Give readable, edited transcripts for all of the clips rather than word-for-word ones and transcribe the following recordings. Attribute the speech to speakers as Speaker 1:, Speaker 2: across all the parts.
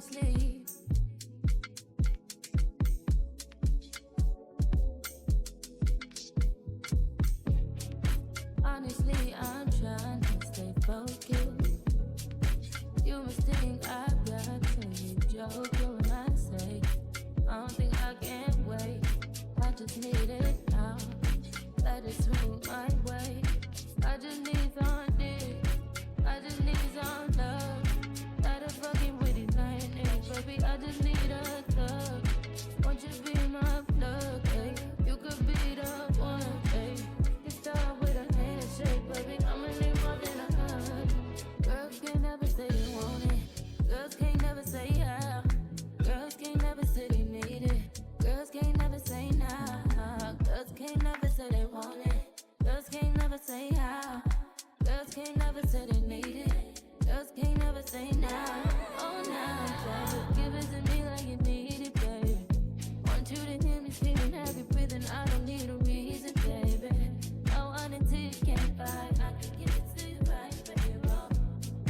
Speaker 1: honestly. Honestly, I'm trying to stay focused. You must think I've got to joke when I say I don't think I can wait. I just need it now. Let it swing my way. I just need some dick. I just need some love. Tired of fucking with these lying niggas, baby. I just need a thug. Won't you be my plug, hey? You could be the one, hey. You start with a handshake, baby. I'ma need more than a hug. Girls can't never say they want it. Girls can't never say yeah. Girls can't never say they need it. Girls can't never say nah. Girls can't never say they want it. Girls can't never say how. Girls can't never say they need it. Girls can't never say nah. Oh nah, baby, give it to me like you need it, baby. Want you to hear me screaming, heavy breathing. I don't need a reason, baby. I want it till you can't buy. I can give it to you right, baby.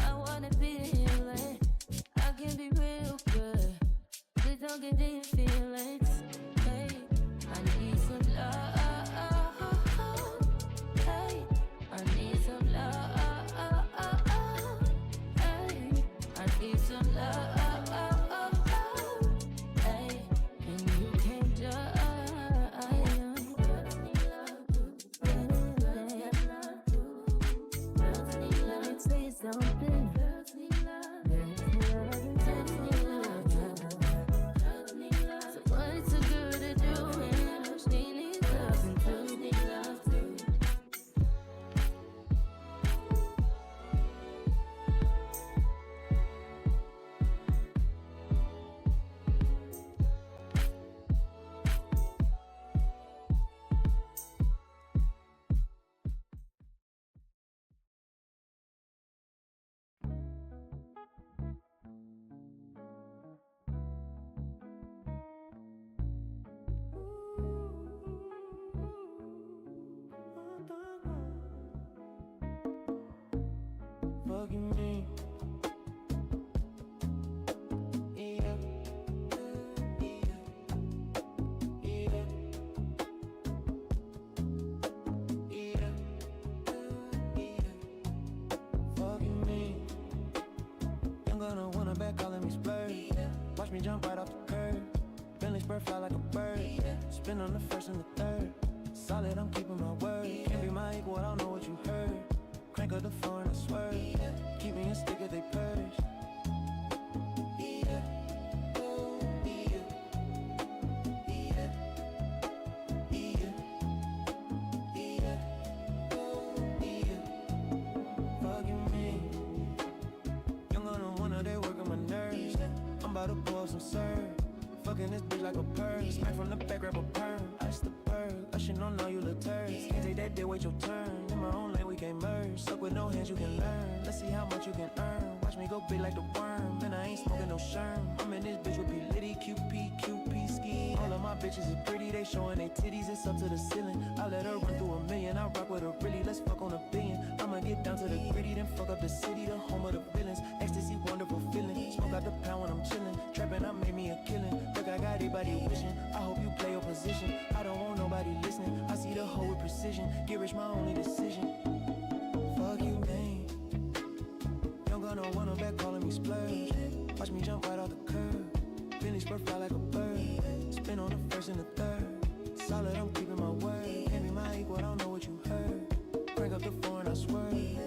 Speaker 1: I wanna be the healer. I can be real good. Please don't get in your feelings. Hey, I need some love. Hey, I need some love. Hey, I need some love. Hey, and you can't judge. Let me say something. So what's so good to do? And she needs love and two need love too.
Speaker 2: Fucking me. Yeah. Yeah. Yeah. Yeah. Yeah. Fucking me. I'm gonna wanna back calling me splurge. Watch me jump right off the curb. Bentley spur fly like a bird. Spin on the first and the third. Solid, I'm keeping my word. Can't be my equal, I don't know what you heard. Crank up the floor and I swerve. Keep me a sticker, they purge. Fucking me. Young on the one, they working my nerves. I'm about to pull some serve. Fucking this bitch like a purse. Smack from the back, grab a perm. Ice the bird. I should know now you look turds. Can't take that, wait your turn. In my own lane, we can't merge. Suck with no hands, you can learn. Let's see how much you can earn. Watch me go big like the worm. Man, I ain't smoking no sherm. I'm in this bitch with P. Litty, QP ski. All of my bitches is pretty, they showing they titties, it's up to the ceiling. I let her run through a million, I rock with her really, let's fuck on a billion. I'ma get down to the gritty, then fuck up the city, the home of the villains. Ecstasy, wonderful feeling. Smoke out the pound when I'm chilling. Trapping, I made me a killing. Look, I got everybody wishing. I hope you play your position. I don't want nobody listening. I see the whole with precision. Get rich, my only decision. Fuck you, man. Young gonna wanna back calling me splurge. Watch me jump right off the curb. Bentley spur fly like a bird. Spin on the first and the third. Solid, I'm keeping my word. Can't be my equal, I don't know what you heard. Crank up the floor and I swerve.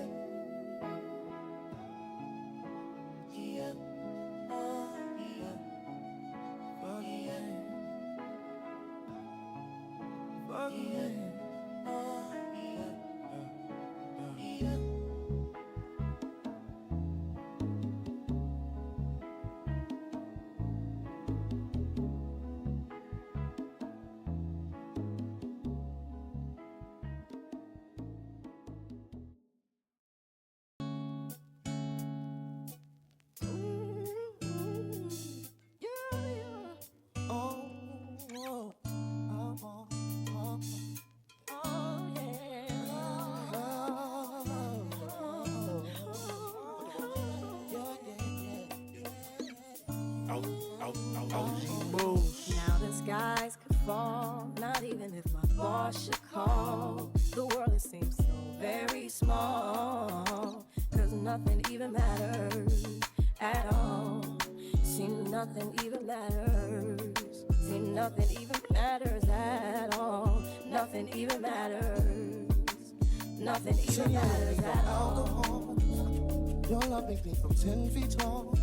Speaker 3: Now the skies could fall, not even if my boss should call. The world, it seems so very small, 'cause nothing even matters at all. Seems nothing even matters. Seems nothing even matters at all. Nothing even matters. Nothing even matters at all.
Speaker 4: Your love makes me from 10 feet tall.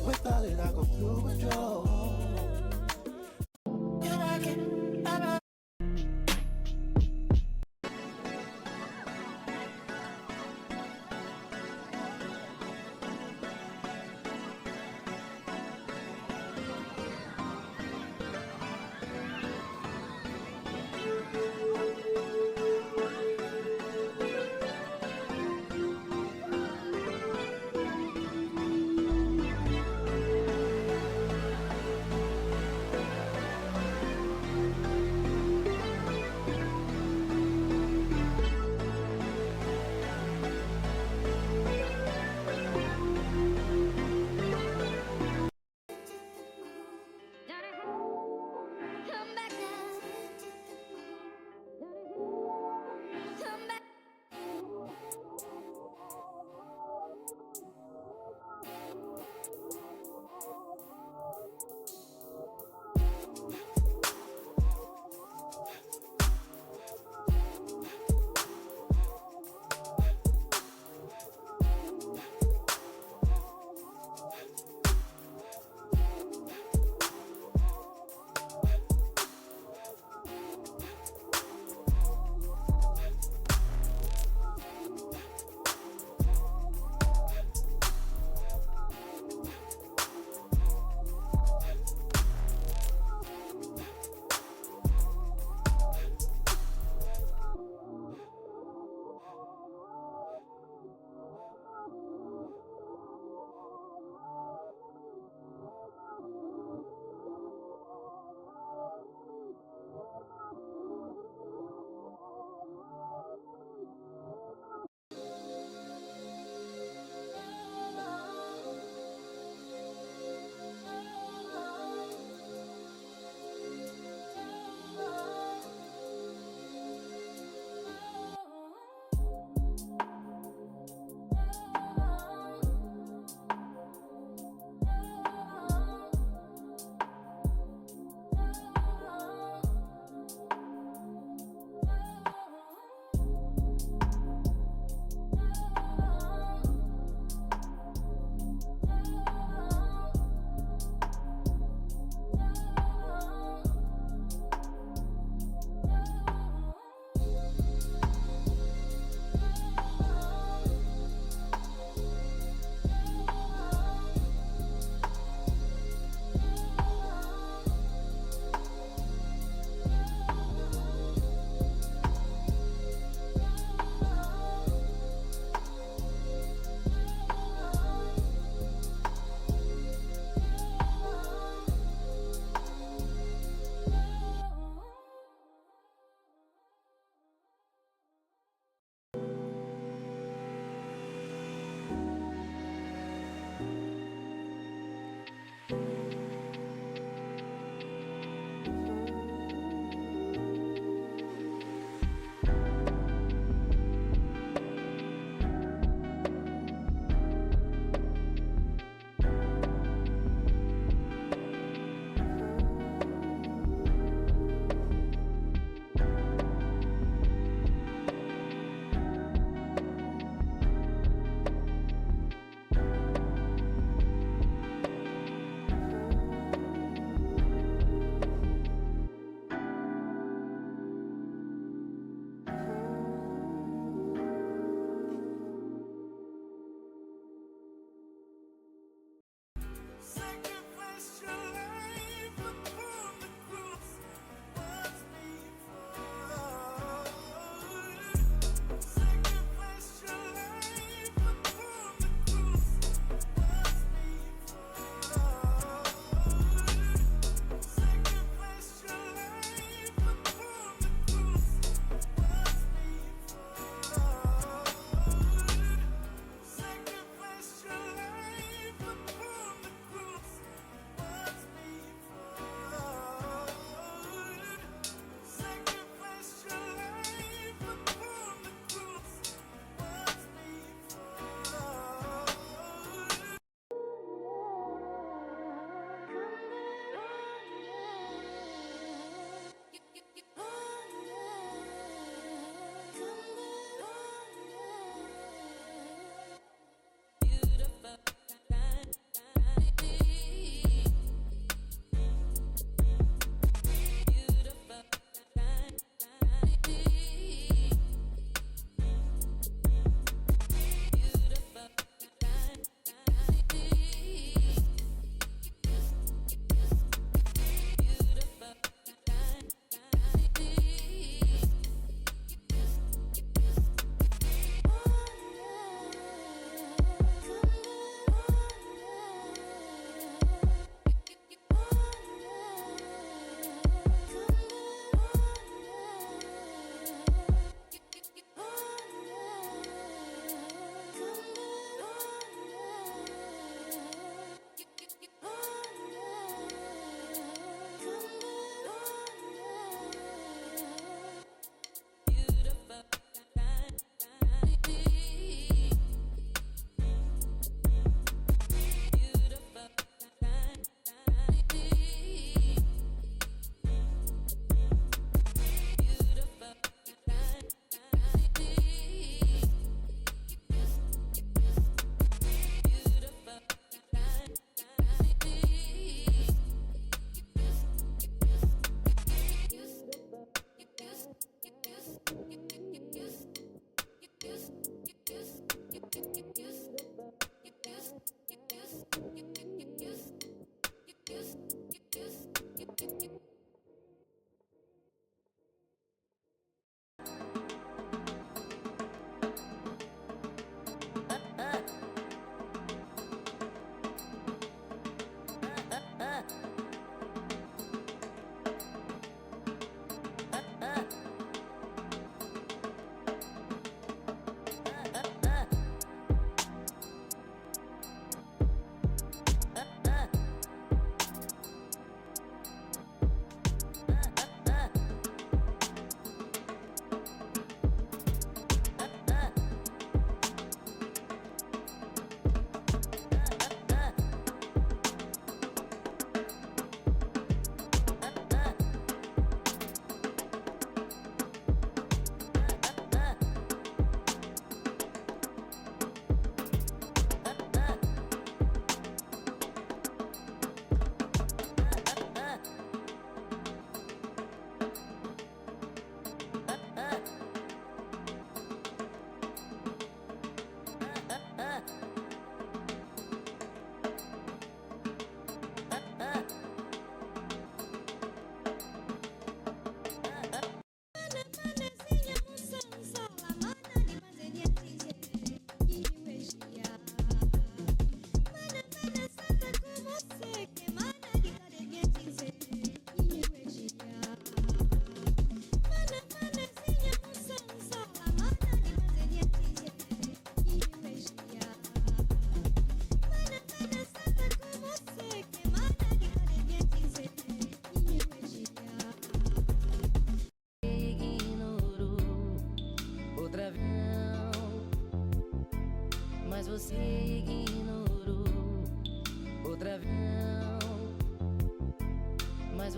Speaker 4: Without it, I go through withdrawal.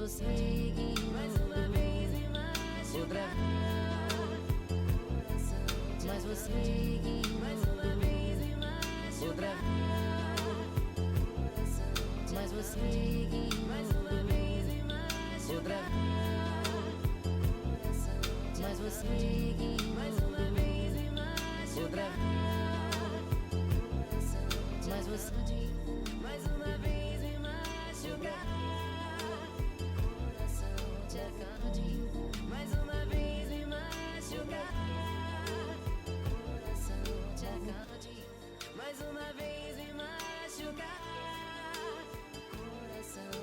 Speaker 1: você mais uma vez me machuca. Mas você mais uma vez me machuca. Mas você mais uma vez me machuca. Mas você mais uma vez me machuca. Mas você mais uma vez me machuca. Te acorde, mais uma vez me machuca. Te acorde, mais uma vez me machuca. Coração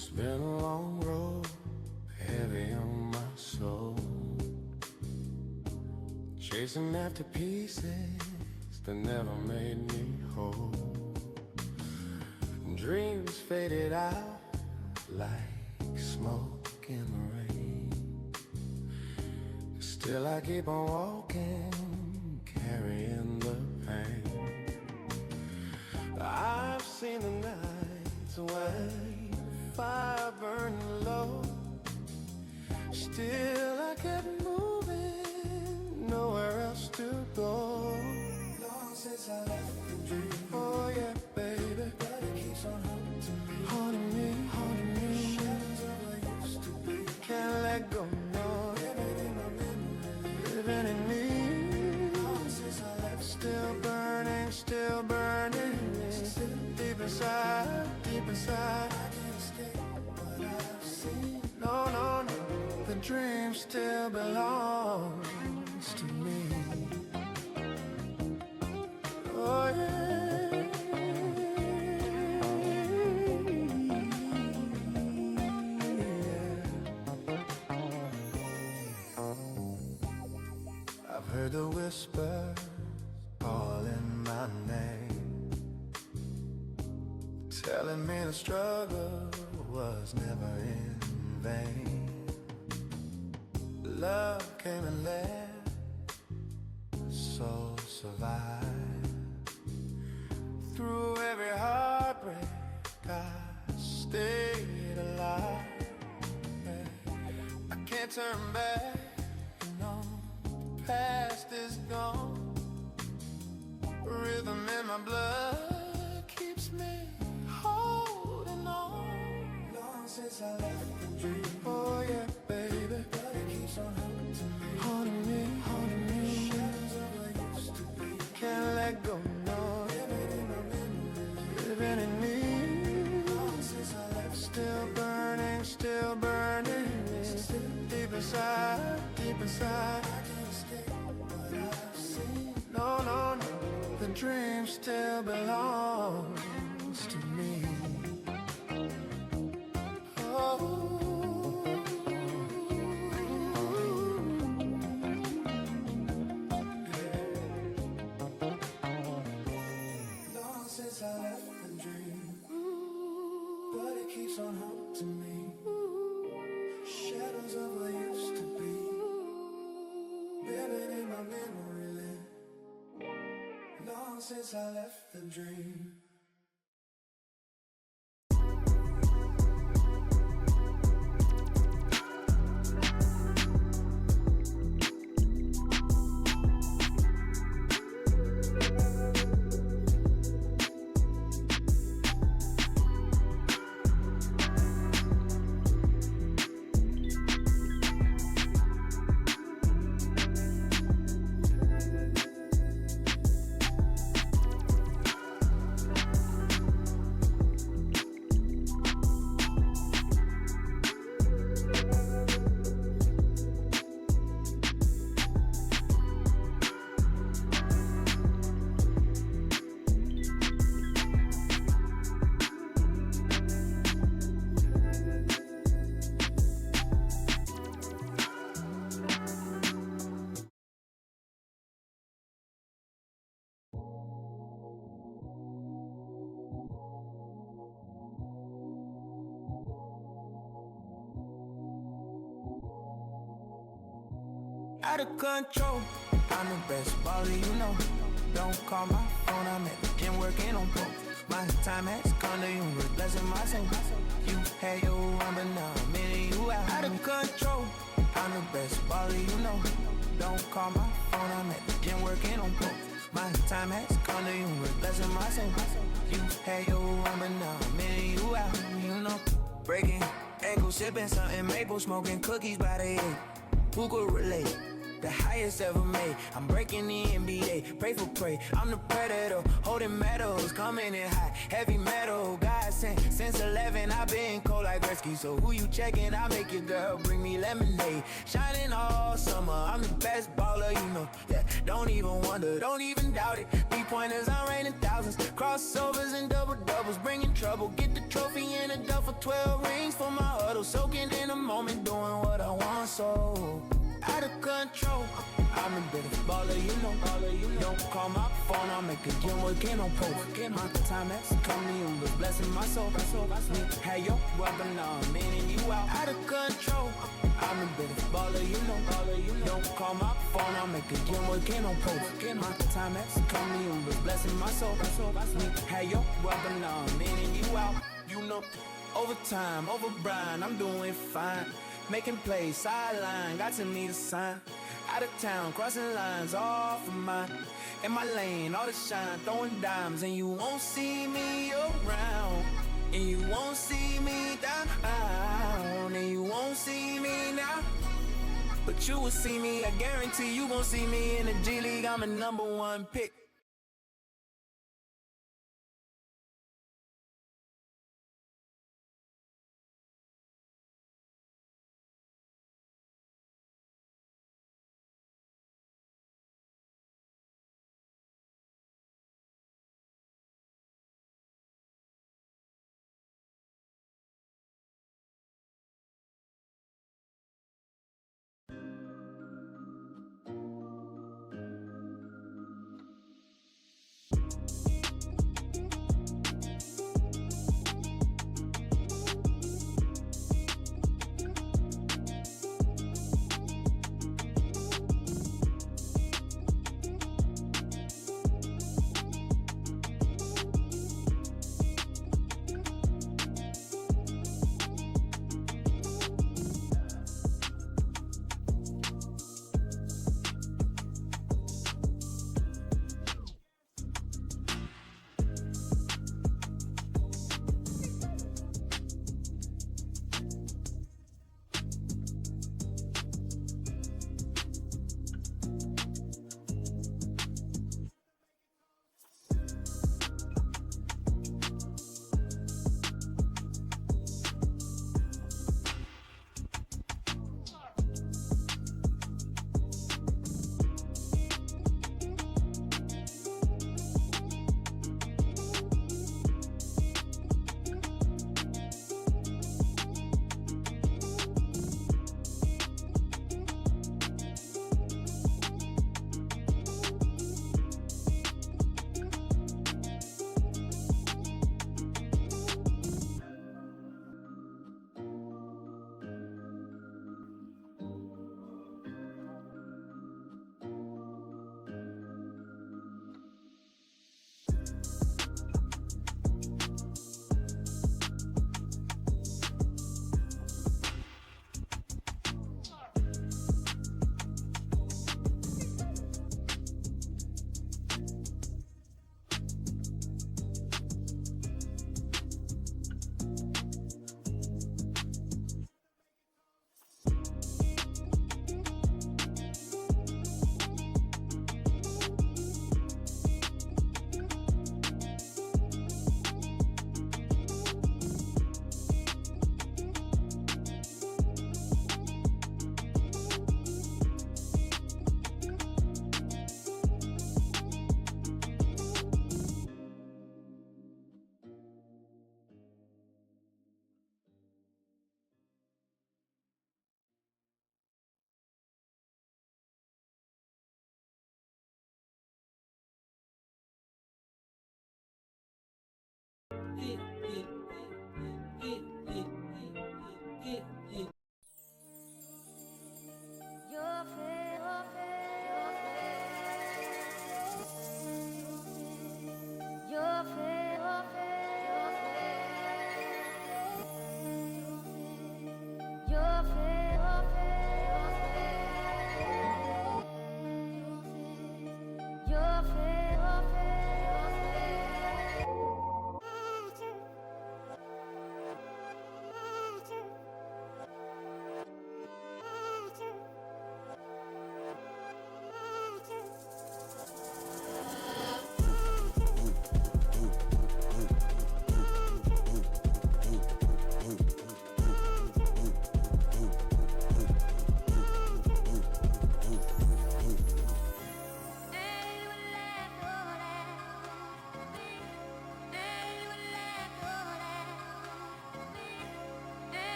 Speaker 2: It's been a long road, heavy on my soul, chasing after pieces that never made me whole. Dreams faded out like smoke in the rain. Still I keep on walking, carrying the pain. I've seen the nights when the fire burned low. Still I kept moving, nowhere else to go. Long since I left the dream. Oh yeah, baby, but it keeps on haunting me, haunting me. Shadows of what used to be, can't let go, no. Living in my memory, living in me. Long since I left, still burning, still burning. Deep inside, deep inside, I can't escape what I've seen. No, no, no, the dream still belongs to me. Oh yeah. I've heard the whisper calling my name, telling me the struggle was never in vain. Love came and left, the soul survived. Through every heartbreak, I stayed alive. I can't turn back, you know, the past is gone. Rhythm in my blood keeps me holding on. Long since I left the dream. Oh yeah, baby, but it keeps on haunting me, haunting me. Shadows of what used to be, can't let go, no. Living in my memory, living in me. Long since I left, still burning, still burning. Deep inside, deep inside, I can't escape what I've seen. No, no, no, the dream still belongs to me. Oh, yeah. Long since I left the dream, but it keeps on haunting me. Shadows of what used to be, living in my memory lane. Long since I left the dream. Out of control, I'm the best baller you know. Don't call my phone, I'm at the gym working on pro. My time has come, the universe blessing my soul. You had your run, but now I'm in you out of control. I'm the best baller you know. Don't call my phone, I'm at the gym working on pro. My time has come, the universe blessing my soul. You had your run, but now I'm in you out, you know. Breaking ankles, sipping something maple, smoking cookies by the 8. Who could relate? the highest ever made. I'm breaking the NBA, pray for prey. I'm the predator, holding medals, coming in hot, heavy metal. God sent, since 11, I've been cold like Gretzky. So who you checking? I make your girl bring me lemonade. Shining all summer, I'm the best baller, you know. Yeah, don't even wonder, don't even doubt it. 3-pointers, I'm raining thousands. Crossovers and double doubles, bringing trouble. Get the trophy in a duffel, 12 rings for my huddle. Soaking in the moment, doing what I want, so out of control. I'm a bit of baller, you know. Don't call my phone, I'll make a gym working on post. My time has come to you, was blessing my soul. Had your weapon, now I'm in and you out of control. I'm a bit of baller, you know. Don't call my phone, I'll make a gym working on post. My time has come to you, was blessing my soul. Had your weapon, now I'm in and you out. You know, overtime, over Brian, I'm doing fine. Making plays, sideline, got to need a sign. Out of town, crossing lines, all for mine. In my lane, all the shine, throwing dimes. And you won't see me around. And you won't see me down. And you won't see me now. But you will see me, I guarantee you gon' see me in the G League. I'm a #1 pick.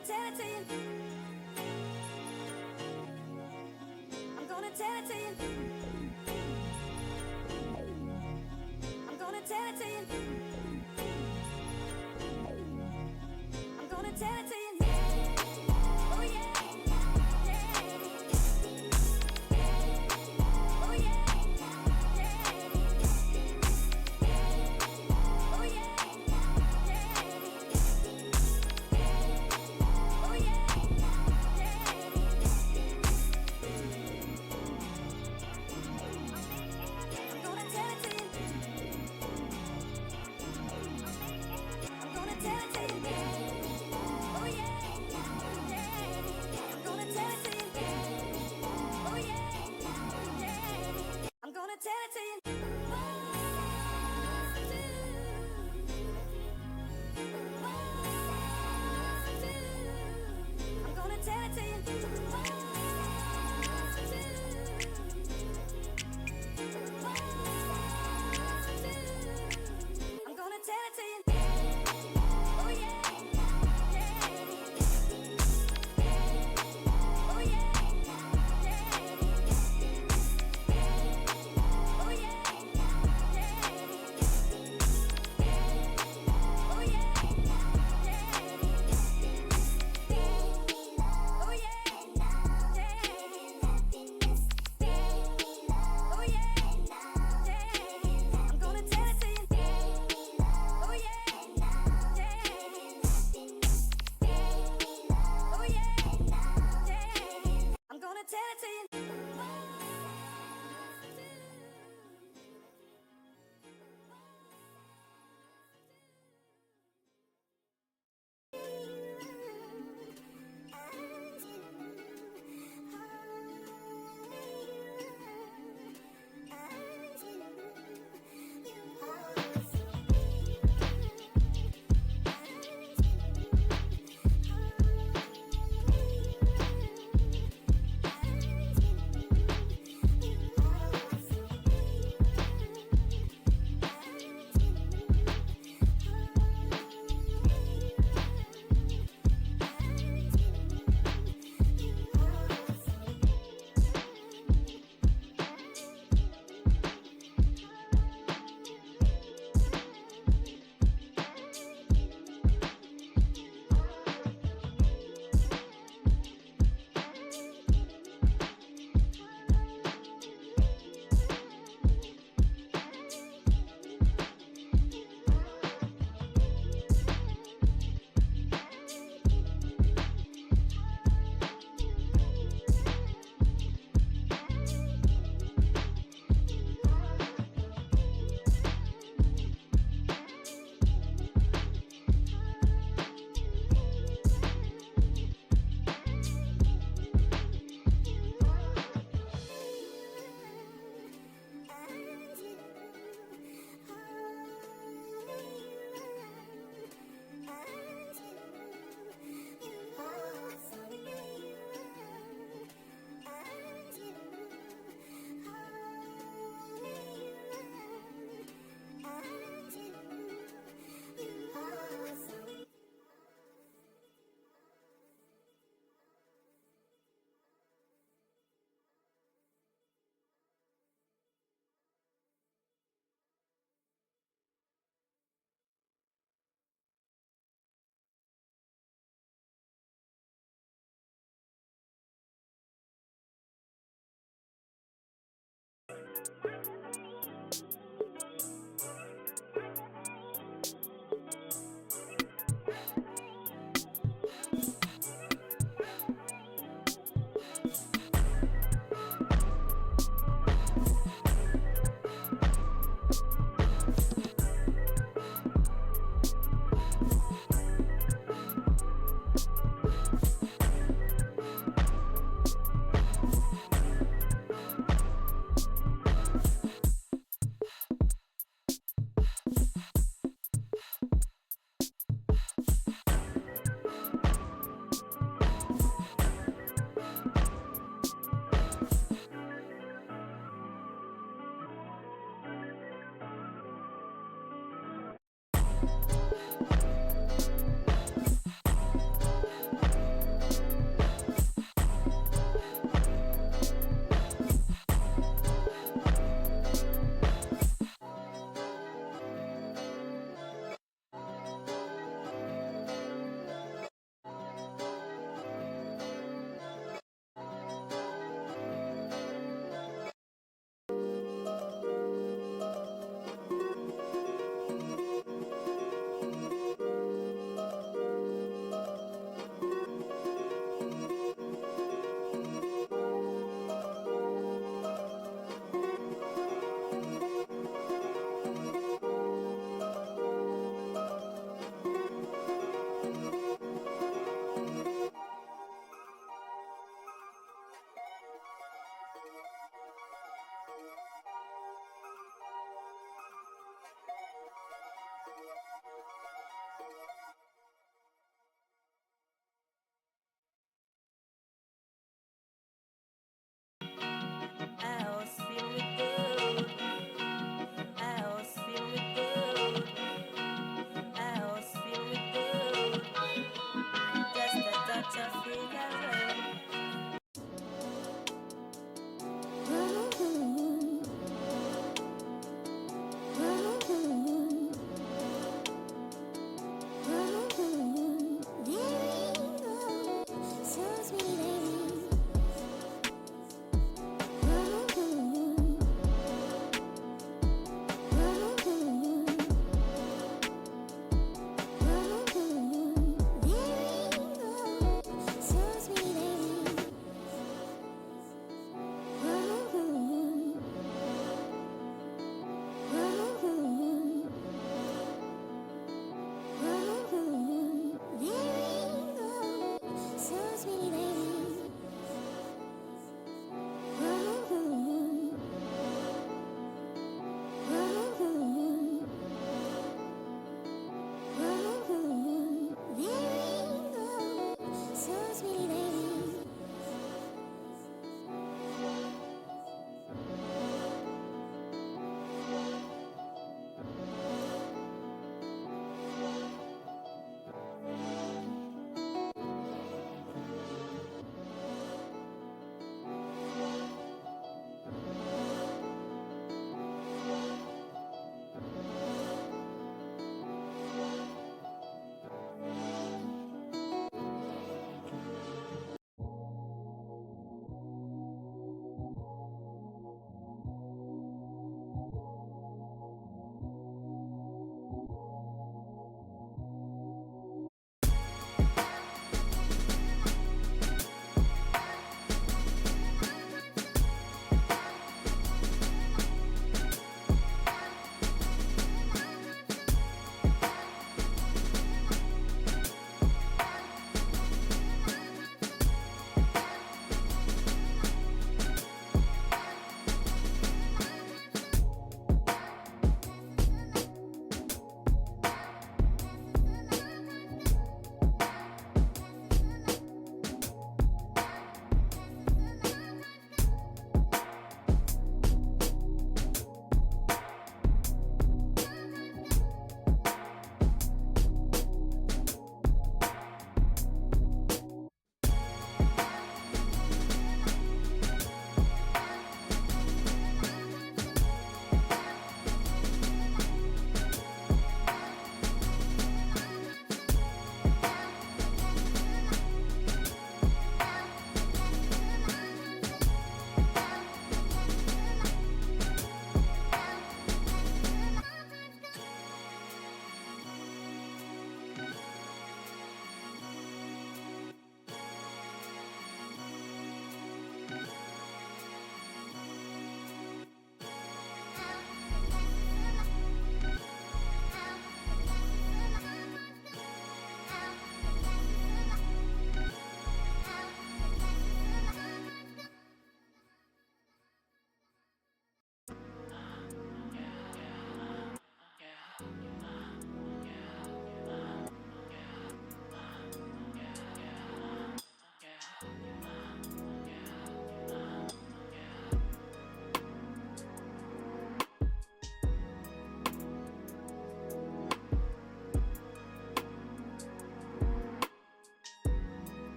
Speaker 3: gonna tell it to you. I'm gonna tell it to you. I'm gonna tell it to you. I'm gonna tell it to you. Oh yeah. Oh yeah. Oh yeah. Oh yeah. I'm gonna tell it to you. I'm gonna tell it to you. Oh yeah. I'm gonna tell it to you. Oh yeah. I'm gonna tell it to you. I'm gonna tell it to you. I'm gonna tell it to you. Oh yeah. Oh yeah. Oh yeah. Oh yeah. Oh yeah. Oh yeah. I'm gonna tell it to you. Oh yeah. Oh yeah. I'm gonna tell it to you.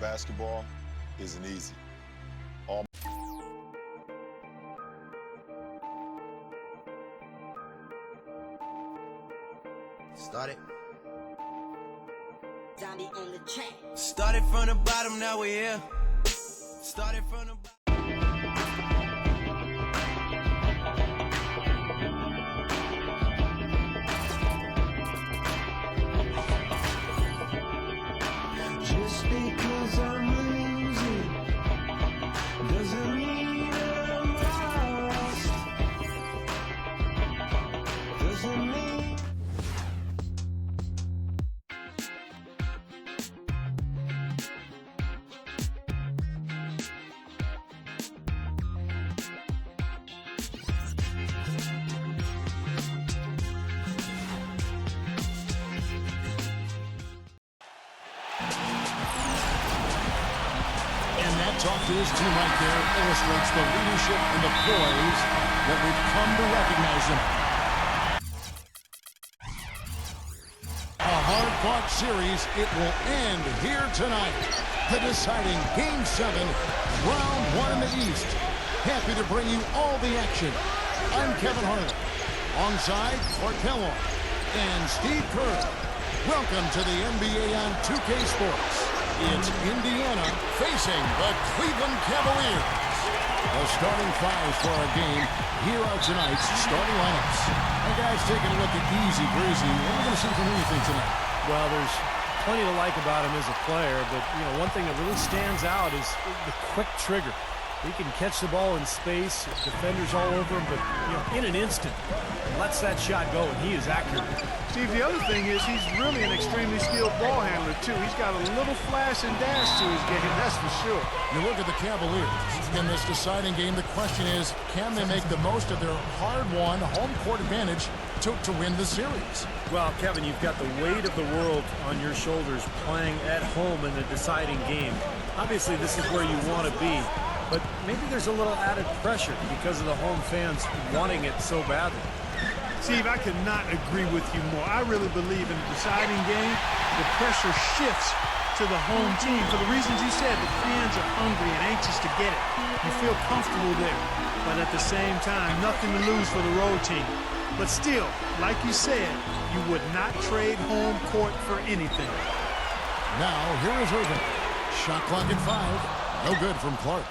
Speaker 5: basketball isn't easy. All
Speaker 6: Started. Zombie on the track.
Speaker 2: Started from the bottom, now we're here. Started from the Just because I'm losing doesn't mean I'm lost. Doesn't mean.
Speaker 7: And that talk to his team right there illustrates the leadership and the poise that we've come to recognize him. A hard-fought series. It will end here tonight. The deciding Game 7, Round 1 in the East. Happy to bring you all the action. I'm Kevin Harlan. Alongside Clark Kellogg and Steve Kerr. Welcome to the NBA on 2K Sports. It's Indiana facing the Cleveland Cavaliers. The starting fives for our game. Here are tonight's starting lineups. Hey guys, taking a look at Easy Breezy. What are we going to see from him, you think, tonight?
Speaker 8: Well, there's plenty to like about him as a player, but one thing that really stands out is the quick trigger. He can catch the ball in space, defenders all over him, but in an instant, lets that shot go, and he is accurate.
Speaker 9: Steve, the other thing is he's really an extremely skilled ball handler, too. He's got a little flash and dash to his game, that's for sure.
Speaker 7: You look at the Cavaliers. In this deciding game, the question is, can they make the most of their hard-won home court advantage to win the series?
Speaker 8: Well, Kevin, you've got the weight of the world on your shoulders playing at home in the deciding game. Obviously, this is where you want to be, but maybe there's a little added pressure because of the home fans wanting it so badly.
Speaker 9: Steve, I could not agree with you more. I really believe in the deciding game, the pressure shifts to the home team. For the reasons you said, the fans are hungry and anxious to get it. You feel comfortable there. But at the same time, nothing to lose for the road team. But still, like you said, you would not trade home court for anything.
Speaker 7: Now, here is Irving. Shot clock at 5. No good from Clark.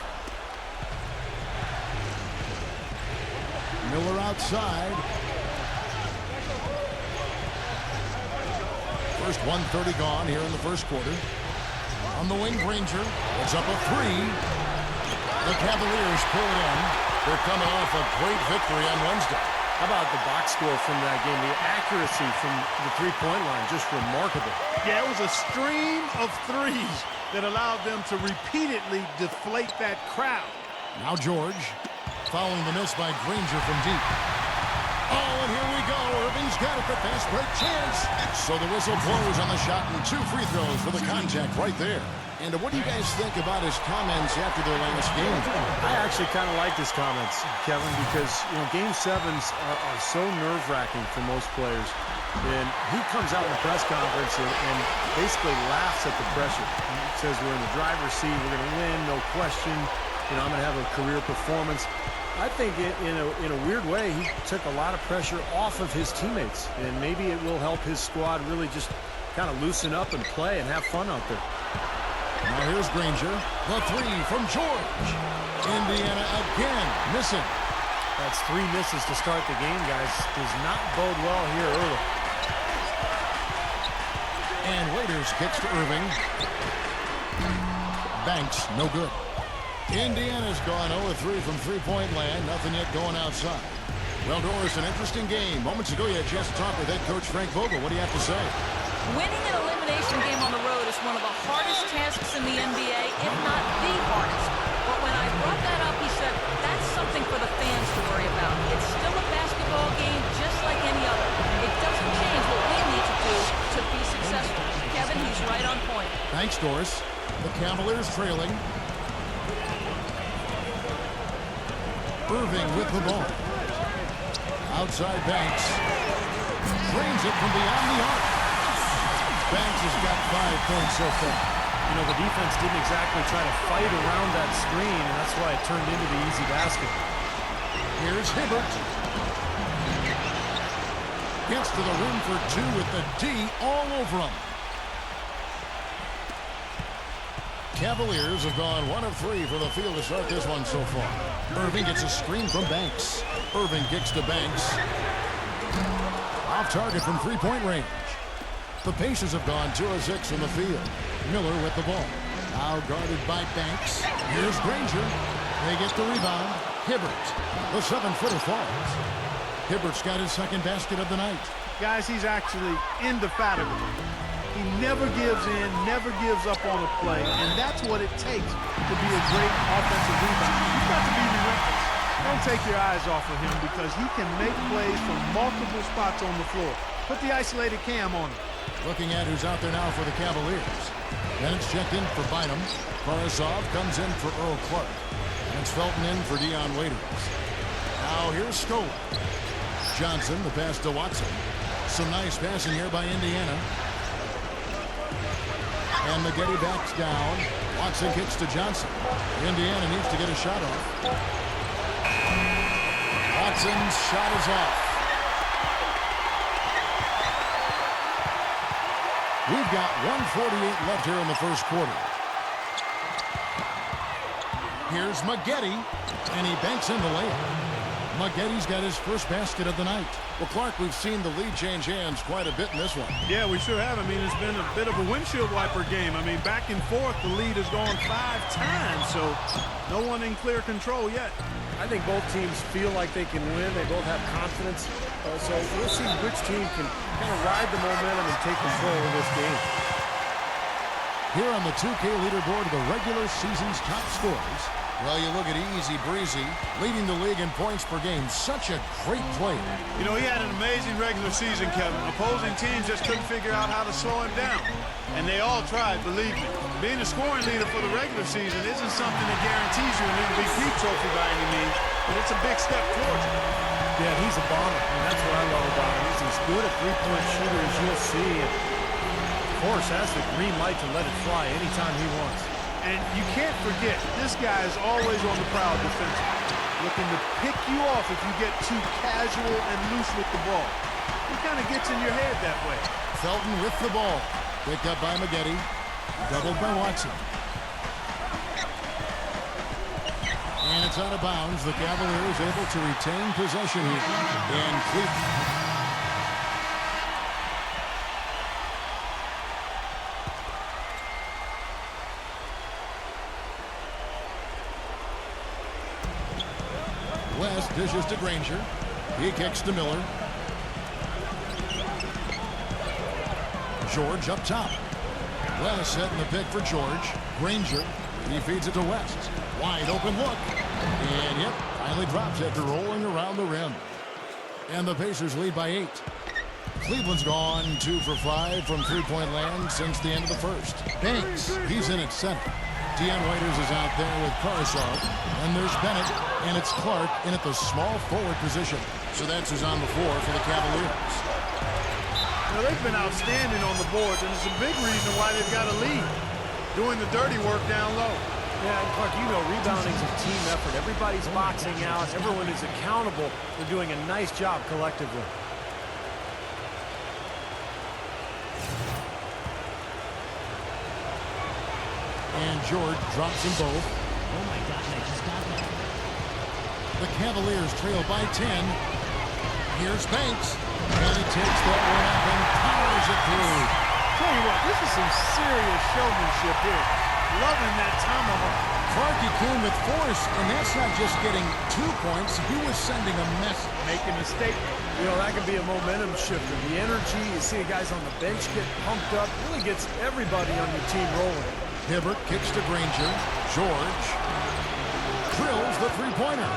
Speaker 7: Miller outside. First 1:30 gone here in the first quarter. On the wing, Granger. It's up a 3. The Cavaliers pull it in. They're coming off a great victory on Wednesday.
Speaker 8: How about the box score from that game? The accuracy from the three-point line, just remarkable.
Speaker 9: Yeah, it was a stream of threes that allowed them to repeatedly deflate that crowd.
Speaker 7: Now George, following the miss by Granger from deep. Oh, and here we go. Irving's got it, the fast break chance. So the whistle blows on the shot and 2 free throws for the contact right there. And what do you guys think about his comments after their last game?
Speaker 8: I actually kind of like his comments, Kevin, because, Game 7s are so nerve-wracking for most players. And he comes out in the press conference and basically laughs at the pressure. He says, we're in the driver's seat, we're going to win, no question. I'm going to have a career performance. I think in a weird way, he took a lot of pressure off of his teammates. And maybe it will help his squad really just kind of loosen up and play and have fun out there.
Speaker 7: Now here's Granger. The 3 from George. Indiana again missing.
Speaker 8: That's 3 misses to start the game, guys. Does not bode well here early.
Speaker 7: And Waiters kicks to Irving. Banks, no good. Indiana's gone 0-3 from three-point land. Nothing yet going outside. Well, Doris, an interesting game. Moments ago, you had just talked with head coach Frank Vogel. What do you have to say?
Speaker 10: Winning an elimination game on the road is one of the hardest tasks in the NBA, if not the hardest. But when I brought that up, he said, that's something for the fans to worry about. It's still a basketball game just like any other. It doesn't change what we need to do to be successful. Kevin, he's right on point.
Speaker 7: Thanks, Doris. The Cavaliers trailing. Irving with the ball. Outside Banks. Drains it from beyond the arc. Banks has got 5 points so far.
Speaker 8: You know, the defense didn't exactly try to fight around that screen, and that's why it turned into the easy basket.
Speaker 7: Here's Hibbert. Gets to the rim for two with the D all over him. Cavaliers have gone 1 of 3 for the field to start this one so far. Irving gets a screen from Banks. Irving kicks to Banks. Off target from three-point range. The Pacers have gone 2 of 6 from the field. Miller with the ball. Now guarded by Banks. Here's Granger. They get the rebound. Hibbert. The 7-footer falls. Hibbert's got his second basket of the night.
Speaker 9: Guys, he's actually indefatigable. He never gives in, never gives up on a play, and that's what it takes to be a great offensive rebounder. You've got to be relentless. Don't take your eyes off of him because he can make plays from multiple spots on the floor. Put the isolated cam on him.
Speaker 7: Looking at who's out there now for the Cavaliers. Bennett's checked in for Bynum. Karasov comes in for Earl Clark. And it's Felton in for Dion Waiters. Now here's Scola. Johnson, the pass to Watson. Some nice passing here by Indiana. And Maggette backs down. Watson kicks to Johnson. Indiana needs to get a shot off. Watson's shot is off. We've got 1:48 left here in the first quarter. Here's Maggette, and he banks in the layup. Maggette's got his first basket of the night. Well, Clark, we've seen the lead change hands quite a bit in this one.
Speaker 9: Yeah, we sure have. I mean, it's been a bit of a windshield wiper game. I mean, back and forth, the lead has gone 5 times, so no one in clear control yet.
Speaker 8: I think both teams feel like they can win. They both have confidence. So we'll see which team can kind of ride the momentum and take control of this game.
Speaker 7: Here on the 2K leaderboard, the regular season's top scorers. Well, you look at Easy Breezy, leading the league in points per game. Such a great player.
Speaker 9: You know, he had an amazing regular season, Kevin. Opposing teams just couldn't figure out how to slow him down. And they all tried, believe me. Being a scoring leader for the regular season isn't something that guarantees you an MVP trophy by any means, but it's a big step towards it.
Speaker 8: Yeah, he's a bomber, and that's what I love about him. He's as good a three-point shooter as you'll see. And of course, has the green light to let it fly anytime he wants.
Speaker 9: And you can't forget, this guy is always on the prowl defensively, looking to pick you off if you get too casual and loose with the ball. He kind of gets in your head that way.
Speaker 7: Felton with the ball. Picked up by Maggette. Doubled by Watson. And it's out of bounds. The Cavaliers able to retain possession here. And Cleveland. West dishes to Granger. He kicks to Miller. George up top. West setting the pick for George. Granger. He feeds it to West. Wide open look. And yep, finally drops after rolling around the rim. And the Pacers lead by 8. Cleveland's gone 2 for 5 from three-point land since the end of the first. Banks, he's in at center. Dion Waiters is out there with Karasov. And there's Bennett, and it's Clark in at the small forward position. So that's who's on the floor for the Cavaliers.
Speaker 9: Now, they've been outstanding on the boards, and it's a big reason why they've got a lead. Doing the dirty work down low.
Speaker 8: Yeah, and Clark, you know, rebounding's a team effort. Everybody's boxing out. Everyone is accountable. They're doing a nice job collectively.
Speaker 7: And George drops them both.
Speaker 11: Oh, my gosh, I just got that.
Speaker 7: The Cavaliers trail by 10. Here's Banks. And he takes that one up and powers it through.
Speaker 9: Tell you what, this is some serious showmanship here. Loving that tomahawk.
Speaker 7: Clark came with force, and that's not just getting 2 points. He was sending a message.
Speaker 9: Making a statement.
Speaker 8: You know, that could be a momentum shifter. The energy, you see guys on the bench get pumped up, really gets everybody on your team rolling.
Speaker 7: Hibbert kicks to Granger. George drills the three-pointer.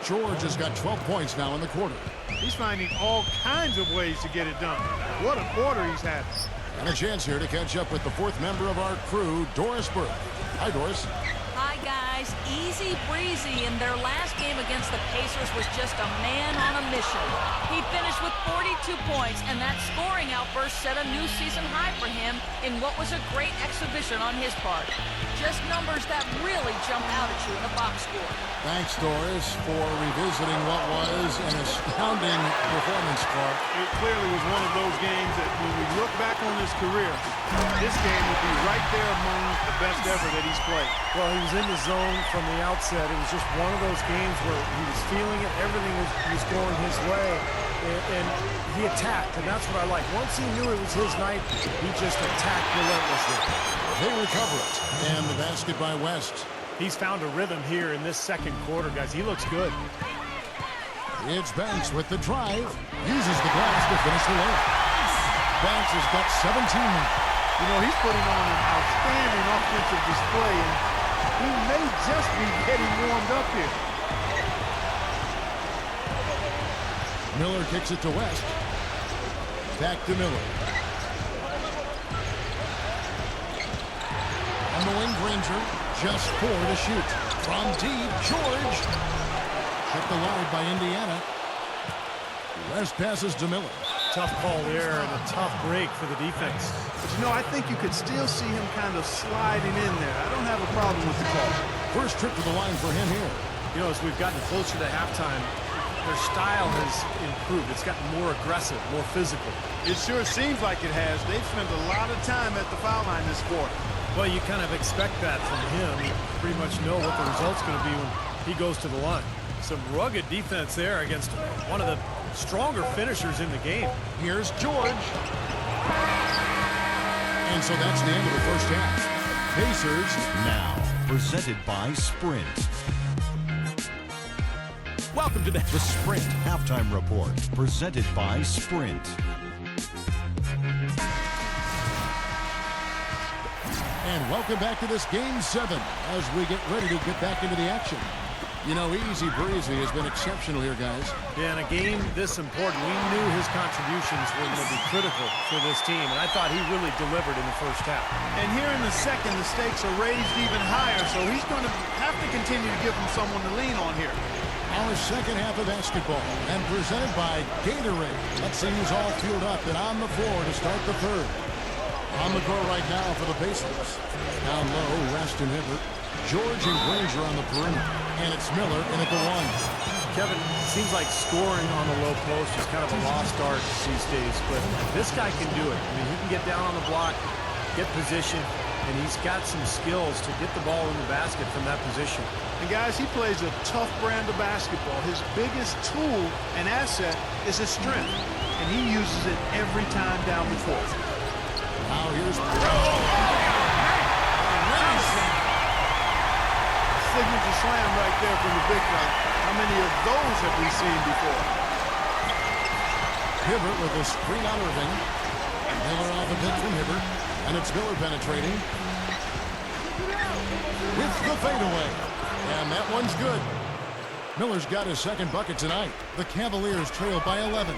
Speaker 7: George has got 12 points now in the quarter.
Speaker 9: He's finding all kinds of ways to get it done. What a quarter he's had.
Speaker 7: And a chance here to catch up with the 4th member of our crew, Doris Burke. Hi, Doris.
Speaker 10: Hi, guys. guys, easy breezy in their last game against the Pacers was just a man on a mission. He finished with 42 points, and that scoring outburst set a new season high for him in what was a great exhibition on his part. Just numbers that really jump out at you in a box score.
Speaker 7: Thanks, Doris, for revisiting what was an astounding performance, Clark.
Speaker 9: It clearly was one of those games that when we look back on his career, this game would be right there among the best ever that he's played.
Speaker 8: Well, he was in the zone from the outset. It was just one of those games where he was feeling it. Everything was going his way, and he attacked, and that's what I like. Once he knew it was his night, he just attacked relentlessly.
Speaker 7: They recover it, and the basket by West.
Speaker 8: He's found a rhythm here in this second quarter, guys. He looks good.
Speaker 7: It's Banks with the drive. Uses the glass to finish the layup. Banks has got 17 now.
Speaker 9: You know, he's putting on an outstanding offensive display, and he may just be getting warmed up here.
Speaker 7: Miller kicks it to West. Back to Miller. On the wing, Granger. Just 4 to shoot. From deep, George. Hit the wide by Indiana. West passes to Miller.
Speaker 8: Tough call there and a tough break for the defense.
Speaker 9: But, you know, I think you could still see him kind of sliding in there. I don't have a problem with the call.
Speaker 7: First trip to the line for him here.
Speaker 8: You know, as we've gotten closer to halftime, their style has improved. It's gotten more aggressive, more physical.
Speaker 9: It sure seems like it has. They've spent a lot of time at the foul line this quarter.
Speaker 8: Well, you kind of expect that from him. You pretty much know what the result's going to be when he goes to the line. Some rugged defense there against one of the stronger finishers in the game.
Speaker 7: Here's George. And so that's the end of the first half. Pacers
Speaker 12: now presented by Sprint.
Speaker 7: Welcome to the
Speaker 12: Sprint Halftime Report, presented by Sprint.
Speaker 7: And welcome back to this Game 7 as we get ready to get back into the action. You know, Easy Breezy has been exceptional here, guys.
Speaker 8: Yeah, in a game this important, we knew his contributions were going to be critical for this team, and I thought he really delivered in the first half.
Speaker 9: And here in the second, the stakes are raised even higher, so he's going to have to continue to give them someone to lean on here.
Speaker 7: Our second half of basketball, and presented by Gatorade. Let's see who's all fueled up and on the floor to start the third. On the court right now for the Pacers. Down low, West and Hibbert. George and Granger on the perimeter. And it's Miller in at the one.
Speaker 8: Kevin, it seems like scoring on the low post is kind of a lost art these days, but this guy can do it. I mean, he can get down on the block, get position, and he's got some skills to get the ball in the basket from that position.
Speaker 9: And guys, he plays a tough brand of basketball. His biggest tool and asset is his strength, and he uses it every time down the court.
Speaker 7: Now here's
Speaker 9: signature slam right there from the big guy. How many of those have we seen before?
Speaker 7: Hibbert with a screen on Irving. Miller off a pick from Hibbert. And it's Miller penetrating. With the fadeaway. And that one's good. Miller's got his second bucket tonight. The Cavaliers trail by 11.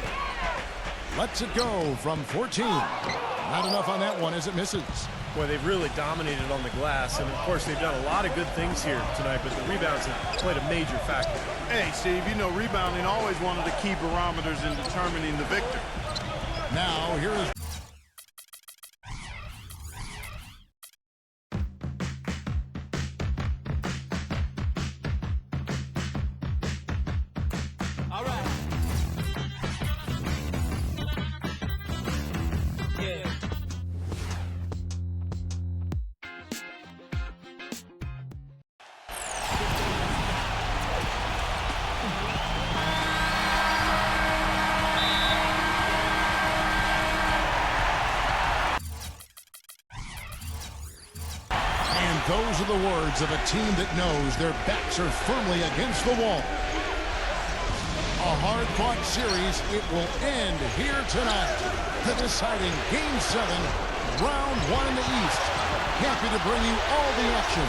Speaker 7: Lets it go from 14. Not enough on that one as it misses.
Speaker 8: Boy, they've really dominated on the glass, and of course they've done a lot of good things here tonight, but the rebounds have played a major factor.
Speaker 9: Hey, Steve, you know rebounding always one of the key barometers in determining the victor.
Speaker 7: Now, here is...
Speaker 13: All right. Yeah.
Speaker 7: Those are the words of a team that knows their backs are firmly against the wall. A hard-fought series, it will end here tonight. The deciding Game 7, Round 1 in the East. Happy to bring you all the action.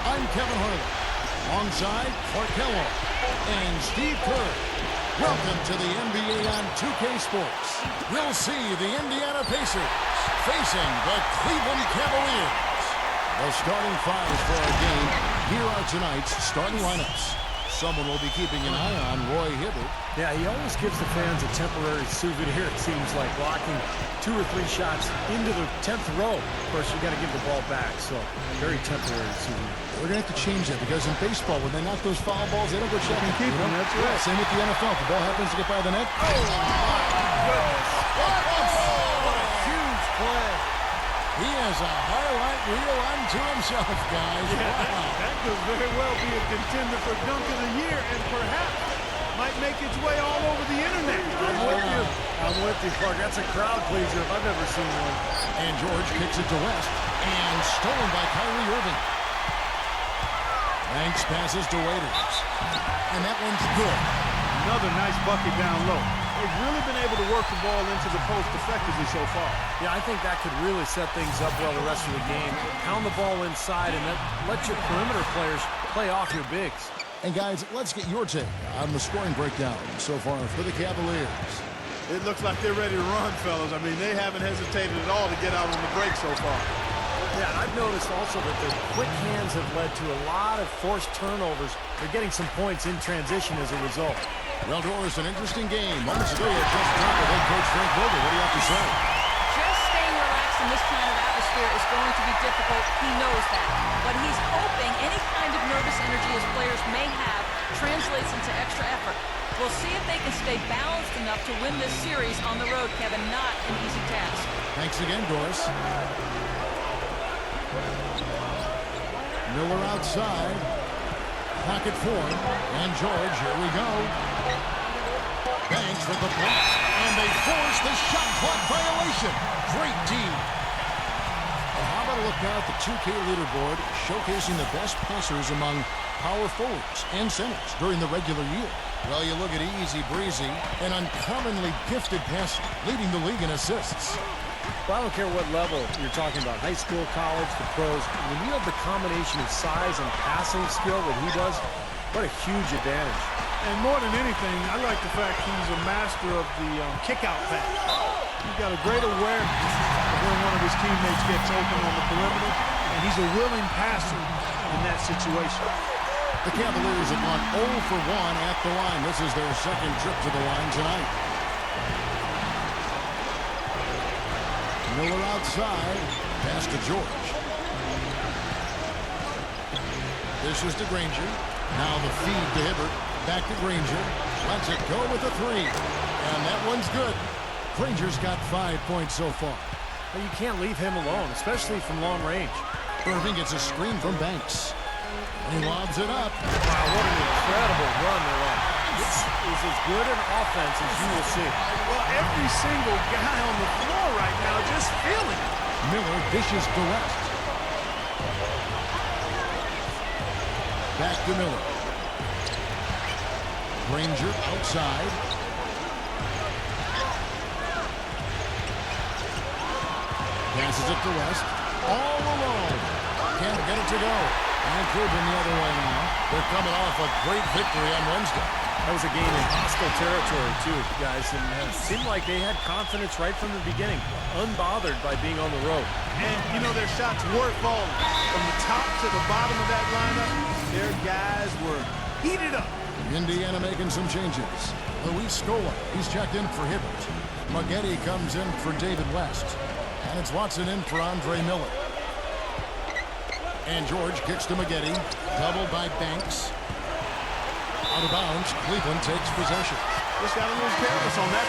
Speaker 7: I'm Kevin Harlan, alongside Clark Kellogg and Steve Kerr. Welcome to the NBA on 2K Sports. We'll see the Indiana Pacers facing the Cleveland Cavaliers. The starting fives for our game. Here are tonight's starting lineups. Someone will be keeping an eye on, Roy Hibbert.
Speaker 8: Yeah, he always gives the fans a temporary souvenir, it seems like, blocking 2 or 3 shots into the 10th row. Of course, you got to give the ball back, so very temporary souvenir.
Speaker 7: We're going to have to change that because in baseball, when they knock those foul balls, they don't go check and keep them.
Speaker 8: That's right.
Speaker 7: Same with the NFL. If the ball happens to get by the net.
Speaker 8: Oh, my goodness. What a huge play.
Speaker 7: He has a highlight reel unto himself, guys.
Speaker 9: Yeah,
Speaker 7: Wow.
Speaker 9: that could very well be a contender for Dunk of the Year and perhaps might make its way all over the internet.
Speaker 8: I'm with you, Clark. That's a crowd pleaser if I've ever seen one.
Speaker 7: And George kicks it to West. And stolen by Kyrie Irving. Banks passes to Waiters. And that one's good.
Speaker 9: Another nice bucket down low. They've really been able to work the ball into the post effectively so far.
Speaker 8: Yeah, I think that could really set things up well the rest of the game. Pound the ball inside and then let your perimeter players play off your bigs.
Speaker 7: And guys, let's get your take on the scoring breakdown so far for the Cavaliers.
Speaker 9: It looks like they're ready to run, fellas. I mean, they haven't hesitated at all to get out on the break so far.
Speaker 8: Yeah, and I've noticed also that their quick hands have led to a lot of forced turnovers. They're getting some points in transition as a result.
Speaker 7: Well, Doris, an interesting game. Moments ago, you just dropped with head coach Frank Vogel. What do you have to say?
Speaker 10: Just staying relaxed in this kind of atmosphere is going to be difficult. He knows that. But he's hoping any kind of nervous energy his players may have translates into extra effort. We'll see if they can stay balanced enough to win this series on the road, Kevin. Not an easy task.
Speaker 7: Thanks again, Doris. Miller outside. Pocket 4. And George, here we go. Banks with the block. And they force the shot clock violation. Great D. And how about a look now at the 2K leaderboard showcasing the best passers among power forwards and centers during the regular year. Well, you look at Easy Breezy, an uncommonly gifted passer, leading the league in assists.
Speaker 8: Well, I don't care what level you're talking about, high school, college, the pros. When you have the combination of size and passing skill that he does, what a huge advantage.
Speaker 9: And more than anything, I like the fact he's a master of the kick-out pass. He's got a great awareness of when one of his teammates gets open on the perimeter, and he's a willing passer in that situation.
Speaker 7: The Cavaliers have gone 0 for 1 at the line. This is their second trip to the line tonight. Miller outside. Pass to George. This is to Granger. Now the feed to Hibbert. Back to Granger. Lets it go with a 3. And that one's good. Granger's got 5 points so far.
Speaker 8: Well, you can't leave him alone, especially from long range.
Speaker 7: Irving gets a screen from Banks. And he lobs it up.
Speaker 8: Wow, what an incredible run they're on. This is as good an offense as you will see.
Speaker 9: Well, every single guy on the floor right now just feeling it.
Speaker 7: Miller dishes to West. Back to Miller. Granger outside. Passes it to West. All alone. Can't get it to go. And Cuban the other way now. They're coming off a great victory on Wednesday.
Speaker 8: That was a game in hostile territory, too, guys. And it seemed like they had confidence right from the beginning, unbothered by being on the road.
Speaker 9: And, you know, their shots were falling. From the top to the bottom of that lineup, their guys were heated up.
Speaker 7: Indiana making some changes. Luis Scola, he's checked in for Hibbert. Maggette comes in for David West. And it's Watson in for Andre Miller. And George kicks to Maggette. Doubled by Banks. Out of bounds, Cleveland takes possession.
Speaker 9: Just got a little careless on that.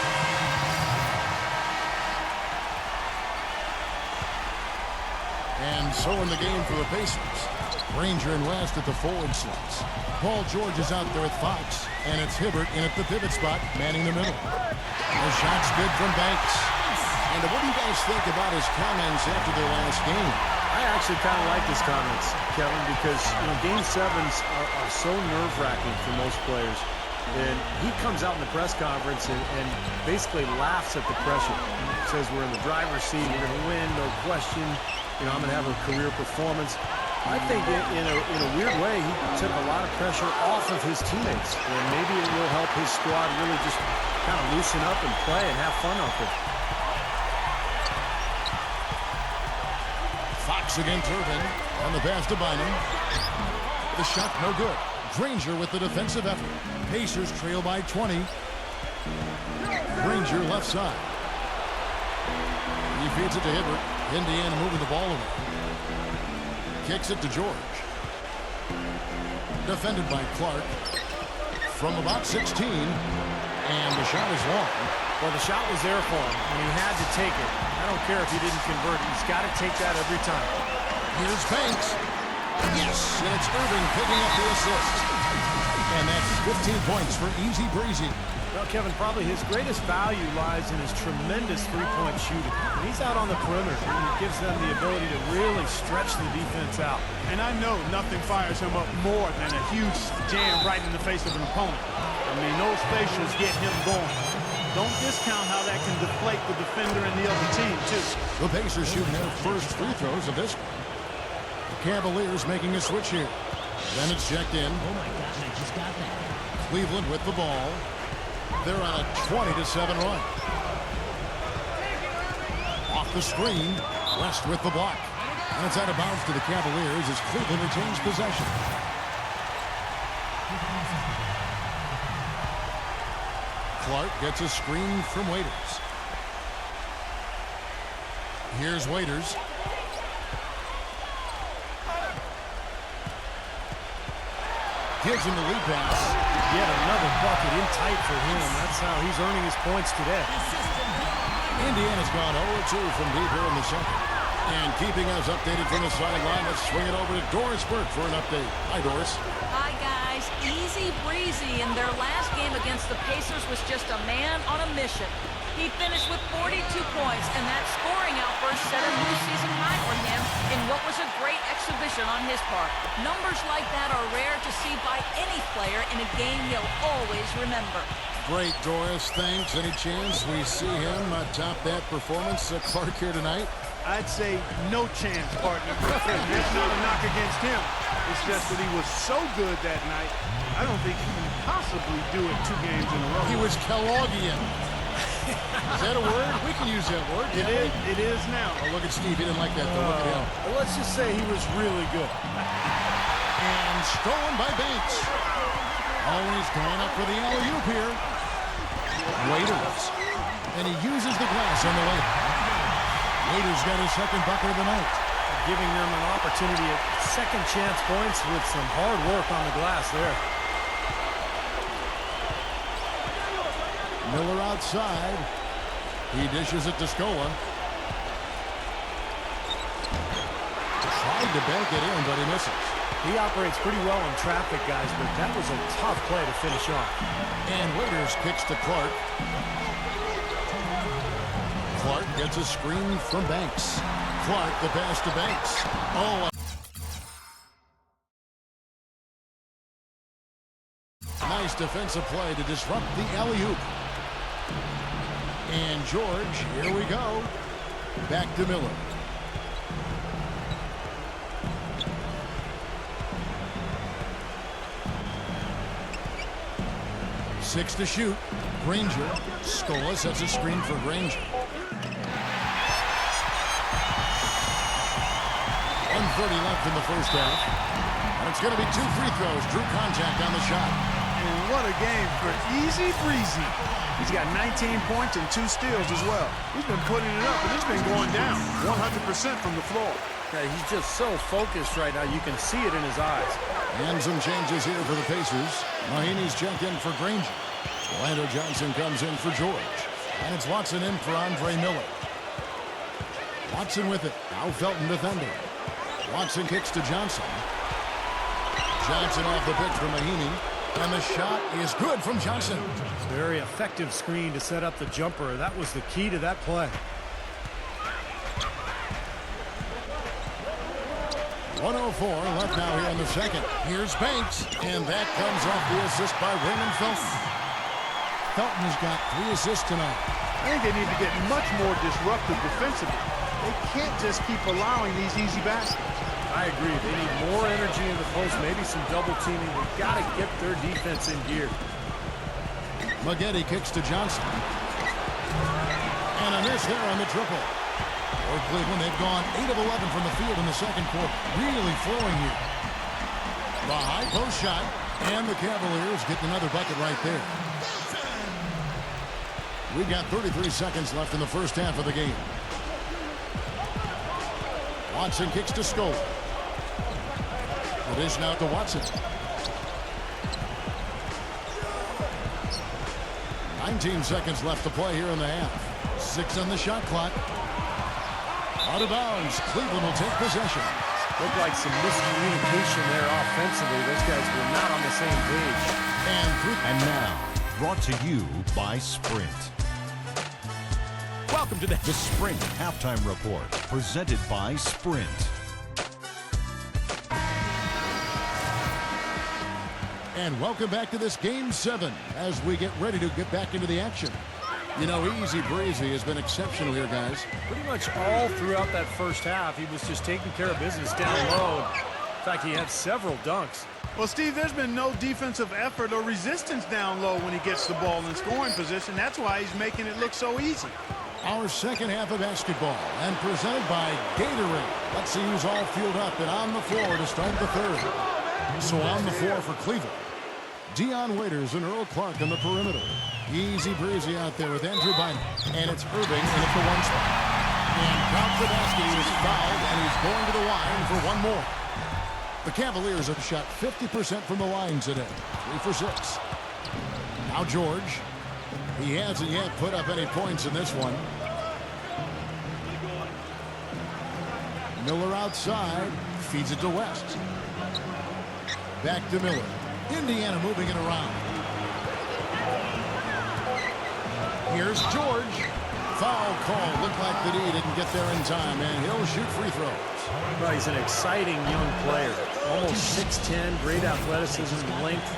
Speaker 7: And so in the game for the Pacers. Granger and West at the forward slots. Paul George is out there at Fox. And it's Hibbert in at the pivot spot, manning the middle. The shot's good from Banks. And what do you guys think about his comments after their last game?
Speaker 8: I actually kind of like his comments, Kevin, because Game 7s are so nerve-wracking for most players. And he comes out in the press conference and basically laughs at the pressure. He says we're in the driver's seat, we're going to win, no question. I'm going to have a career performance. I think in a weird way, he took a lot of pressure off of his teammates. And maybe it will help his squad really just kind of loosen up and play and have fun out there.
Speaker 7: Fox against Irving on the pass to Bynum. The shot no good. Granger with the defensive effort. Pacers trail by 20. Granger left side. He feeds it to Hibbert. Indiana moving the ball away. Kicks it to George. Defended by Clark. From about 16. And the shot is long.
Speaker 8: Well, the shot was there for him, and he had to take it. I don't care if he didn't convert it. He's got to take that every time.
Speaker 7: Here's Banks. Yes, and it's Irving picking up the assist. And that's 15 points for Easy Breezy.
Speaker 8: Well, Kevin, probably his greatest value lies in his tremendous three-point shooting. When he's out on the perimeter, he gives them the ability to really stretch the defense out.
Speaker 9: And I know nothing fires him up more than a huge jam right in the face of an opponent. I mean, those facials get him going. Don't discount how that can deflate the defender and the other team, too.
Speaker 7: The Pacers shooting their first free throws of this. The Cavaliers making a switch here. Then it's checked in.
Speaker 11: Oh, my God, I just got that.
Speaker 7: Cleveland with the ball. They're on a 20-7 run. Off the screen. West with the block. And it's out of bounds to the Cavaliers as Cleveland retains possession. Clark gets a screen from Waiters. Here's Waiters. Gives him the lead pass.
Speaker 8: Yet another bucket in tight for him. That's how he's earning his points today.
Speaker 7: Indiana's gone 0-2 from deep here in the second. And keeping us updated from the sideline, let's swing it over to Doris Burke for an update. Hi, Doris.
Speaker 10: Hi, guys. Easy breezy. In their last game against the Pacers was just a man on a mission. He finished with 42 points, and that scoring outburst set a new season high for him in what was a great exhibition on his part. Numbers like that are rare to see by any player in a game he'll always remember.
Speaker 7: Great, Doris. Thanks. Any chance we see him top that performance at Clark here tonight?
Speaker 9: I'd say no chance, partner. That's not a knock against him. It's just that he was so good that night, I don't think he can possibly do it 2 games in a row.
Speaker 7: He was Kellogghian. Is that a word? We can use that word.
Speaker 9: It is now.
Speaker 7: Oh, look at Steve. He didn't like that, though. Look at him.
Speaker 8: Well, let's just say he was really good.
Speaker 7: And stolen by Banks. Always going up for the alley-oop here. Waiters. And he uses the glass on the way. Waiters got his second bucket of the night.
Speaker 8: Giving them an opportunity at second chance points with some hard work on the glass there.
Speaker 7: Miller outside. He dishes it to Scola. Tried to bank it in, but he misses.
Speaker 8: He operates pretty well in traffic, guys, but that was a tough play to finish off.
Speaker 7: And Waiters kicks to Clark. Clark gets a screen from Banks. Clark, the pass to Banks. Oh, nice defensive play to disrupt the alley-oop. And George, here we go. Back to Miller. Six to shoot. Granger. Scola sets a screen for Granger. 1:30 left in the first half. And it's going to be 2 free throws. Drew contact on the shot.
Speaker 9: And what a game for Easy Breezy. He's got 19 points and 2 steals as well. He's been putting it up, and it's been going down 100% from the floor.
Speaker 8: Yeah, he's just so focused right now. You can see it in his eyes.
Speaker 7: And some changes here for the Pacers. Mahinmi's checked in for Granger. Orlando Johnson comes in for George. And it's Watson in for Andre Miller. Watson with it. Now Felton defending. Watson kicks to Johnson. Johnson off the pitch for Mahinmi. And the shot is good from Johnson.
Speaker 8: Very effective screen to set up the jumper. That was the key to that play.
Speaker 7: 1:04 left now here in the second. Here's Banks. And that comes off the assist by Raymond Felton. Felton has got 3 assists tonight.
Speaker 9: I think they need to get much more disruptive defensively. They can't just keep allowing these easy baskets.
Speaker 8: I agree. They need more energy in the post, maybe some double teaming. They've got to get their defense in gear.
Speaker 7: Maggette kicks to Johnson. And a miss there on the triple. For Cleveland, they've gone 8 of 11 from the field in the second quarter. Really flowing here. The high post shot, and the Cavaliers get another bucket right there. We've got 33 seconds left in the first half of the game. Watson kicks to Scola. The dish now to Watson. 19 seconds left to play here in the half. 6 on the shot clock. Out of bounds. Cleveland will take possession.
Speaker 8: Looked like some miscommunication there offensively. Those guys were not on the same page.
Speaker 12: And now, brought to you by Sprint.
Speaker 7: Welcome to
Speaker 12: the Sprint Halftime Report, presented by Sprint.
Speaker 7: And welcome back to this Game 7 as we get ready to get back into the action. You know, Easy Breezy has been exceptional here, guys.
Speaker 8: Pretty much all throughout that first half, he was just taking care of business down low. In fact, he had several dunks.
Speaker 9: Well, Steve, there's been no defensive effort or resistance down low when he gets the ball in scoring position. That's why he's making it look so easy.
Speaker 7: Our second half of basketball, and presented by Gatorade. Let's see who's all fueled up and on the floor to start the third. So on the floor for Cleveland, Dion Waiters and Earl Clark on the perimeter. Easy Breezy out there with Andrew Bynum. And it's Irving in at the one spot. And Count the basket, he is fouled, and he's going to the line for one more. The Cavaliers have shot 50% from the line today. 3 for 6. Now George. He hasn't yet put up any points in this one. Miller outside. Feeds it to West. Back to Miller. Indiana moving it around. Here's George. Foul call. Looked like the D didn't get there in time, and he'll shoot free throws.
Speaker 8: Well, he's an exciting young player. Almost 6'10", great athleticism, length,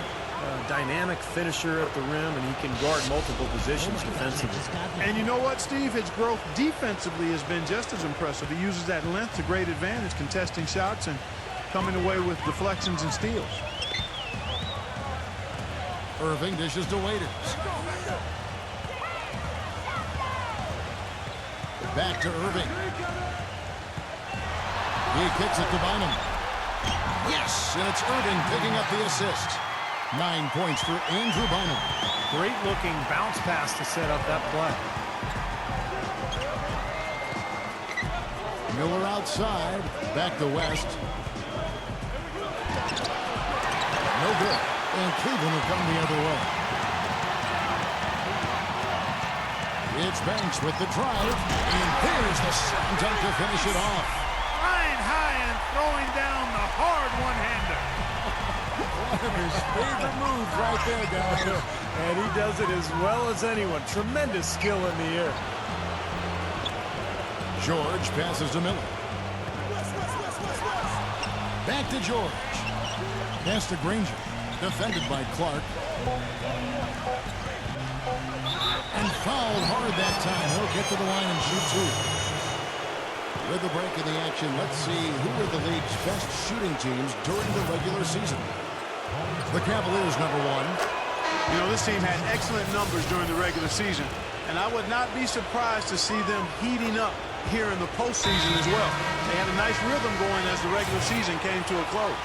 Speaker 8: dynamic finisher at the rim, and he can guard multiple positions defensively.
Speaker 9: And you know what, Steve? His growth defensively has been just as impressive. He uses that length to great advantage, contesting shots and coming away with deflections and steals.
Speaker 7: Irving dishes to Waiters. Back to Irving. He kicks it to Bynum. Yes, and it's Irving picking up the assist. 9 points for Andrew Bynum.
Speaker 8: Great looking bounce pass to set up that play.
Speaker 7: Miller outside. Back to West. No good. And Cleveland will come the other way. It's Banks with the drive. And here's the slam dunk to finish it off.
Speaker 9: Flying high and throwing down the hard one-hander.
Speaker 7: One of his favorite moves right there, guys.
Speaker 8: And he does it as well as anyone. Tremendous skill in the air.
Speaker 7: George passes to Miller. Back to George. Pass to Granger. Defended by Clark. And fouled hard that time. He'll get to the line and shoot 2. With the break of the action, let's see who are the league's best shooting teams during the regular season. The Cavaliers, number 1.
Speaker 9: You know, this team had excellent numbers during the regular season, and I would not be surprised to see them heating up here in the postseason as well. They had a nice rhythm going as the regular season came to a close.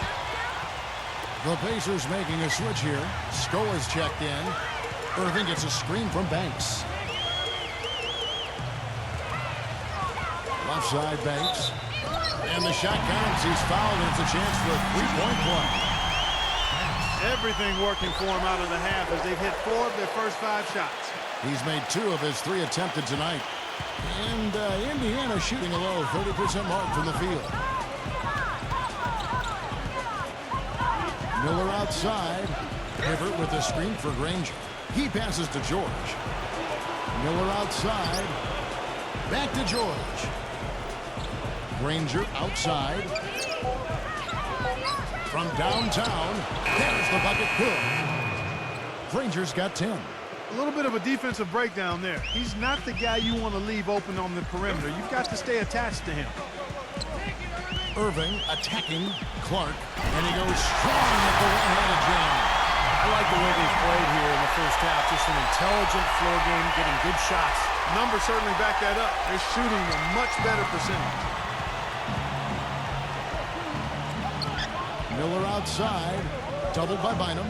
Speaker 7: The Pacers making a switch here. Scola's checked in. Irving gets a screen from Banks. Left side, Banks. And the shot counts. He's fouled, and it's a chance for a three-point play.
Speaker 9: Everything working for him out of the half as they've hit 4 of their first 5 shots.
Speaker 7: He's made 2 of his 3 attempted tonight. And Indiana shooting a low 30% mark from the field. Miller outside. Hibbert with a screen for Granger. He passes to George. Miller outside. Back to George. Granger outside. From downtown. There's the bucket. Good. Granger's got 10.
Speaker 9: A little bit of a defensive breakdown there. He's not the guy you want to leave open on the perimeter. You've got to stay attached to him.
Speaker 7: Irving attacking Clark. And he goes strong at the one-handed jam.
Speaker 8: I like the way they've played here in the first half. Just an intelligent floor game, getting good shots.
Speaker 9: Numbers certainly back that up. They're shooting a much better percentage.
Speaker 7: Miller outside. Doubled by Bynum.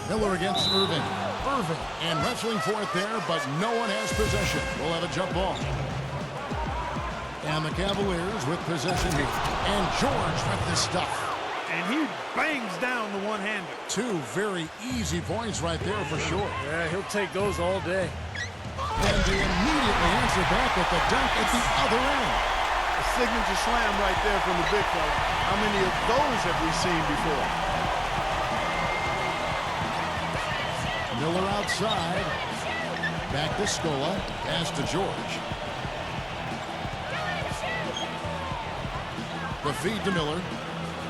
Speaker 7: Miller against Irving. Irving and wrestling for it there, but no one has possession. We'll have a jump ball. And the Cavaliers with possession here. And George with the stuff.
Speaker 9: And he bangs down the one-hander.
Speaker 7: Two very easy points right there for sure.
Speaker 8: Yeah, he'll take those all day.
Speaker 7: And they immediately answer back with the dunk at the other end.
Speaker 9: A signature slam right there from the big fella. How many of those have we seen before?
Speaker 7: Miller outside. Back to Scola. Pass to George. The feed to Miller.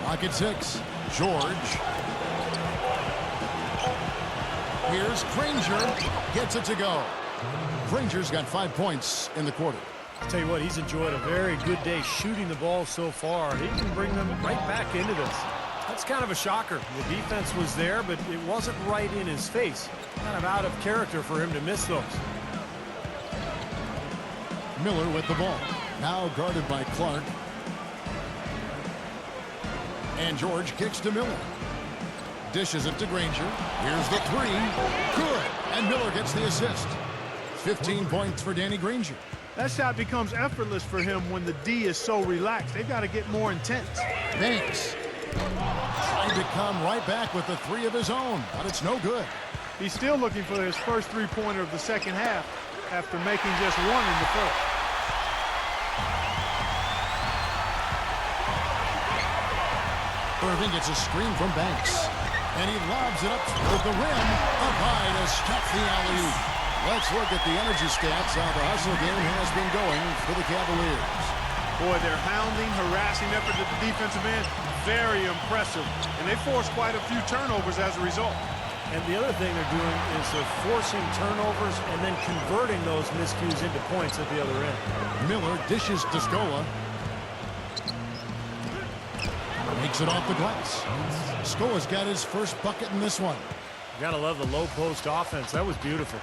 Speaker 7: Rocket 6. George. Here's Granger. Gets it to go. Granger's got 5 points in the quarter.
Speaker 8: I'll tell you what, he's enjoyed a very good day shooting the ball so far. He can bring them right back into this. That's kind of a shocker. The defense was there, but it wasn't right in his face. Kind of out of character for him to miss those.
Speaker 7: Miller with the ball. Now guarded by Clark. And George kicks to Miller. Dishes it to Granger. Here's the three. Good. And Miller gets the assist. 15 points for Danny Granger.
Speaker 9: That shot becomes effortless for him when the D is so relaxed. They've got to get more intense.
Speaker 7: Banks trying to come right back with the three of his own, but it's no good.
Speaker 9: He's still looking for his first three-pointer of the second half after making just one in the first.
Speaker 7: Irving gets a screen from Banks, and he lobs it up toward the rim, up high to stop the alley-oop. Let's look at the energy stats, how the hustle game has been going for the Cavaliers.
Speaker 9: Boy, their hounding, harassing effort at the defensive end, very impressive. And they forced quite a few turnovers as a result.
Speaker 8: And the other thing they're doing is they're forcing turnovers and then converting those miscues into points at the other end.
Speaker 7: Miller dishes to Scola. Makes it off the glass. Scola's got his first bucket in this one.
Speaker 8: You gotta love the low post offense. That was beautiful.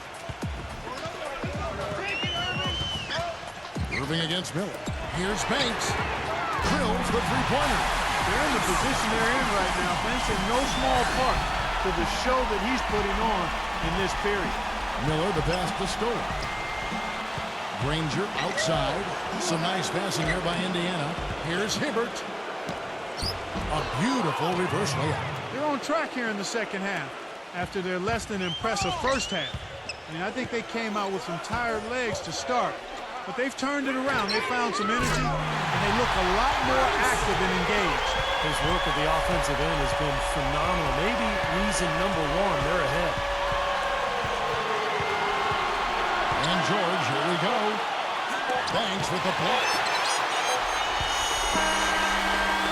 Speaker 7: Irving against Miller. Here's Banks. Drills the three-pointer.
Speaker 9: They're in the position they're in right now, thanks in no small part to the show that he's putting on in this period.
Speaker 7: Miller the pass to Scola. Granger outside. Some nice passing here by Indiana. Here's Hibbert. A beautiful reverse layup.
Speaker 9: They're on track here in the second half after their less than impressive first half. I mean, I think they came out with some tired legs to start, but they've turned it around. They found some energy, and they look a lot more active and engaged.
Speaker 8: His work at the offensive end has been phenomenal. Maybe reason number one, they're ahead.
Speaker 7: And George, here we go. Banks with the block.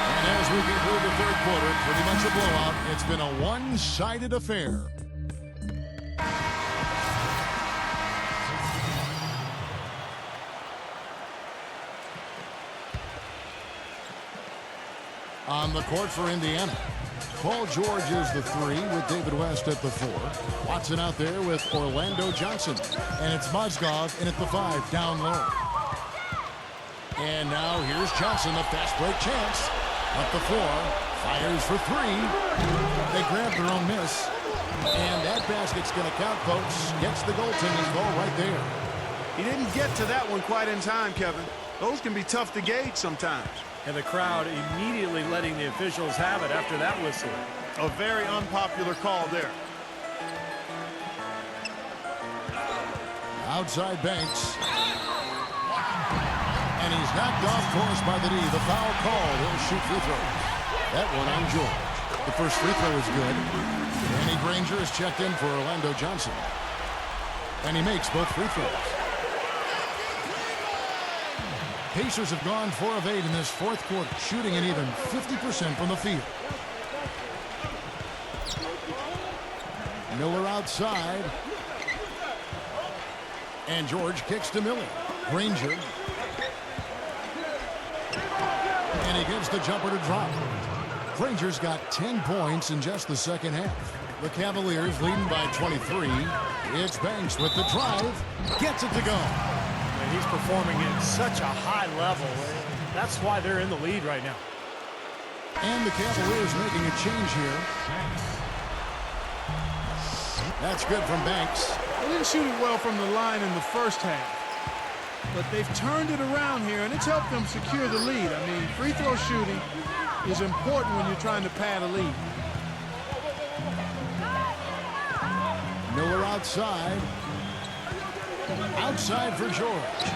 Speaker 7: And as we conclude the third quarter, pretty much a blowout. It's been a one-sided affair. On the court for Indiana, Paul George is the three with David West at the four. Watson out there with Orlando Johnson. And it's Mozgov in at the five, down low. And now here's Johnson, a fast break chance. Up the floor, fires for three. They grab their own miss. And that basket's going to count, folks. Gets the goaltending goal right there.
Speaker 9: He didn't get to that one quite in time, Kevin. Those can be tough to gauge sometimes.
Speaker 8: And the crowd immediately letting the officials have it after that whistle.
Speaker 9: A very unpopular call there.
Speaker 7: Outside Banks. And he's knocked off course by the D. The foul called. He'll shoot free throws. That one on George. The first free throw is good. Danny Granger is checked in for Orlando Johnson. And he makes both free throws. Pacers have gone 4 of 8 in this fourth quarter, shooting an even 50% from the field. Miller outside. And George kicks to Miller. Granger. And he gives the jumper to drop. Granger's got 10 points in just the second half. The Cavaliers leading by 23. It's Banks with the drive. Gets it to go.
Speaker 8: And he's performing at such a high level. That's why they're in the lead right now.
Speaker 7: And the Cavaliers making a change here. That's good from Banks.
Speaker 9: They didn't shoot it well from the line in the first half. But they've turned it around here, and it's helped them secure the lead. I mean, free throw shooting is important when you're trying to pad a lead.
Speaker 7: Miller outside. Outside for George.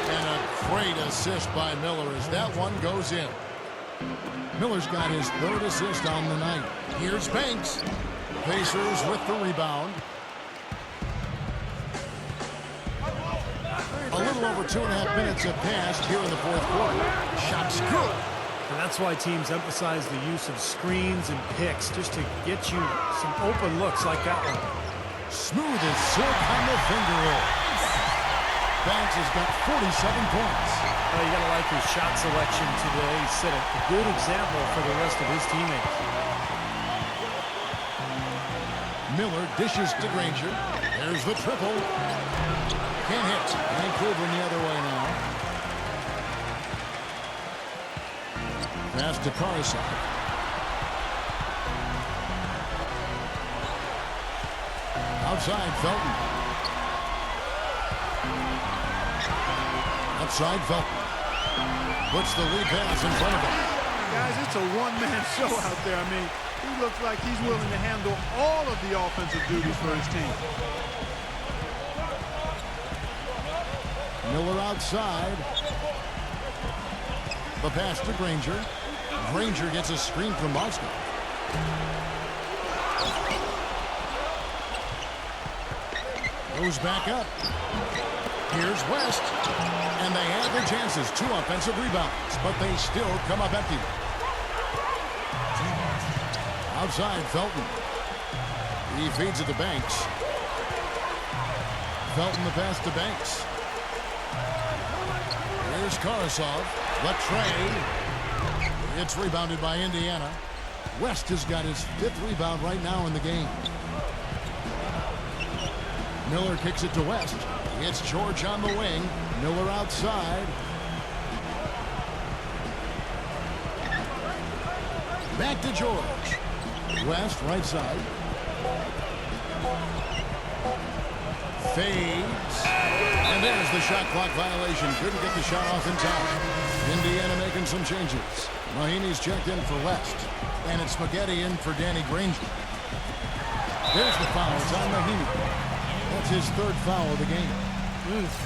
Speaker 7: And a great assist by Miller as that one goes in. Miller's got his third assist on the night. Here's Banks. Pacers with the rebound. A little over 2.5 minutes have passed here in the fourth quarter. Shot's good.
Speaker 8: And that's why teams emphasize the use of screens and picks just to get you some open looks like that one.
Speaker 7: Smooth as silk on the finger roll. Banks has got 47 points.
Speaker 8: Well, you got to like his shot selection today. He set a good example for the rest of his teammates.
Speaker 7: Miller dishes to Granger. There's the triple. Can't hit. Vancouver the other way now. Pass to Carsey. Outside Felton. Outside Felton. Puts the lead pass in front of him.
Speaker 9: Guys, it's a one-man show out there. I mean, he looks like he's willing to handle all of the offensive duties for his team.
Speaker 7: Miller outside. The pass to Granger. Granger gets a screen from Moscow. Goes back up. Here's West. And they have their chances. 2 offensive rebounds, but they still come up empty. Outside Felton. He feeds it to Banks. Felton the pass to Banks. Here's Karasov. The tray. It's rebounded by Indiana. West has got his 5th rebound right now in the game. Miller kicks it to West. It's George on the wing. Miller outside. Back to George. West right side. Fades. And there's the shot clock violation. Couldn't get the shot off in time. Indiana making some changes. Mahinmi's checked in for West. And it's Spaghetti in for Danny Granger. There's the foul. It's on Mahinmi. That's his 3rd foul of the game.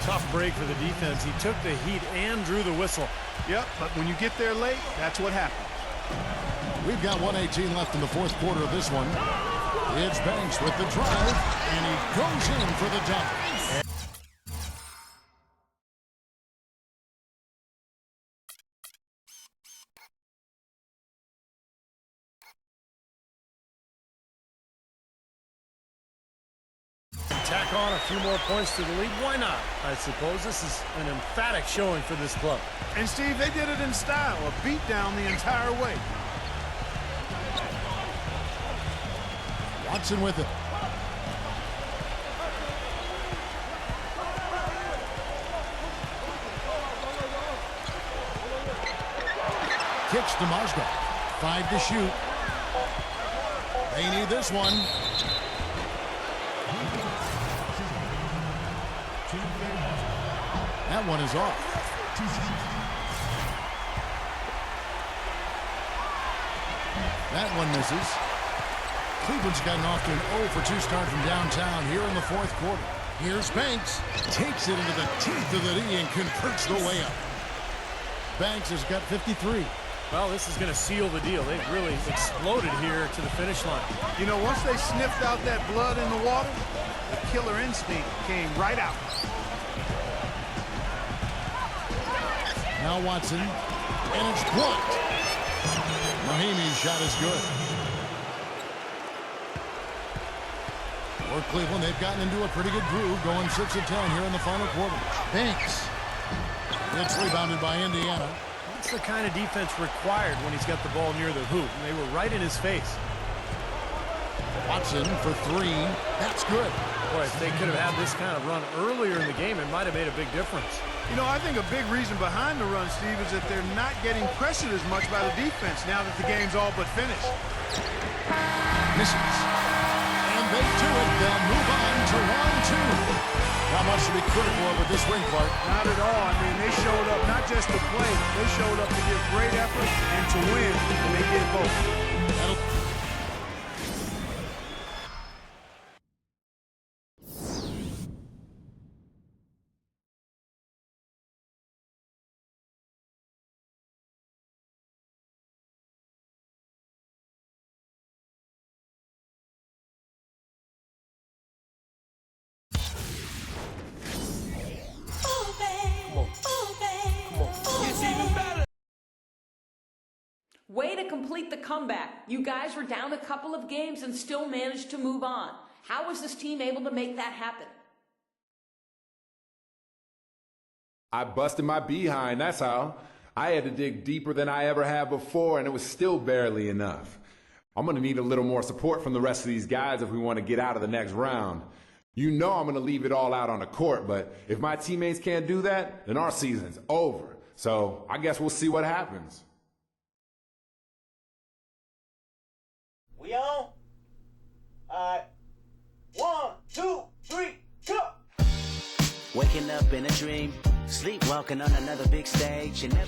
Speaker 8: Tough break for the defense. He took the heat and drew the whistle.
Speaker 9: Yep, but when you get there late, that's what happens.
Speaker 7: We've got 1:18 left in the fourth quarter of this one. It's Banks with the drive, and he goes in for the dunk.
Speaker 8: Tack on a few more points to the lead. Why not? I suppose this is an emphatic showing for this club.
Speaker 9: And Steve, they did it in style, a beat down the entire way.
Speaker 7: Watson with it. Kicks to Mozgov. 5 to shoot. They need this one. That one is off. That one misses. Cleveland's gotten off to an 0 for 2 start from downtown here in the fourth quarter. Here's Banks. Takes it into the teeth of the D and converts the layup. Banks has got 53.
Speaker 8: Well, this is going to seal the deal. They've really exploded here to the finish line.
Speaker 9: You know, once they sniffed out that blood in the water, the killer instinct came right out.
Speaker 7: Now Watson, and it's blocked. Mahinmi's shot is good. For Cleveland, they've gotten into a pretty good groove, going 6 of 10 here in the final quarter. Banks. It's rebounded by Indiana.
Speaker 8: That's the kind of defense required when he's got the ball near the hoop, and they were right in his face.
Speaker 7: Watson for 3. That's good.
Speaker 8: Boy, if they could have had this kind of run earlier in the game, it might have made a big difference.
Speaker 9: You know, I think a big reason behind the run, Steve, is that they're not getting pressured as much by the defense now that the game's all but finished.
Speaker 7: Misses. And they do it. They'll move on to round 2. Not much to be critical of with this win, Clark.
Speaker 9: Not at all. I mean, they showed up not just to play. They showed up to give great effort and to win, and they did both.
Speaker 10: Way to complete the comeback. You guys were down a couple of games and still managed to move on. How was this team able to make that happen?
Speaker 13: I busted my behind, that's how. I had to dig deeper than I ever have before, and it was still barely enough. I'm going to need a little more support from the rest of these guys if we want to get out of the next round. You know I'm going to leave it all out on the court, but if my teammates can't do that, then our season's over. So I guess we'll see what happens.
Speaker 14: We on? Alright. 1, 2, 3, go!
Speaker 15: Waking up in a dream, sleepwalking on another big stage, and I'm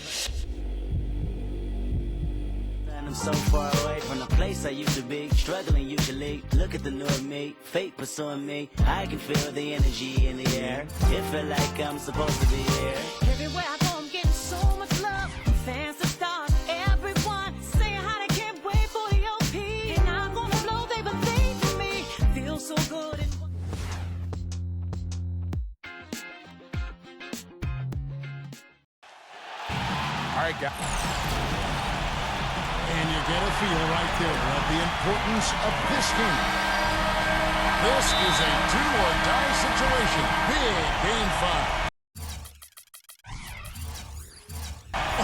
Speaker 15: so far away from the place I used to be, struggling usually. Look at the new me, fate pursuing me. I can feel the energy in the air. It feel like I'm supposed to be here.
Speaker 3: Everywhere I go, I'm getting so much love. Fans, the stars, everyone saying how they can't wait for the OP. And I'm gonna blow, they believe in me. Feels so good.
Speaker 7: All right, guys. And you get a feel right there of the importance of this game. This is a do-or-die situation. Big game 5.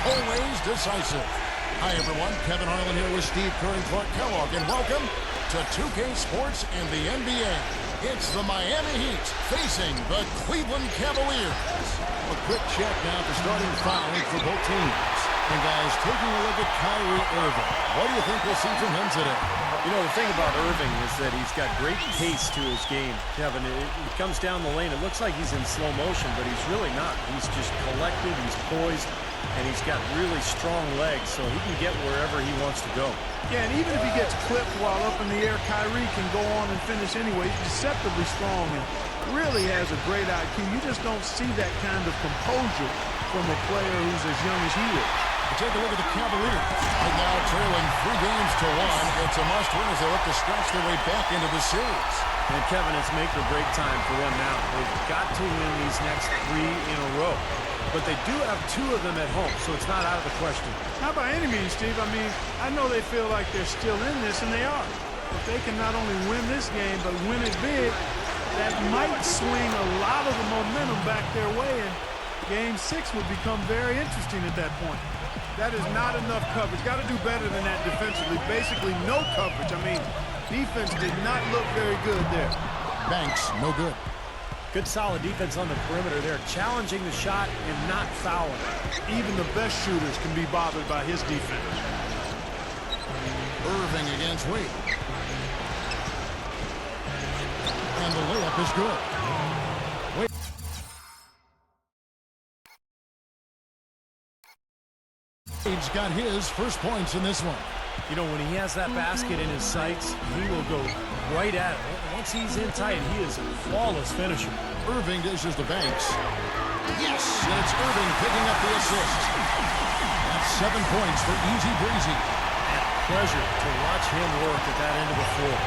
Speaker 7: Always decisive. Hi, everyone. Kevin Harlan here with Steve Kerr and Clark Kellogg, and welcome to 2K Sports and the NBA. It's the Miami Heat facing the Cleveland Cavaliers. A quick check now for starting five for both teams. And guys, taking a look at Kyrie Irving, what do you think we'll see from him today?
Speaker 8: You know, the thing about Irving is that he's got great pace to his game, Kevin. He comes down the lane. It looks like he's in slow motion, but he's really not. He's just collected, he's poised, and he's got really strong legs, so he can get wherever he wants to go.
Speaker 9: Yeah, and even if he gets clipped while up in the air, Kyrie can go on and finish anyway. He's deceptively strong and really has a great IQ. You just don't see that kind of composure from a player who's as young as he is.
Speaker 7: Take a look at the Cavaliers. Right now trailing 3 games to 1. It's a must-win as they look to stretch their way back into the series.
Speaker 8: And Kevin, it's make or break time for them now. They've got to win these next 3 in a row. But they do have 2 of them at home, so it's not out of the question.
Speaker 9: Not by any means, Steve. I mean, I know they feel like they're still in this, and they are. If they can not only win this game, but win it big, that might swing a lot of the momentum back their way, and Game 6 would become very interesting at that point. That is not enough coverage. Got to do better than that defensively. Basically, no coverage. I mean, defense did not look very good there.
Speaker 7: Banks, no good.
Speaker 8: Good solid defense on the perimeter there, challenging the shot and not fouling.
Speaker 9: Even the best shooters can be bothered by his defense.
Speaker 7: Irving against Wade. And the layup is good. Wade. Wade's got his first points in this one.
Speaker 8: You know, when he has that basket in his sights, he will go right at it. Once he's in tight, he is a flawless finisher.
Speaker 7: Irving dishes to Banks. Yes, and it's Irving picking up the assist. That's 7 points for Easy Breezy.
Speaker 8: And a pleasure to watch him work at that end of the floor.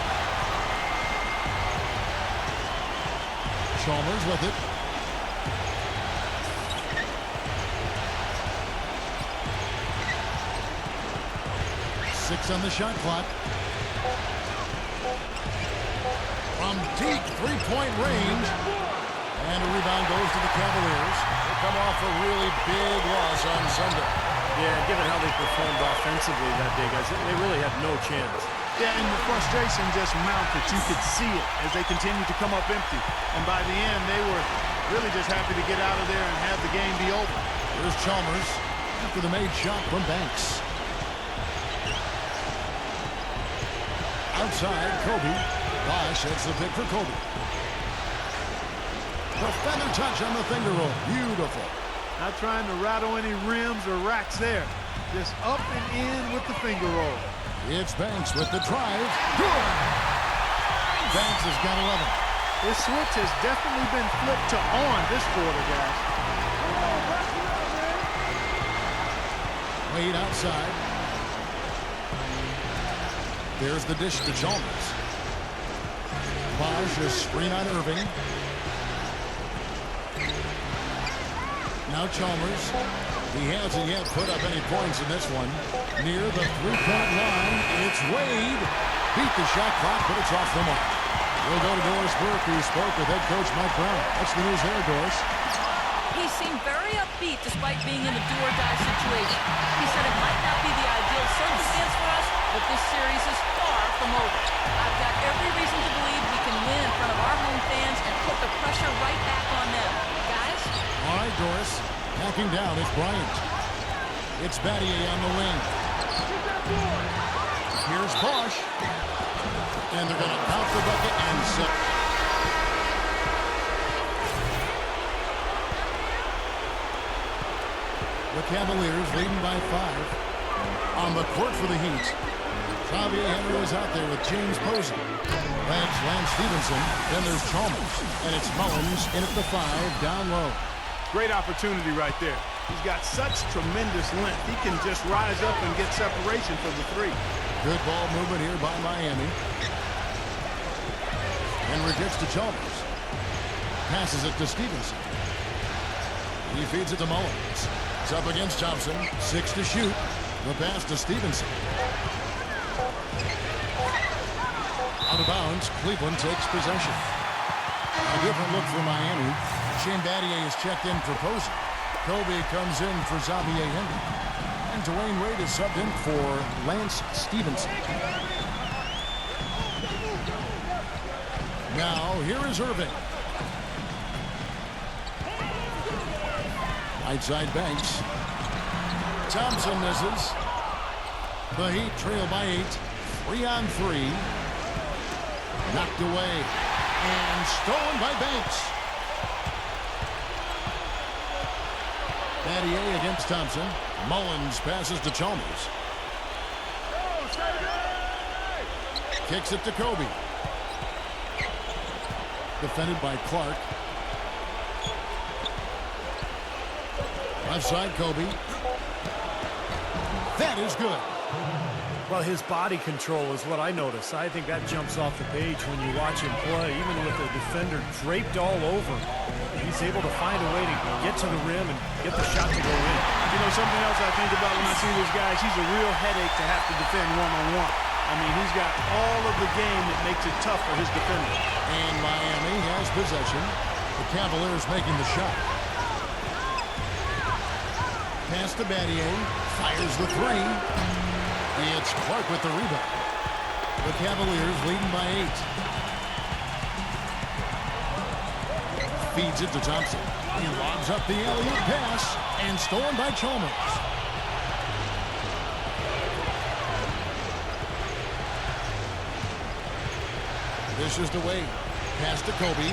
Speaker 7: Chalmers with it. Six on the shot clock. From deep three-point range. And a rebound goes to the Cavaliers. They come off a really big loss on Sunday.
Speaker 8: Yeah, given how they performed offensively that day, guys, they really had no chance.
Speaker 9: Yeah, and the frustration just mounted. You could see it as they continued to come up empty. And by the end, they were Really just happy to get out of there and have the game be over.
Speaker 7: Here's Chalmers after the made shot from Banks. Outside, Kobe. Bosch hits the pick for Kobe. The feather touch on the finger roll. Beautiful.
Speaker 9: Not trying to rattle any rims or racks there. Just up and in with the finger roll.
Speaker 7: It's Banks with the drive. Good. Banks has got 11.
Speaker 9: This switch has definitely been flipped to on this quarter, guys.
Speaker 7: Wade outside. There's the dish to Chalmers. Bosch is screen on Irving. Now Chalmers. He hasn't yet put up any points in this one. Near the three-point line, it's Wade. Beat the shot clock, but it's off the mark. We'll go to Doris Burke, who spoke with head coach Mike Brown. What's the news there, Doris?
Speaker 10: He seemed very upbeat despite being in a do-or-die situation. He said it might not be the ideal circumstance for us, but this series is far from over. I've got every reason to believe we can win in front of our home fans and put the pressure right back on them. Guys?
Speaker 7: All right, Doris. Backing down is Bryant. It's Battier on the wing. Here's Bosch. And they're going to count the bucket and set. The Cavaliers leading by 5. On the court for the Heat. Xavier Henry is out there with James Posey. Lance Stevenson. Then there's Chalmers. And it's Mullins in at the 5, down low.
Speaker 9: Great opportunity right there. He's got such tremendous length. He can just rise up and get separation for the 3.
Speaker 7: Good ball movement here by Miami. Henry gets to Chalmers. Passes it to Stevenson. He feeds it to Mullins. It's up against Thompson. 6 to shoot. The pass to Stevenson. Out of bounds. Cleveland takes possession. A different look for Miami. Shane Battier is checked in for Posey. Kobe comes in for Xavier Henry. And Dwayne Wade is subbed in for Lance Stevenson. Now, here is Irving. Right side Banks. Thompson misses. The Heat trail by 8. 3-on-3. Knocked away. And stolen by Banks. Battier against Thompson. Mullins passes to Chalmers. Kicks it to Kobe. Defended by Clark. Left side Kobe. That is good.
Speaker 8: Well, his body control is what I notice. I think that jumps off the page when you watch him play. Even with the defender draped all over, he's able to find a way to get to the rim and get the shot to go in.
Speaker 9: You know, something else I think about when I see these guys, he's a real headache to have to defend one-on-one. I mean, he's got all of the game that makes it tough for his defender.
Speaker 7: And Miami has possession. The Cavaliers making the shot. Pass to Battier. Fires the 3. It's Clark with the rebound. The Cavaliers leading by 8. Feeds it to Thompson. He lobs up the alley-oop pass and stolen by Chalmers. This is the way. Pass to Kobe.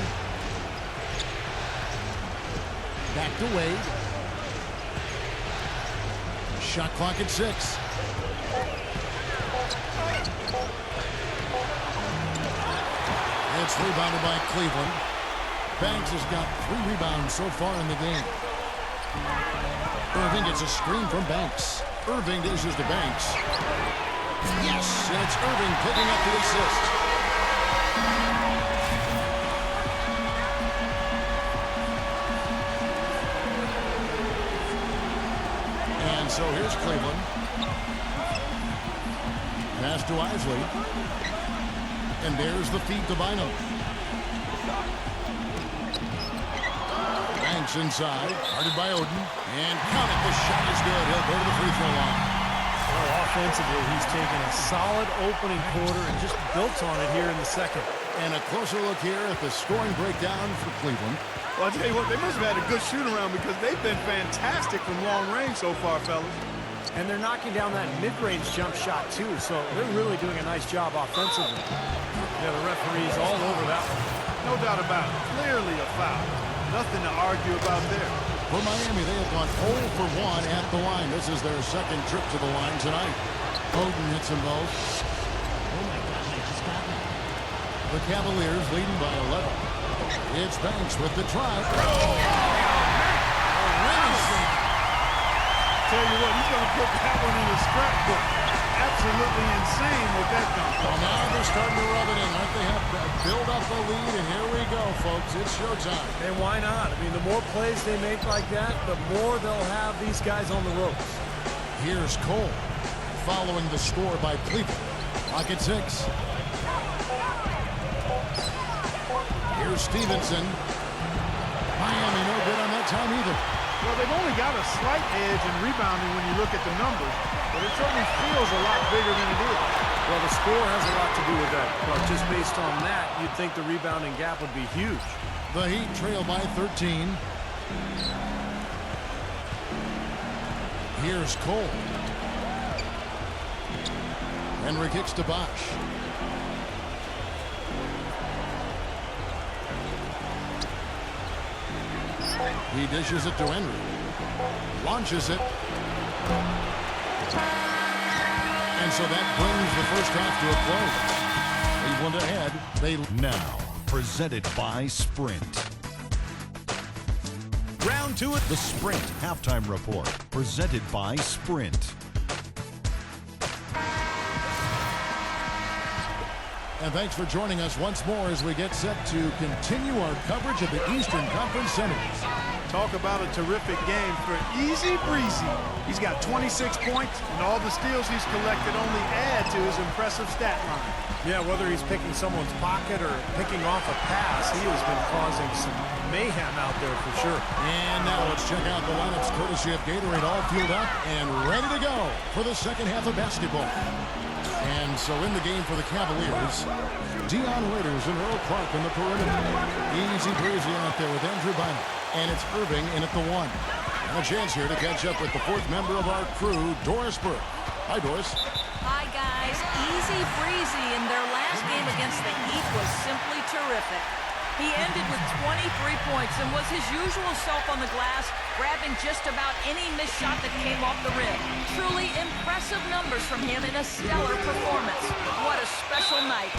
Speaker 7: Back to Wade. Shot clock at 6. It's rebounded by Cleveland. Banks has got 3 rebounds so far in the game. Irving gets a screen from Banks. Irving dishes to Banks. Yes, and it's Irving picking up the assist. And so here's Cleveland. Pass to Isley. And there's the feed to Bynum. Banks inside. Guarded by Oden. And count it. The shot is good. He'll go to the free throw line.
Speaker 8: Well, offensively, he's taken a solid opening quarter and just built on it here in the second.
Speaker 7: And a closer look here at the scoring breakdown for Cleveland.
Speaker 9: Well, I'll tell you what, they must have had a good shoot-around because they've been fantastic from long range so far, fellas.
Speaker 8: And they're knocking down that mid-range jump shot, too, so they're really doing a nice job offensively. Yeah, the referee's all over that one.
Speaker 9: No doubt about it. Clearly a foul. Nothing to argue about there.
Speaker 7: For Miami, they have gone 0 for 1 at the line. This is their second trip to the line tonight. Bowden hits them both.
Speaker 11: Oh, my gosh, I just got that.
Speaker 7: The Cavaliers leading by 11. It's Banks with the try.
Speaker 9: Tell you what, he's going to put that one in his scrapbook. Absolutely insane with that dunk.
Speaker 7: Well, now they're starting to rub it in. Like they have build up a lead, and here we go, folks. It's showtime.
Speaker 8: And why not? I mean, the more plays they make like that, the more they'll have these guys on the ropes.
Speaker 7: Here's Cole, following the score by Cleveland. Pocket 6. Here's Stevenson. Miami no good on that time either.
Speaker 9: Well, they've only got a slight edge in rebounding when you look at the numbers, but it certainly feels a lot bigger than it is.
Speaker 8: Well, the score has a lot to do with that, but just based on that, you'd think the rebounding gap would be huge.
Speaker 7: The Heat trail by 13. Here's Cole. Henry kicks to Bosch. He dishes it to Henry. Launches it. And so that brings the first half to a close. Cleveland ahead.
Speaker 12: Now, presented by Sprint.
Speaker 7: Round 2 at
Speaker 12: The Sprint Halftime Report, presented by Sprint.
Speaker 7: And thanks for joining us once more as we get set to continue our coverage of the Eastern Conference Semis.
Speaker 9: Talk about a terrific game for Easy Breezy. He's got 26 points, and all the steals he's collected only add to his impressive stat line.
Speaker 8: Yeah, whether he's picking someone's pocket or picking off a pass, he has been causing some mayhem out there for sure.
Speaker 7: And now let's check out the lineups courtesy of Gatorade, all fueled up and ready to go for the second half of basketball. And so in the game for the Cavaliers, Dion Waiters and Earl Clark in the perimeter. Easy breezy out there with Andrew Bynum. And it's Irving in at the 1. And a chance here to catch up with the fourth member of our crew, Doris Burke. Hi, Doris.
Speaker 10: Hi, guys. Easy breezy, and their last game against the Heat was simply terrific. He ended with 23 points and was his usual self on the glass, grabbing just about any missed shot that came off the rim. Truly impressive numbers from him in a stellar performance. What a special night.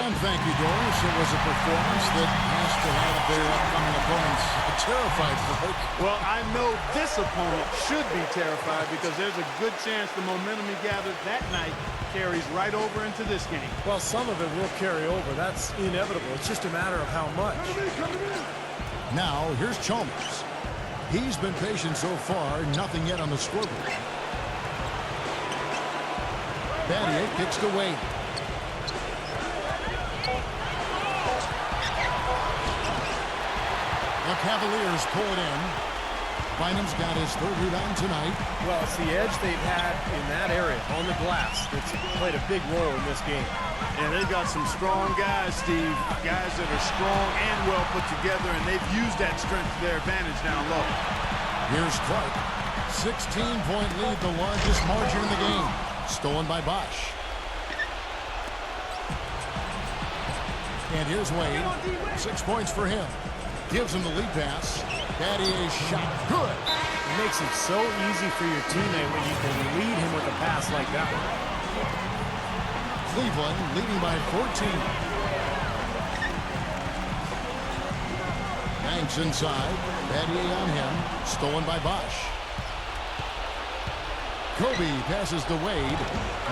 Speaker 7: And thank you, Doris. It was a performance that has to have their upcoming opponents terrified, Blake.
Speaker 9: Well, I know this opponent should be terrified because there's a good chance the momentum he gathered that night carries right over into this game.
Speaker 8: Well, some of it will carry over. That's inevitable. It's just a matter of how much.
Speaker 7: Now, here's Chalmers. He's been patient so far, nothing yet on the scoreboard. Battier kicks to Wade. The Cavaliers pull it in. Bynum's got his third rebound tonight.
Speaker 8: Well, it's the edge they've had in that area on the glass that's played a big role in this game.
Speaker 9: And they've got some strong guys, Steve. Guys that are strong and well put together, and they've used that strength to their advantage down low.
Speaker 7: Here's Clark. 16-point lead, the largest margin in the game. Stolen by Bosch. And here's Wade. 6 points for him. Gives him the lead pass. Battier's shot. Good.
Speaker 8: It makes it so easy for your teammate when you can lead him with a pass like that one.
Speaker 7: Cleveland leading by 14. Banks inside. Battier on him. Stolen by Bosch. Kobe passes to Wade.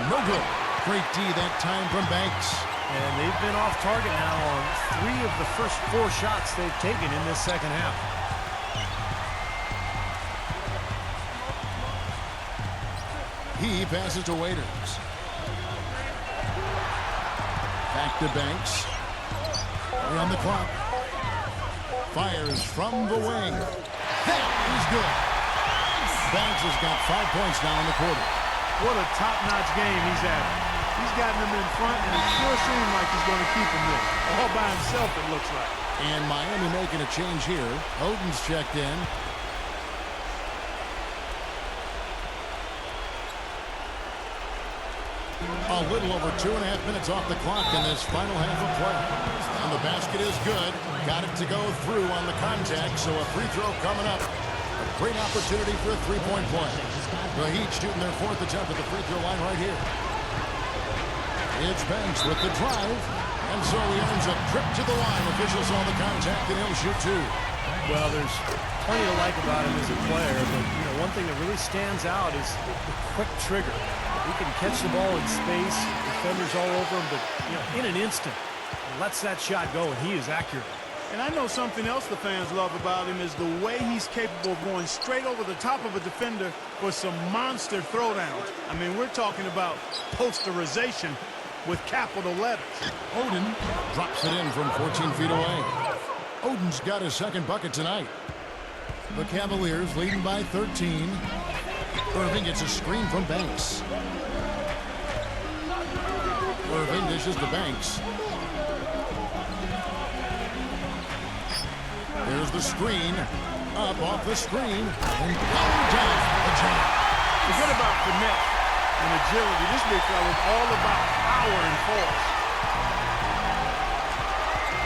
Speaker 7: No good. Great D that time from Banks.
Speaker 8: And they've been off target now on 3 of the first 4 shots they've taken in this second half.
Speaker 7: He passes to Waiters. Back to Banks. On the clock. Fires from the wing. That is good. Banks has got 5 points now in the quarter.
Speaker 9: What a top-notch game he's having. He's gotten him in front, and it sure seems like he's going to keep him there. All by himself, it looks like.
Speaker 7: And Miami making a change here. Oden's checked in. A little over 2.5 minutes off the clock in this final half of play. And the basket is good. Got it to go through on the contact, so a free throw coming up. A great opportunity for a three-point play. The Heat shooting their fourth attempt at the free throw line right here. It's Banks with the drive. And so he earns a trip to the line. Officials saw the contact, and he'll shoot two.
Speaker 8: Well, there's plenty to like about him as a player, but one thing that really stands out is the quick trigger. He can catch the ball in space, defenders all over him, but in an instant, he lets that shot go, and he is accurate.
Speaker 9: And I know something else the fans love about him is the way he's capable of going straight over the top of a defender for some monster throwdowns. I mean, we're talking about posterization with capital letters.
Speaker 7: Oden drops it in from 14 feet away. Oden's got his second bucket tonight. The Cavaliers leading by 13. Irving gets a screen from Banks. Irving dishes to Banks. There's the screen. Up off the screen. And down the jam.
Speaker 9: Forget about finesse and agility. This big fella is all about power and force.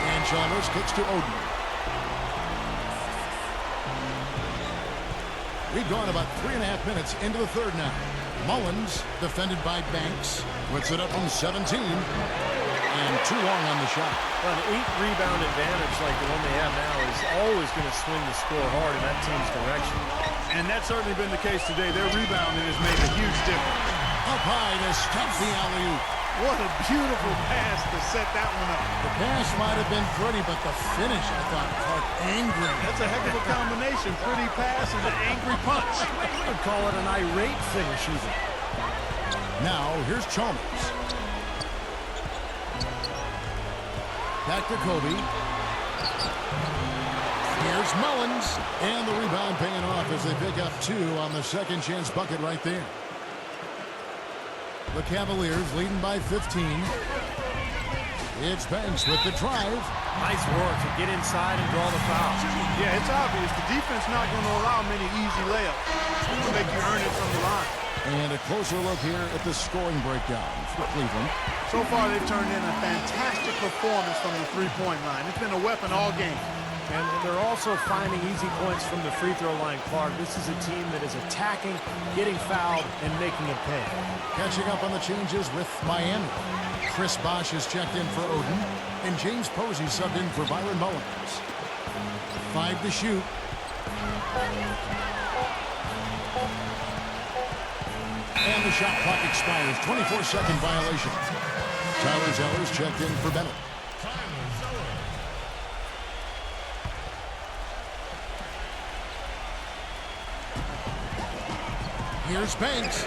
Speaker 7: And Chalmers kicks to Oden. We've gone about 3.5 minutes into the third now. Mullins, defended by Banks, puts it up from 17. And too long on the shot.
Speaker 8: Well, an 8-rebound advantage like the one they have now is always going to swing the score hard in that team's direction.
Speaker 9: And that's certainly been the case today. Their rebounding has made a huge difference.
Speaker 7: Up high to stop the alley-oop.
Speaker 9: What a beautiful pass to set that one up.
Speaker 7: The pass might have been pretty, but the finish, I thought, caught angry.
Speaker 9: That's a heck of a combination. Pretty pass and an angry punch.
Speaker 8: I would call it an irate finish even.
Speaker 7: Now, here's Chalmers. Back to Kobe. Here's Mullins. And the rebound paying off as they pick up two on the second chance bucket right there. The Cavaliers leading by 15. It's Banks with the drive.
Speaker 8: Nice work to get inside and draw the foul.
Speaker 9: Yeah, it's obvious. The defense not going to allow many easy layups. It's going to make you earn it from the line.
Speaker 7: And a closer look here at the scoring breakdown for Cleveland.
Speaker 9: So far, they've turned in a fantastic performance from the three-point line. It's been a weapon all game.
Speaker 8: And they're also finding easy points from the free throw line, Clark. This is a team that is attacking, getting fouled, and making it pay.
Speaker 7: Catching up on the changes with Miami. Chris Bosh is checked in for Oden, and James Posey subbed in for Byron Mullins. 5 to shoot. And the shot clock expires. 24-second violation. Tyler Zeller's checked in for Bennett. Here's Banks.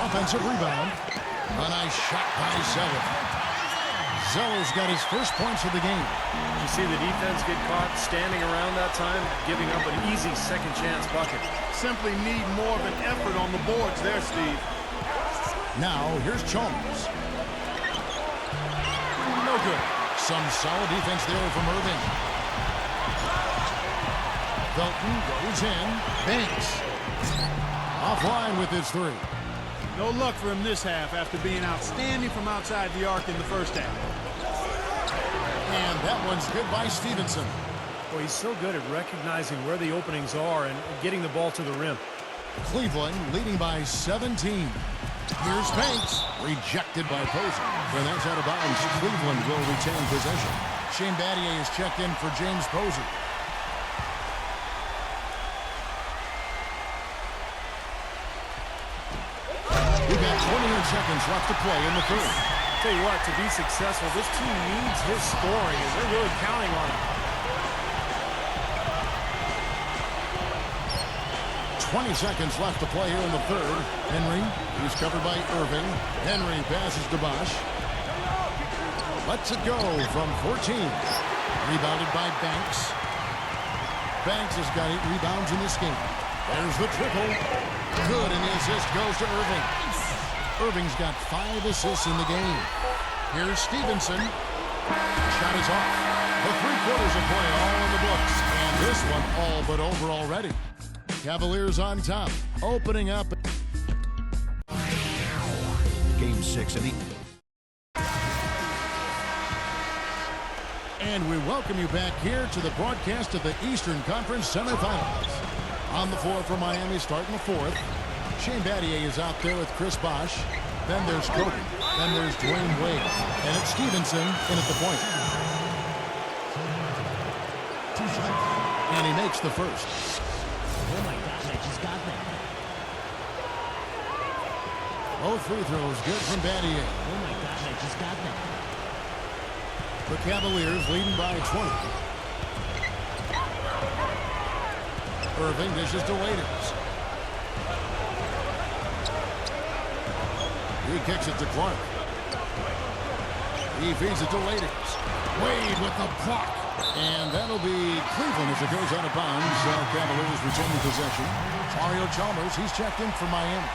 Speaker 7: Offensive rebound. A nice shot by Zeller. Zeller's got his first points of the game.
Speaker 8: You see the defense get caught standing around that time, giving up an easy second chance bucket.
Speaker 9: Simply need more of an effort on the boards there, Steve.
Speaker 7: Now, here's Chalmers.
Speaker 9: No good.
Speaker 7: Some solid defense there from Irving. Felton goes in. Banks. Offline with his three.
Speaker 9: No luck for him this half after being outstanding from outside the arc in the first half.
Speaker 7: And that one's good by Stevenson.
Speaker 8: Well, he's so good at recognizing where the openings are and getting the ball to the rim.
Speaker 7: Cleveland leading by 17. Here's Banks. Rejected by Posey. When that's out of bounds, Cleveland will retain possession. Shane Battier is checked in for James Posey. We've got 28 seconds left to play in the third.
Speaker 8: Tell you what, to be successful, this team needs his scoring, and they're really counting on it.
Speaker 7: 20 seconds left to play here in the third. Henry, he's covered by Irving. Henry passes to Bosh. Lets it go from 14. Rebounded by Banks. Banks has got 8 rebounds in this game. There's the triple. Good, and the assist goes to Irving. Irving's got 5 assists in the game. Here's Stevenson. Shot is off. The 3 quarters of play all in the books. And this one all but over already. Cavaliers on top. Opening up.
Speaker 12: Game 6 of the...
Speaker 7: And we welcome you back here to the broadcast of the Eastern Conference semifinals. On the floor for Miami starting the 4th. Shane Battier is out there with Chris Bosh. Then there's Kobe. Then there's Dwayne Wade. And it's Stevenson in at the point. And he makes the first.
Speaker 11: Oh my gosh, I just got that.
Speaker 7: Both free throws good from Battier.
Speaker 11: Oh my gosh, I just got that.
Speaker 7: The Cavaliers leading by 20. Irving dishes to Waiters. He kicks it to Clark. He feeds it to Waiters. Wade with the block. And that'll be Cleveland as it goes out of bounds. Cavaliers retaining possession. Mario Chalmers, he's checked in for Miami.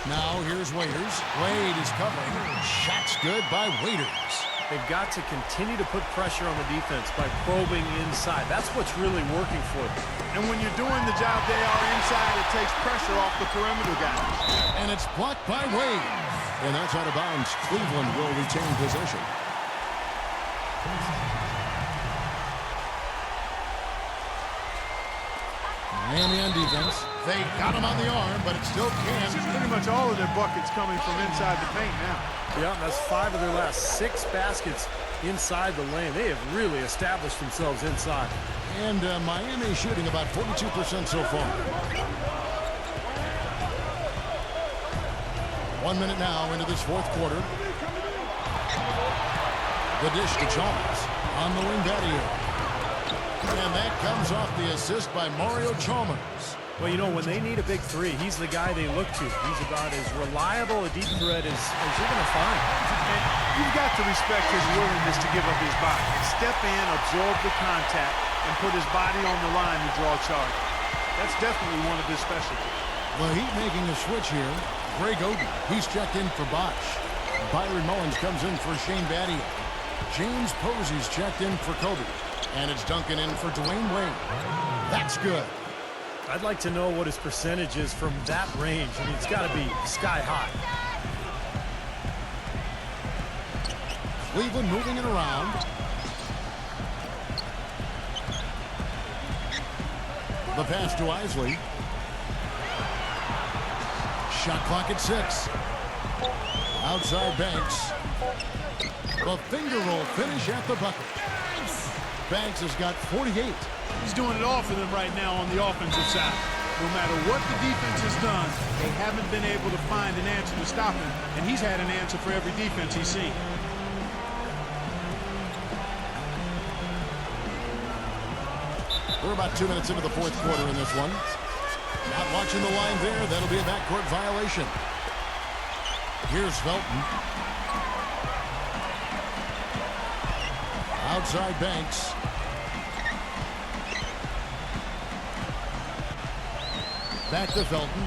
Speaker 7: Now here's Waiters. Wade is covering. Shot's good by Waiters.
Speaker 8: They've got to continue to put pressure on the defense by probing inside. That's what's really working for them.
Speaker 9: And when you're doing the job they are inside, it takes pressure off the perimeter guys.
Speaker 7: And it's blocked by Wade. And that's out of bounds. Cleveland will retain possession. Miami on defense. They got him on the arm, but it still can't.
Speaker 9: Pretty much all of their buckets coming from inside the paint now.
Speaker 8: Yeah, that's 5 of their last 6 baskets inside the lane. They have really established themselves inside.
Speaker 7: And Miami shooting about 42% so far. 1 minute now into this 4th quarter. The dish to Chalmers. On the wing, Battier. And that comes off the assist by Mario Chalmers.
Speaker 8: Well, you know, when they need a big 3, he's the guy they look to. He's about as reliable a deep threat as you're going to find.
Speaker 9: And you've got to respect his willingness to give up his body. Step in, absorb the contact, and put his body on the line to draw charge. That's definitely one of his specialties.
Speaker 7: The Heat making a switch here. Greg Oden, he's checked in for Bosh. Byron Mullins comes in for Shane Battier. James Posey's checked in for Kobe. And it's Duncan in for Dwayne Wade. That's good.
Speaker 8: I'd like to know what his percentage is from that range. I mean, it's got to be sky high.
Speaker 7: Cleveland moving it around. The pass to Isley. Shot clock at 6. Outside Banks. The finger roll finish at the bucket. Banks has got 48.
Speaker 9: He's doing it all for them right now on the offensive side. No matter what the defense has done, they haven't been able to find an answer to stop him, and he's had an answer for every defense he's seen.
Speaker 7: We're about 2 minutes into the 4th quarter in this one. Not watching the line there. That'll be a backcourt violation. Here's Felton. Outside Banks. Back to Felton.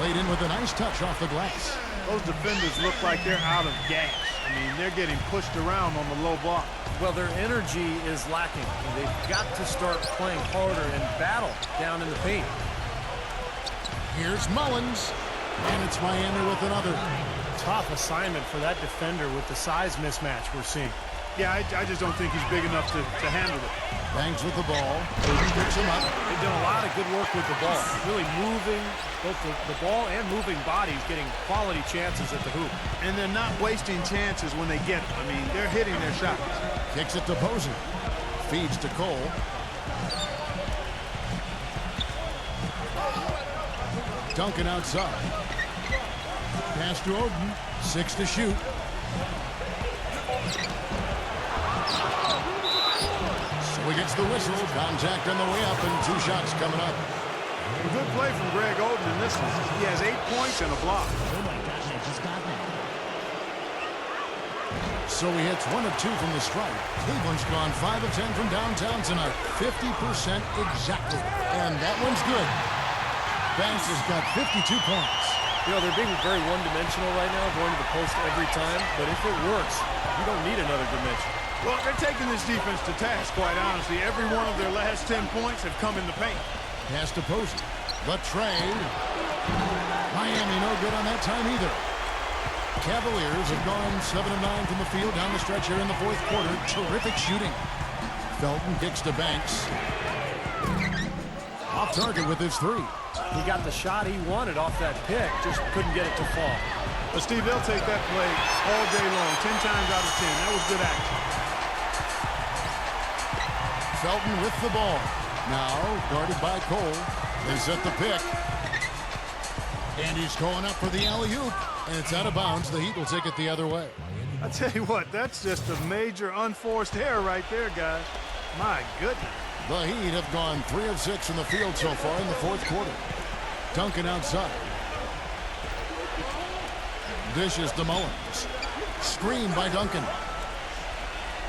Speaker 7: Laid in with a nice touch off the glass.
Speaker 9: Those defenders look like they're out of gas. I mean, they're getting pushed around on the low block.
Speaker 8: Well, their energy is lacking. They've got to start playing harder and battle down in the paint.
Speaker 7: Here's Mullins. And it's Miami with another.
Speaker 8: Tough assignment for that defender with the size mismatch we're seeing.
Speaker 9: Yeah, I just don't think he's big enough to handle it.
Speaker 7: Bangs with the ball. He picks him up.
Speaker 8: They've done a lot of good work with the ball. Really moving both the ball and moving bodies, getting quality chances at the hoop.
Speaker 9: And they're not wasting chances when they get them. I mean, they're hitting their shots.
Speaker 7: Kicks it to Posey. Feeds to Cole. Duncan outside. Pass to Oden. 6 to shoot. So he gets the whistle. Contact on the way up and 2 shots coming up.
Speaker 9: A good play from Greg Oden in this one. He has 8 points and a block.
Speaker 11: Oh my gosh, I just got that.
Speaker 7: So he hits 1 of 2 from the stripe. Cleveland's gone 5 of 10 from downtown tonight. 50% exactly. And that one's good. Banks has got 52 points.
Speaker 8: You know, they're being very one-dimensional right now, going to the post every time. But if it works, you don't need another dimension.
Speaker 9: Well, they're taking this defense to task, quite honestly. Every one of their last 10 points have come in the paint.
Speaker 7: Pass to Posey. The trade. Miami no good on that time either. Cavaliers have gone 7 of 9 from the field down the stretch here in the fourth quarter. Terrific shooting. Felton kicks to Banks. Off target with his 3.
Speaker 8: He got the shot he wanted off that pick, just couldn't get it to fall.
Speaker 9: But Steve, they'll take that play all day long, 10 times out of 10. That was good action.
Speaker 7: Felton with the ball. Now guarded by Cole. They set the pick. And he's going up for the alley-oop. And it's out of bounds. The Heat will take it the other way.
Speaker 9: I tell you what, that's just a major unforced error right there, guys. My goodness.
Speaker 7: The Heat have gone 3 of 6 from the field so far in the fourth quarter. Duncan outside. Dishes to Mullins. Screen by Duncan.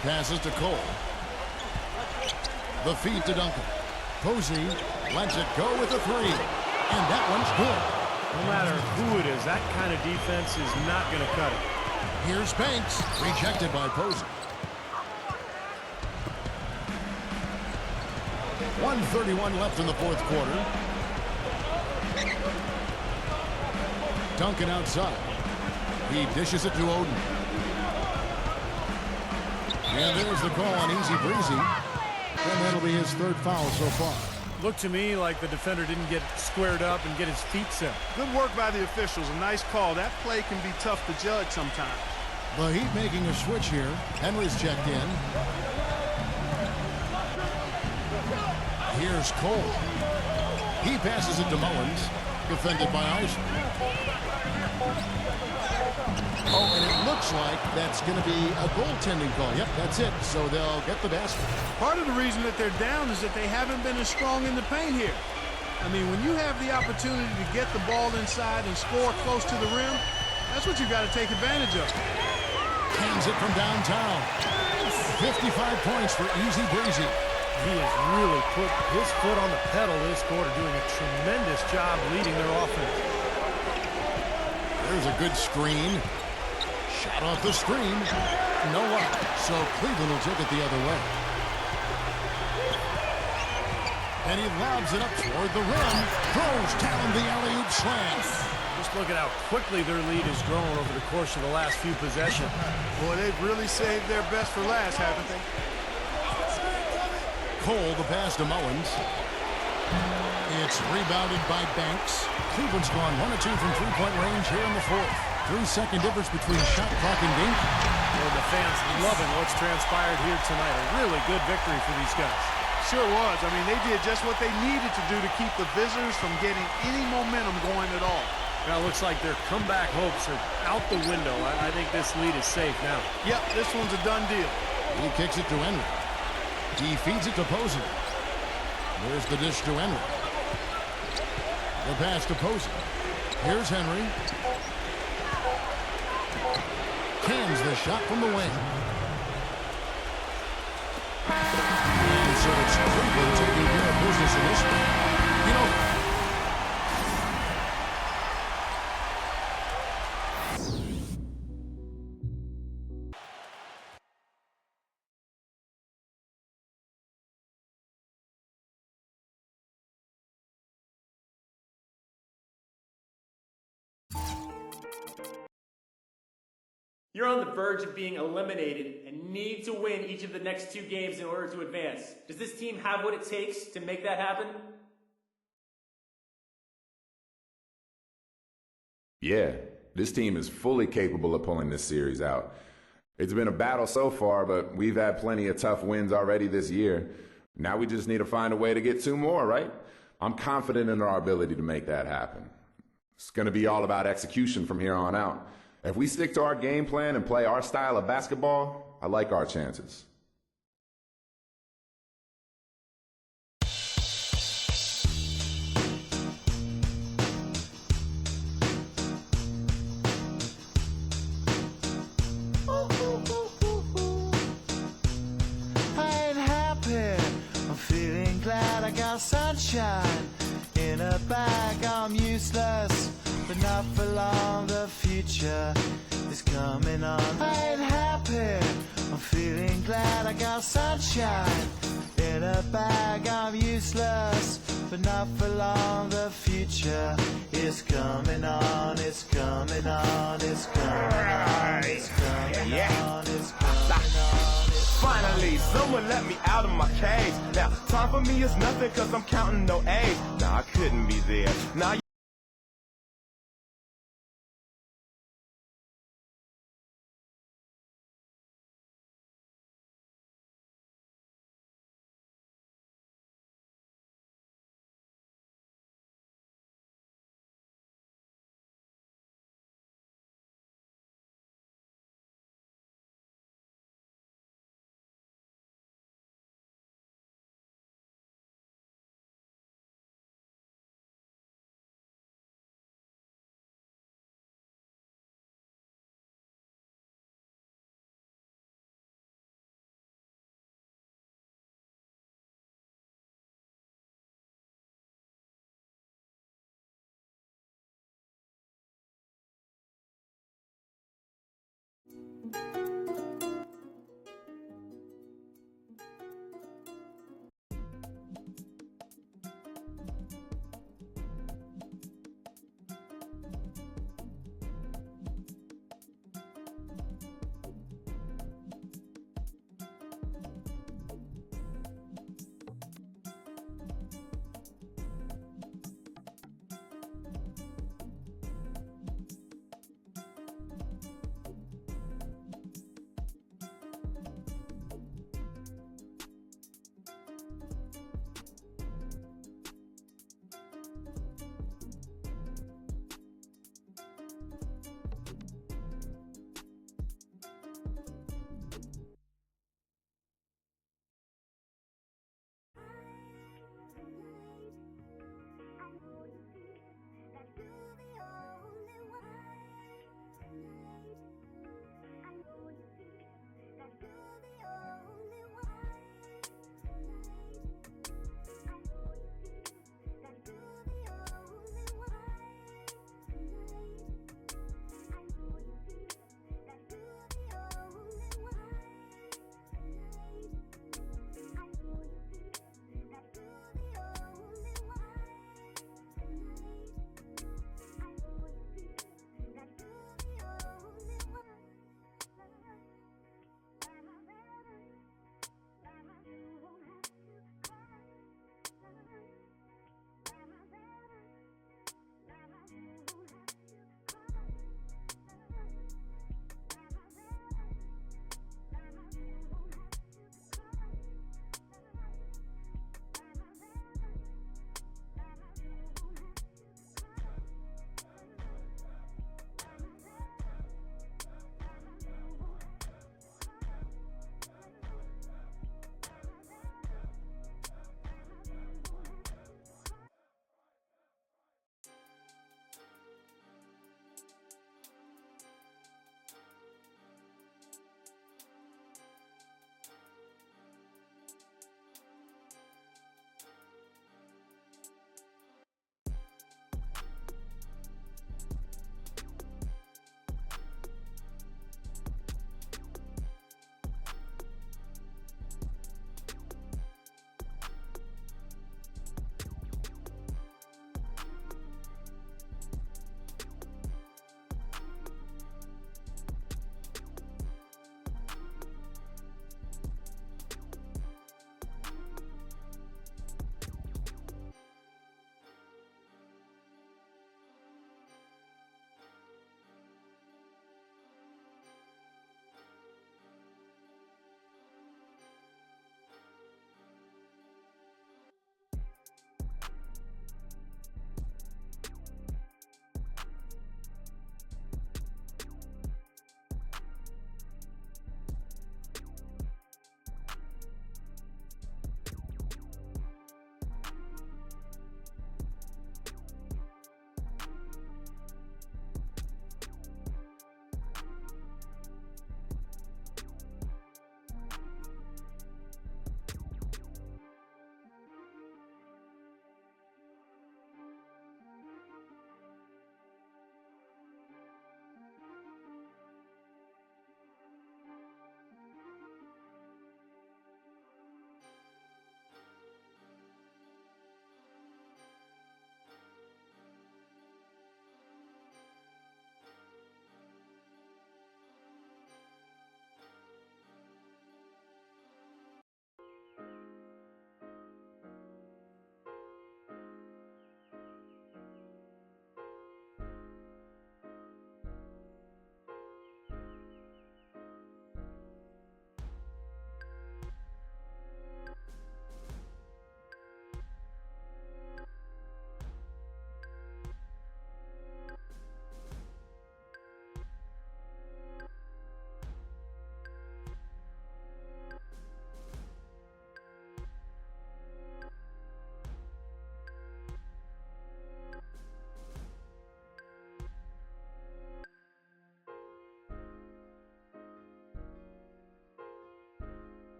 Speaker 7: Passes to Cole. The feed to Duncan. Posey lets it go with a 3. And that one's good.
Speaker 8: No matter who it is, that kind of defense is not going to cut it.
Speaker 7: Here's Banks. Rejected by Posey. 1:31 left in the fourth quarter. Duncan outside. He dishes it to Oden. And there's the call on Easy Breezy. And that'll be his 3rd foul so far.
Speaker 8: Looked to me like the defender didn't get squared up and get his feet set.
Speaker 9: Good work by the officials. A nice call. That play can be tough to judge sometimes.
Speaker 7: The Heat making a switch here. Henry's checked in. Here's Cole. He passes it to Mullins. Defended by Eisner. Oh, and it looks like that's going to be a goaltending call. Yep, that's it. So they'll get the basket.
Speaker 9: Part of the reason that they're down is that they haven't been as strong in the paint here. I mean, when you have the opportunity to get the ball inside and score close to the rim, that's what you've got to take advantage of.
Speaker 7: Hands it from downtown. 55 points for Easy Breezy.
Speaker 8: He has really put his foot on the pedal this quarter, doing a tremendous job leading their offense.
Speaker 7: There's a good screen. Shot off the screen. No luck. So Cleveland will take it the other way. And he lobs it up toward the rim. Throws down the alley-oop slam.
Speaker 8: Just look at how quickly their lead has grown over the course of the last few possessions.
Speaker 9: Boy, they've really saved their best for last, haven't they?
Speaker 7: Cole, the pass to Mullins. It's rebounded by Banks. Cleveland's gone 1 of 2 from three-point range here in the fourth. 3-second difference between shot clock and game.
Speaker 8: Well, the fans loving what's transpired here tonight. A really good victory for these guys.
Speaker 9: Sure was. I mean, they did just what they needed to do to keep the visitors from getting any momentum going at all.
Speaker 8: Now it looks like their comeback hopes are out the window. I think this lead is safe now.
Speaker 9: Yep, this one's a done deal.
Speaker 7: He kicks it to Henry. He feeds it to Posey. There's the dish to Henry. The pass to Posey. Here's Henry. Cans the shot from the wing. And so it's Cleveland taking care of business initially. You know,
Speaker 16: You're on the verge of being eliminated and need to win each of the next 2 games in order to advance. Does this team have what it takes to make that happen?
Speaker 13: Yeah, this team is fully capable of pulling this series out. It's been a battle so far, but we've had plenty of tough wins already this year. Now we just need to find a way to get 2 more, right? I'm confident in our ability to make that happen. It's going to be all about execution from here on out. If we stick to our game plan and play our style of basketball, I like our chances.
Speaker 2: got sunshine in a bag. I'm useless, but not for long. The future is coming on. I ain't happy, I'm feeling glad. I got sunshine in a bag. I'm useless, but not for long. The future is coming on. It's coming on. It's coming on. It's coming on. It's coming on.
Speaker 17: Finally, someone let me out of my cage. Now, time for me is nothing cause I'm counting no A's. Nah, I couldn't be there. Now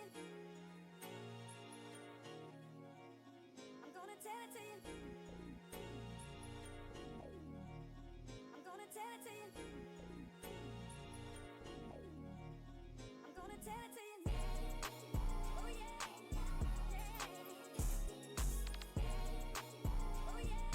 Speaker 3: you. I'm gonna tell it to you. I'm gonna tell it to you. I'm gonna tell it to you. Oh yeah. Oh yeah.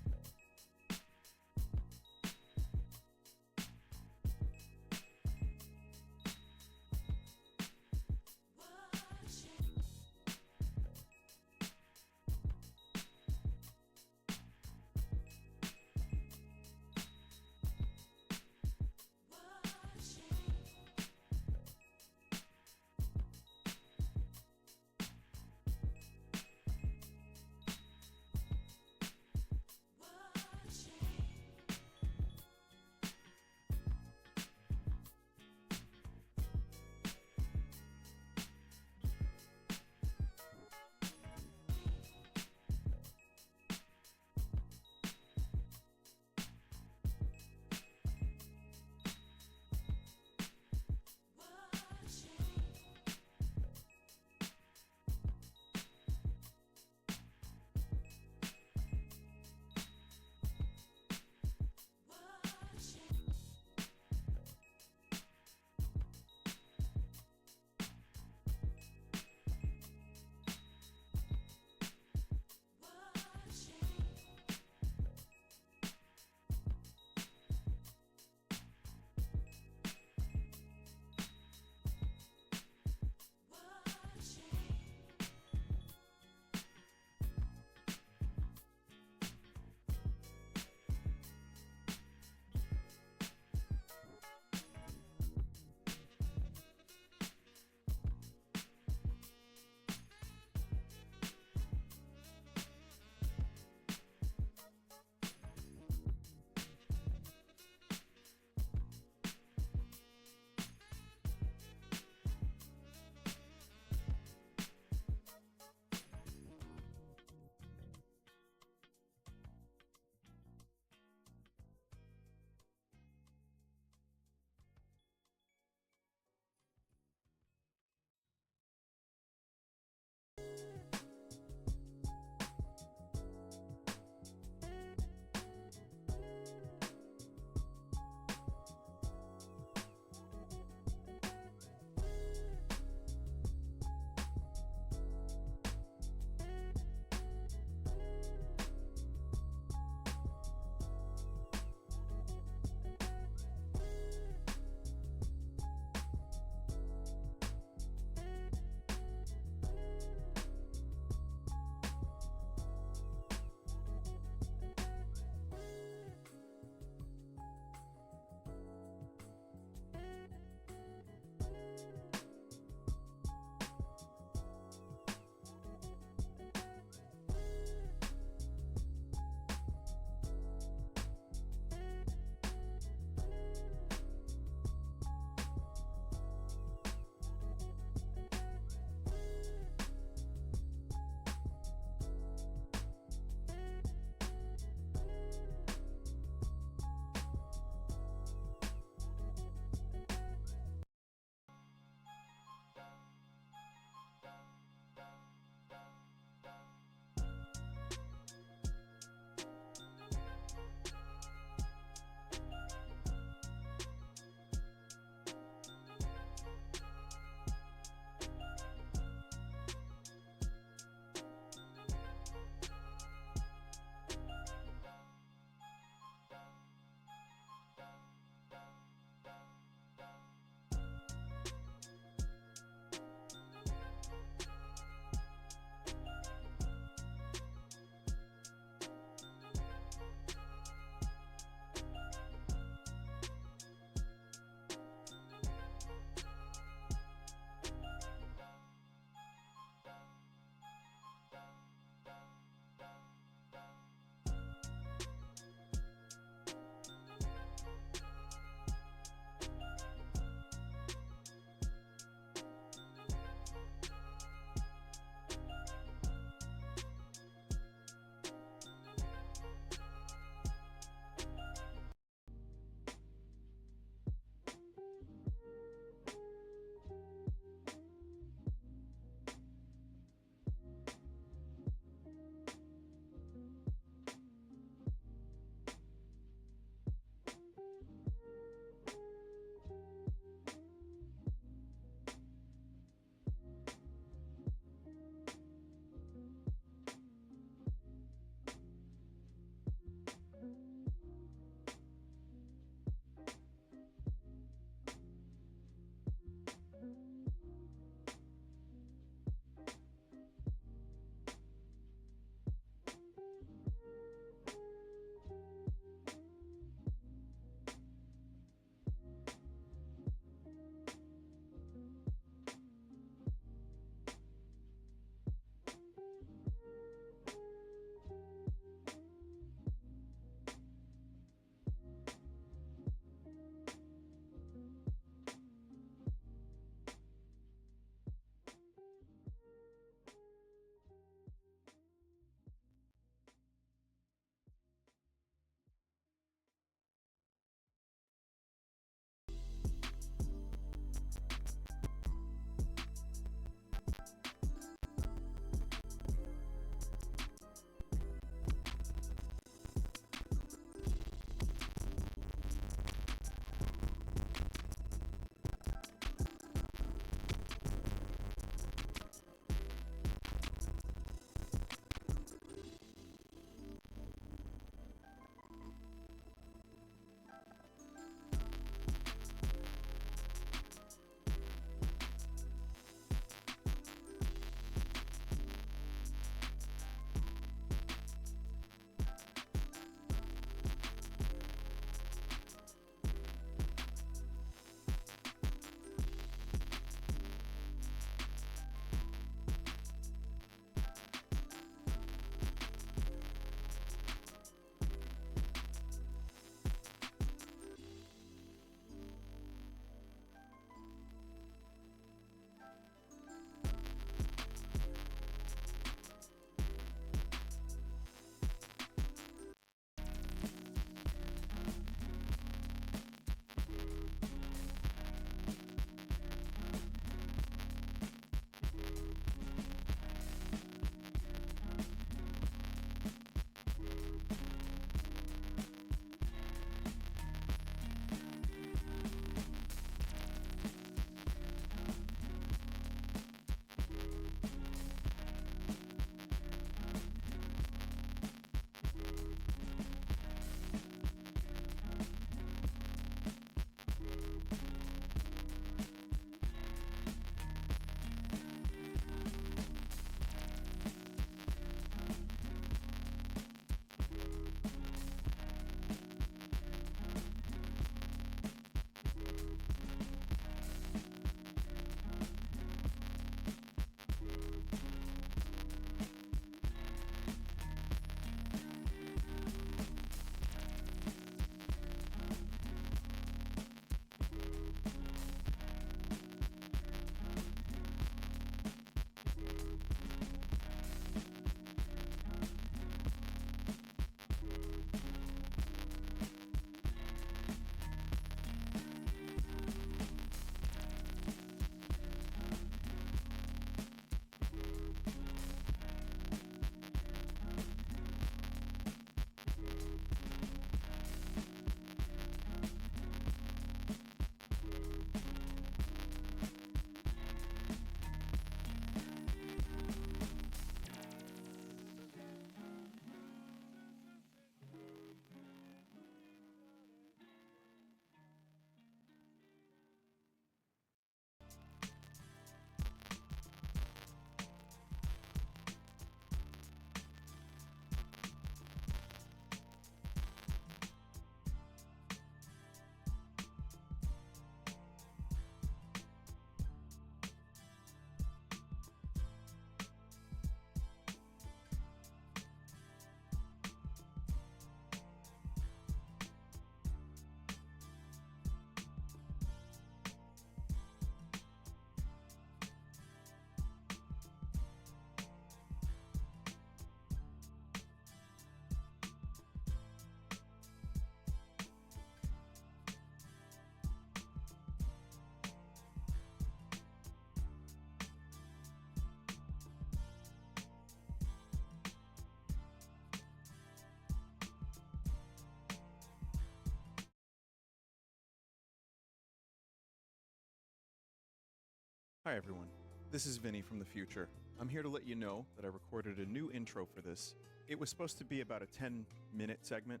Speaker 18: Hi everyone, this is Vinny from the future. I'm here to let you know that I recorded a new intro for this. It was supposed to be about a 10-minute segment,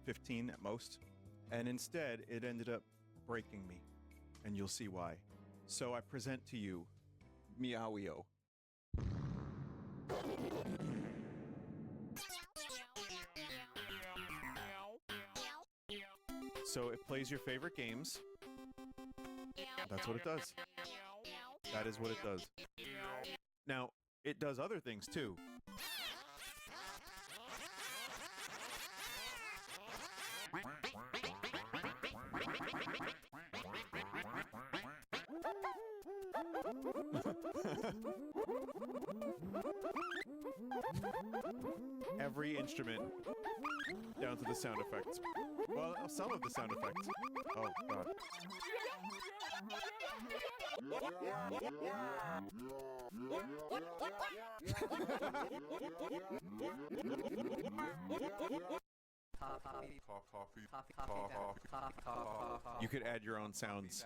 Speaker 18: 15 at most, and instead it ended up breaking me, and you'll see why. So I present to you, Meowio. So it plays your favorite games. That's what it does. That is what it does. Now, it does other things too. Every instrument, down to the sound effects. Well, some of the sound effects. Oh, God. You could add your own sounds.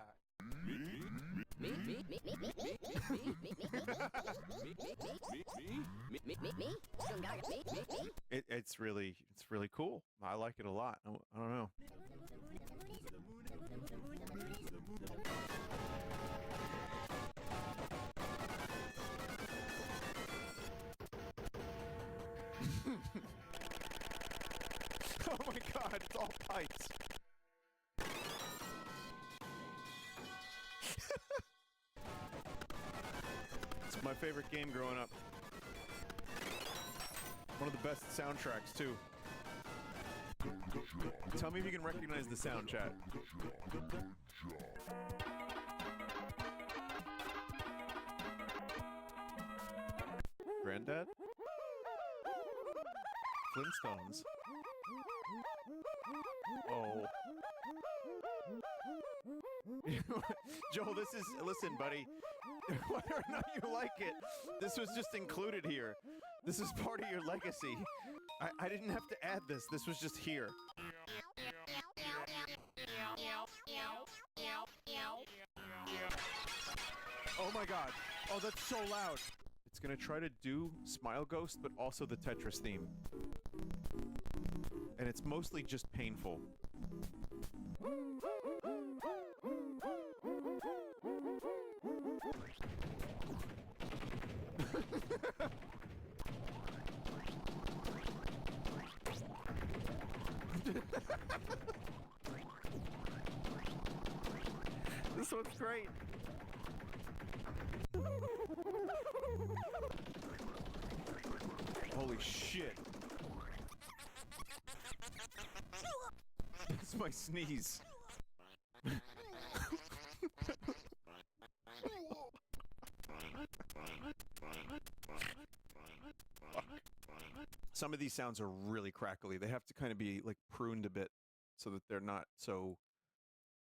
Speaker 18: It's really cool. I like it a lot. I don't know. Oh my God, it's all pipes. It's my favorite game growing up. One of the best soundtracks, too. Tell me if you can recognize the sound, chat. Granddad? Flintstones. Oh. Joel, listen, buddy. Whether or not you like it, this was just included here. This is part of your legacy. I didn't have to add this. This was just here. Oh my God. Oh, that's so loud. It's gonna try to do Smile Ghost, but also the Tetris theme. And it's mostly just painful. This one's great. Holy shit. That's my sneeze. Some of these sounds are really crackly. They have to kind of be like pruned a bit so that they're not so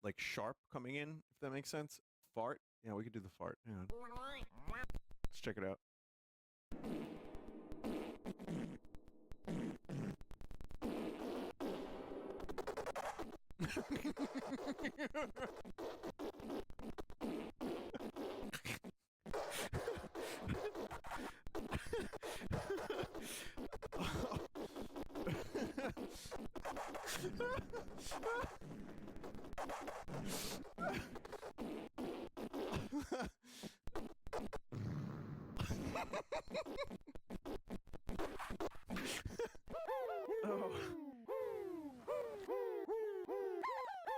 Speaker 18: like sharp coming in, if that makes sense. Fart? Yeah, we could do the fart. Hang on. Let's check it out.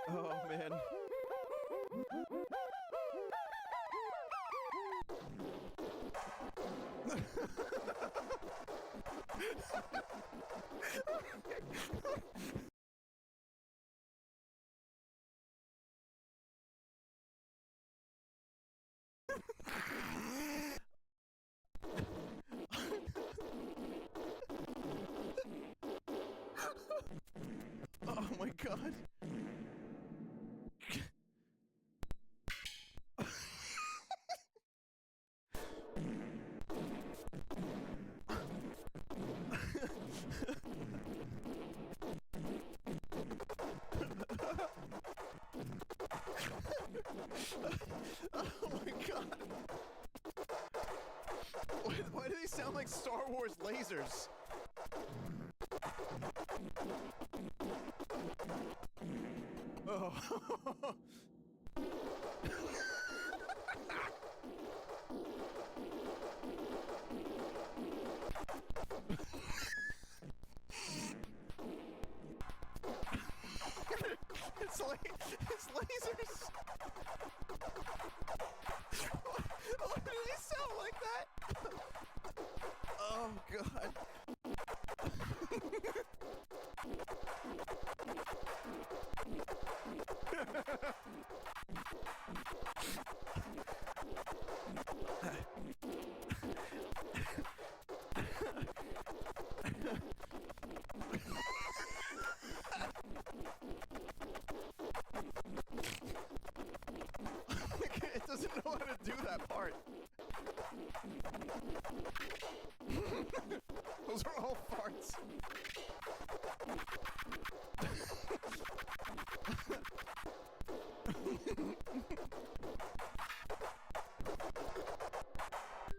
Speaker 18: Oh, man. Oh my God. Oh my God. Why do they sound like Star Wars lasers? Oh. It's lasers. Why do they sound like that? Oh God. It doesn't know how to do that part. Those are all farts.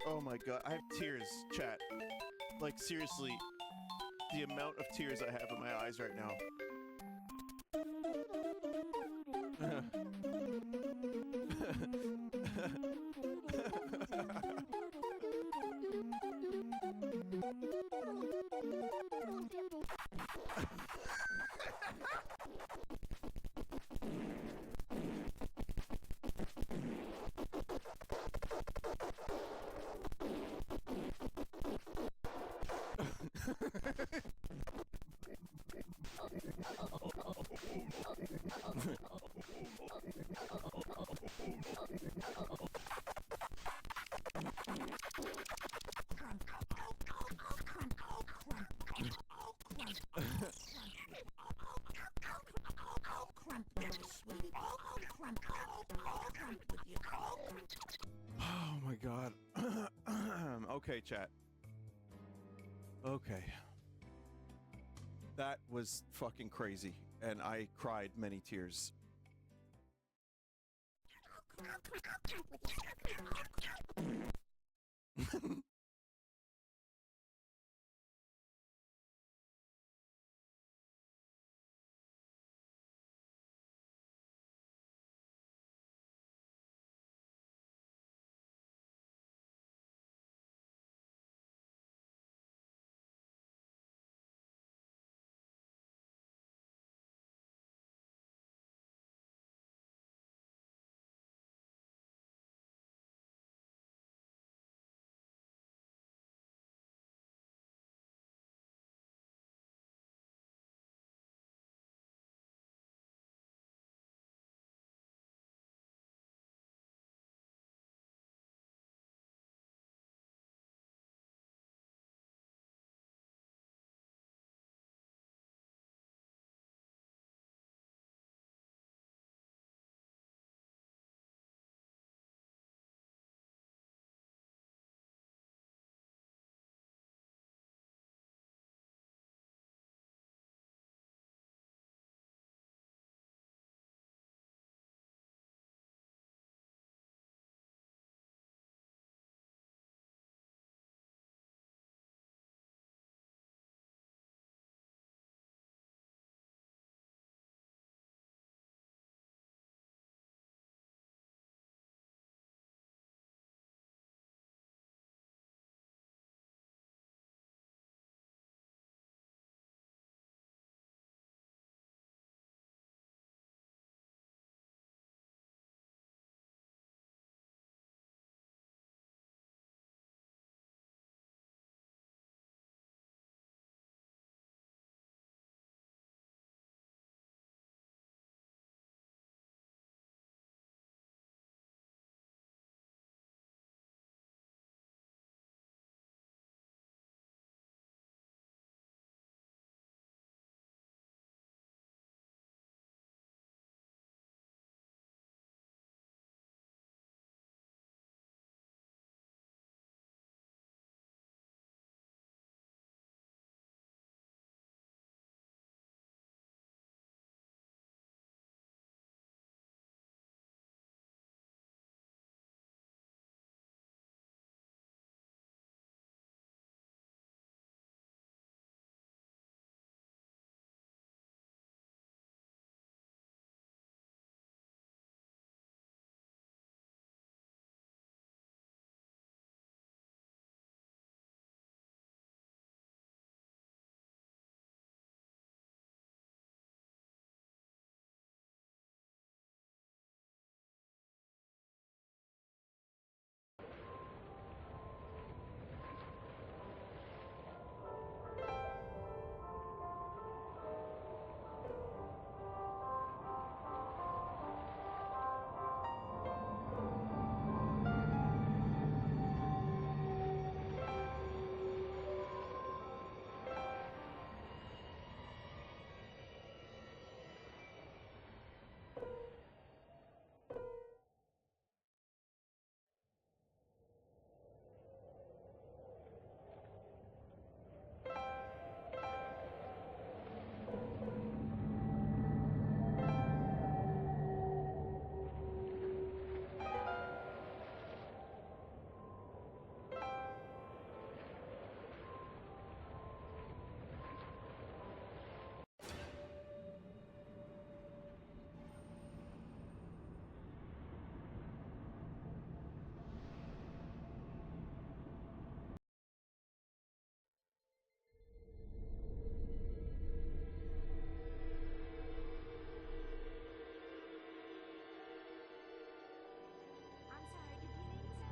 Speaker 18: Oh my God, I have tears, chat. Like seriously, the amount of tears I have in my eyes right now. Oh my God. Okay, chat. Okay. That was fucking crazy, and I cried many tears.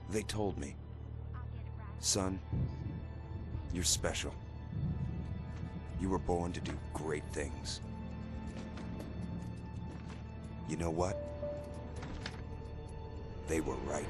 Speaker 19: They told me, son, you're special. You were born to do great things. You know what? They were right.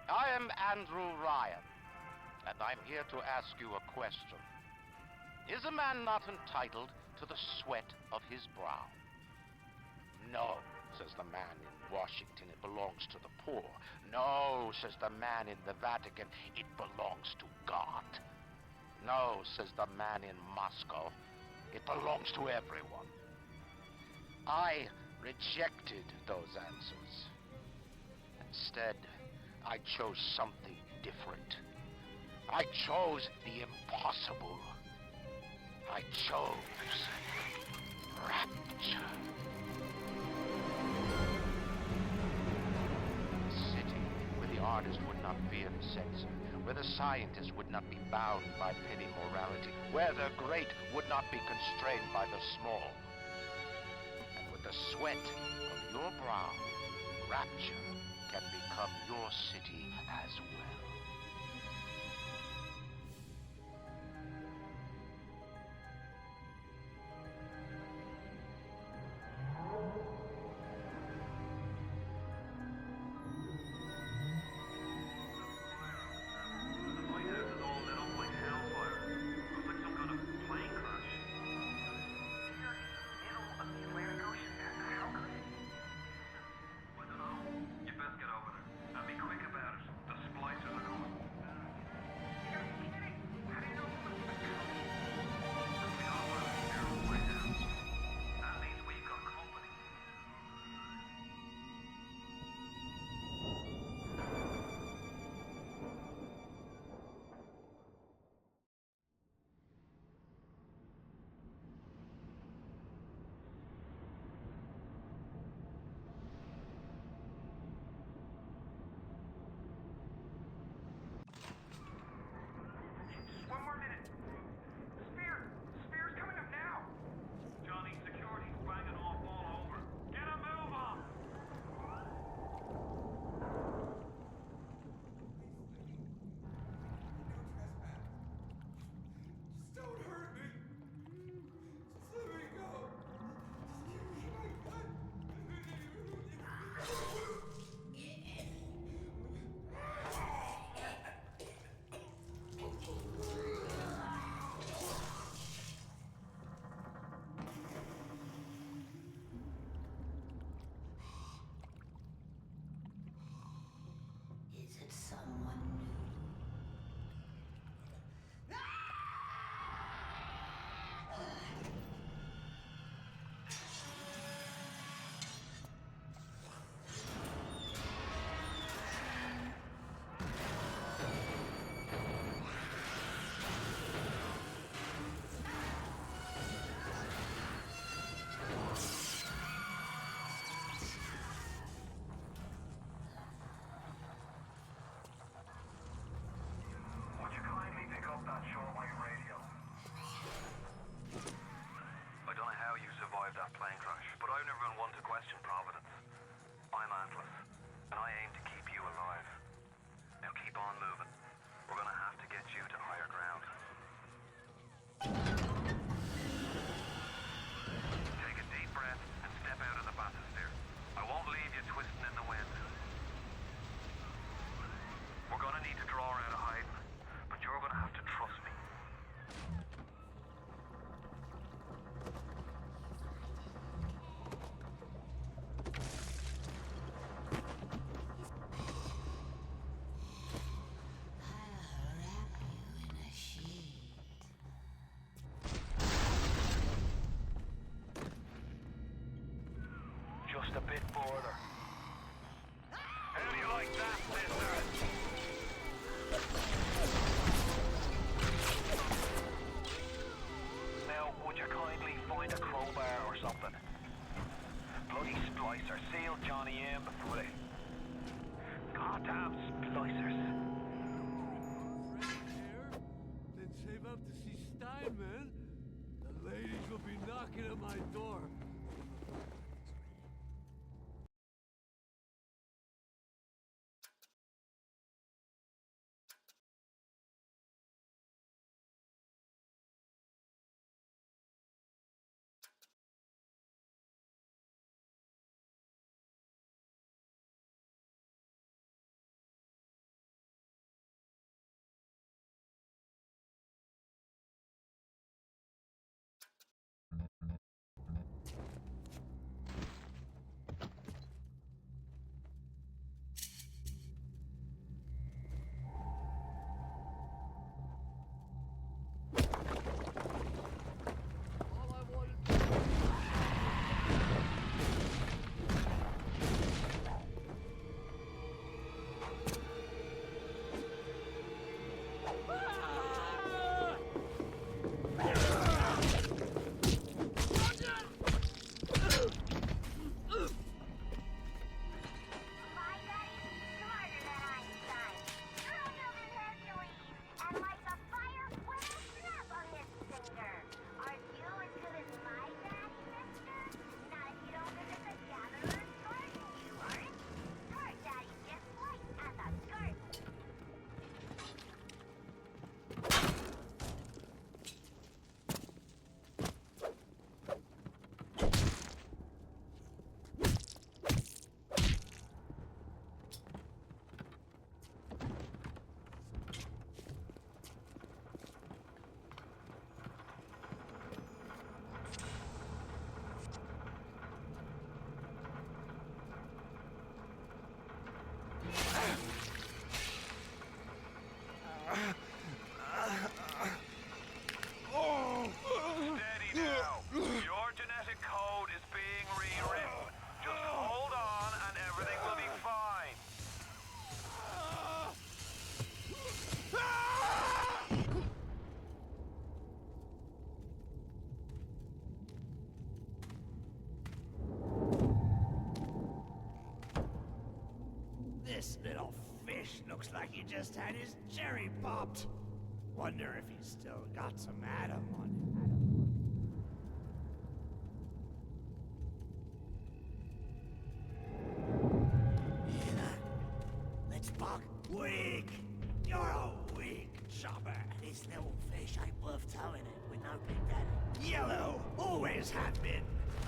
Speaker 20: I am Andrew Ryan, and I'm here to ask you a question. Is a man not entitled to the sweat of his brow? No, says the man in Washington, it belongs to the poor. No, says the man in the Vatican, it belongs to God. No, says the man in Moscow, it belongs to everyone. I rejected those answers. Instead, I chose something different. I chose the impossible. I chose rapture. A city where the artist would not fear the censor, where the scientist would not be bound by petty morality, where the great would not be constrained by the small. the sweat of your brow, Rapture can become your city as well.
Speaker 1: Is it someone new?
Speaker 14: Just a bit further. How do you like that, sister? Now, would you kindly find a crowbar or something? Bloody splicer, seal Johnny in before they... Goddamn splicers.
Speaker 21: Then save up to see Steinman. The ladies will be knocking at my door.
Speaker 4: fish looks like he just had his cherry popped. Wonder if he's still got some Adam on him. Let's buck. Weak! You're a weak chopper. This little fish ain't worth towing it with no big daddy. Yellow! Always have been.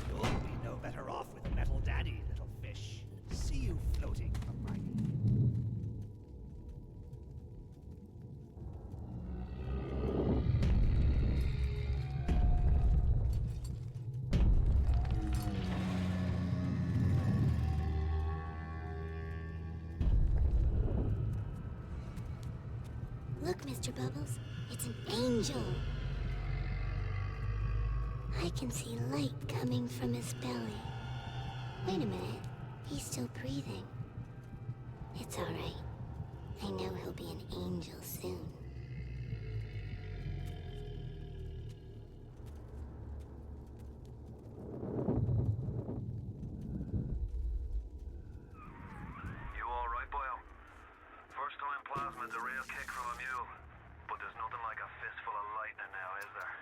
Speaker 4: You'll be no better off with a metal daddy, little fish. See you floating from my...
Speaker 22: Look, Mr. Bubbles, it's an angel. I can see light coming from his belly. Wait a minute, he's still breathing. It's all right. I know he'll be an angel soon.
Speaker 14: You all right, boyo? First time plasma's a real kick from a mule, but there's nothing like a fistful of lightning now, is there?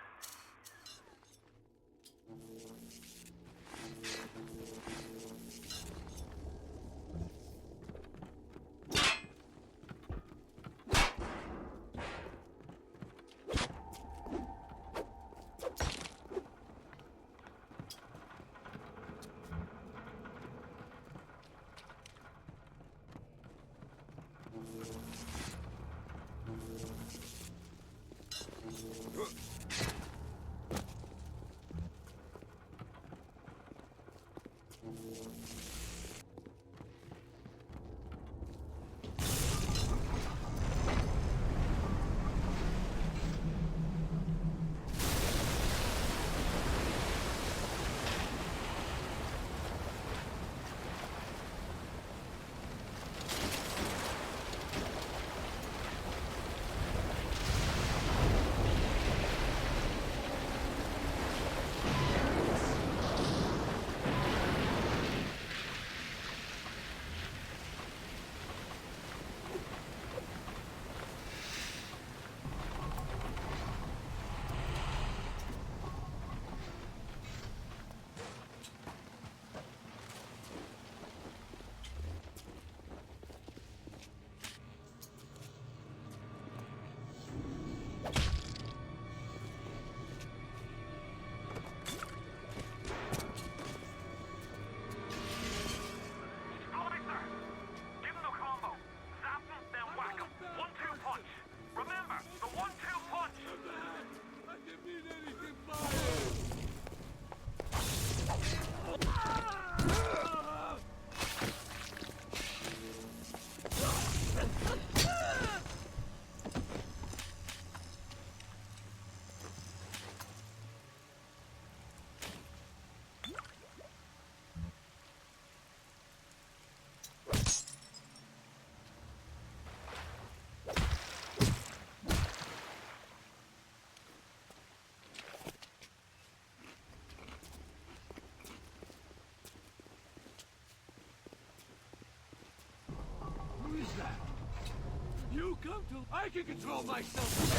Speaker 21: You come to... I can control myself!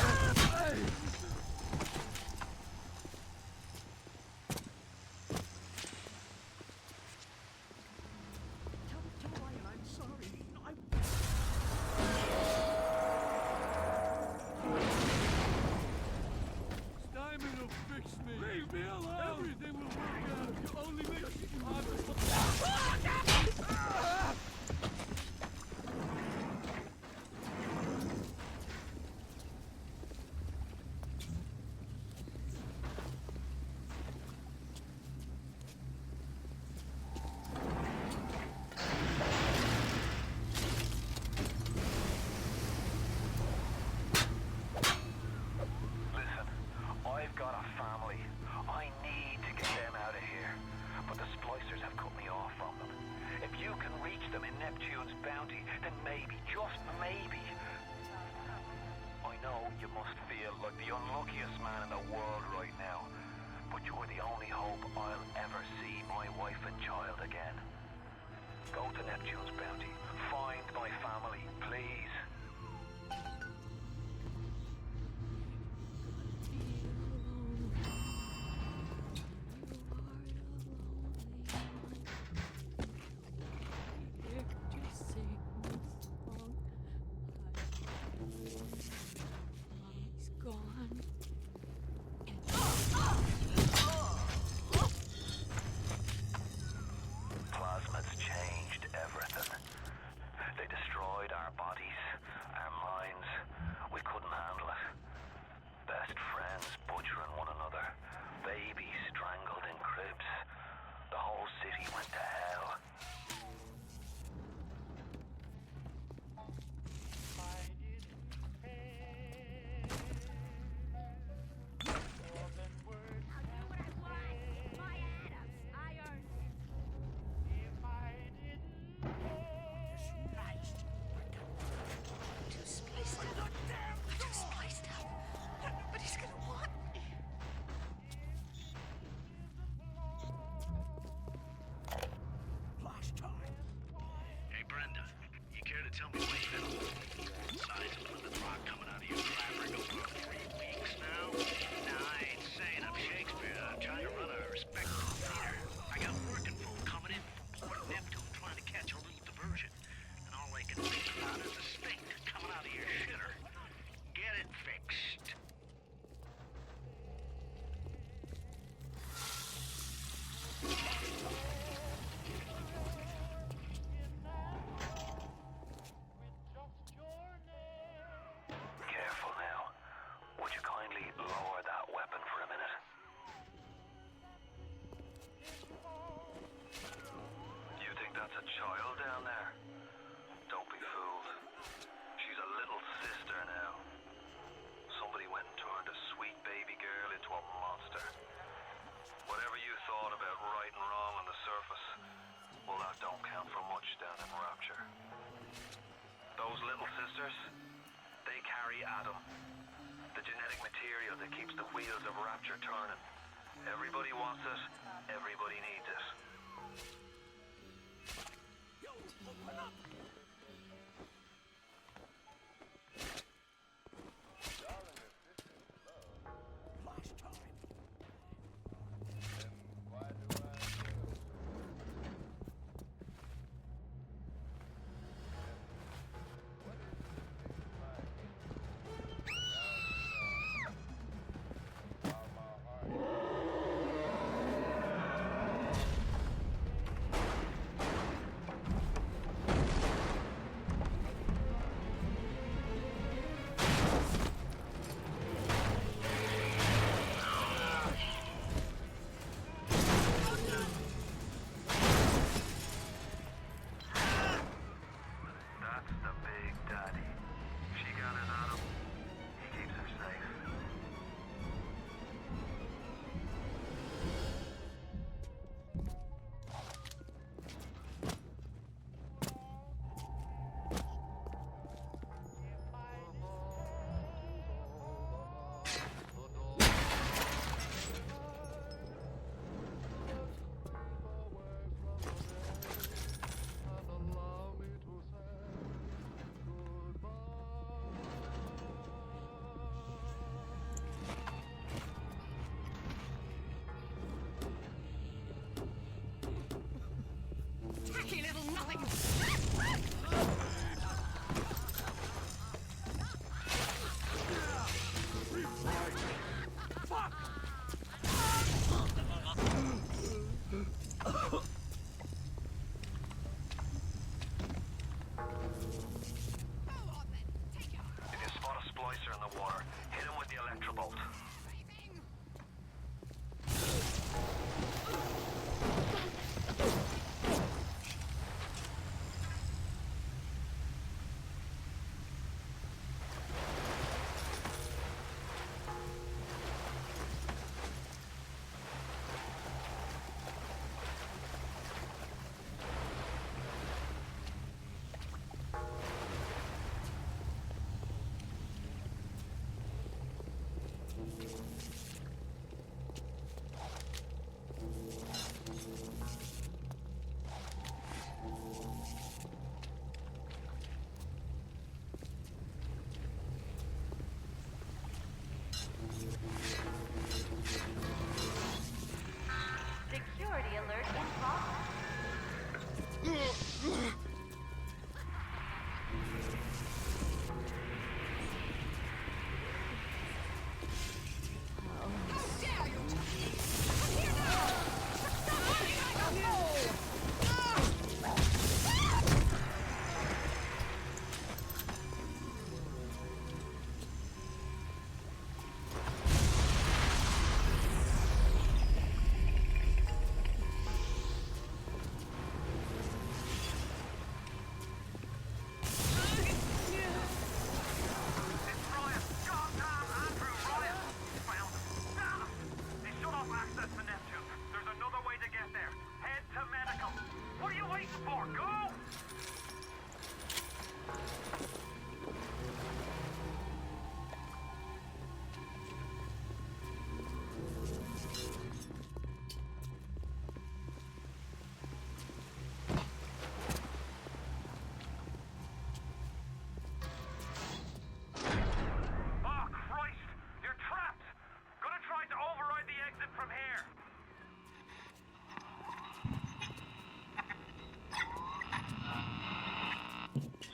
Speaker 21: Hey!
Speaker 4: Tell Ryan I'm sorry.
Speaker 21: Steinman will fix me! Leave me alone! Everything will work out if you only make
Speaker 14: Neptune's bounty, then maybe, just maybe. I know you must feel like the unluckiest man in the world right now, but you're the only hope I'll ever see my wife and child again. Go to Neptune's bounty. Find my family, please. Plasma's changed everything. They destroyed our bodies, our minds. We couldn't handle it. Best friends butchering one another. Babies strangled in cribs. The whole city went to hell.
Speaker 4: Hey, Brenda, you care to tell me what you've been on? Signs of Plymouth Rock coming out of your fabric over 3 weeks now? Nah, I ain't saying I'm Shakespeare. I'm trying to run a respectable theater. I got working folk coming in from Port Neptune trying to catch a little diversion. And all they can think about is the stink coming out of your shitter. Get it fixed.
Speaker 14: Careful now. Would you kindly lower that weapon for a minute? You think that's a child down there? Don't be fooled. She's a little sister now. Somebody went and turned a sweet baby girl into a monster. Whatever you thought about right and wrong on the surface, well, that don't count for much down in Rapture. Those little sisters, they carry Adam, the genetic material that keeps the wheels of Rapture turning. Everybody wants it, everybody needs it.
Speaker 4: Yo, open up! Flash time.
Speaker 14: That's the big daddy. She got his Adam. He keeps her safe.
Speaker 4: Tricky little nothing! Fuck!
Speaker 14: If you spot a splicer in the water, hit him with the electrobolt.
Speaker 5: Security alert in progress.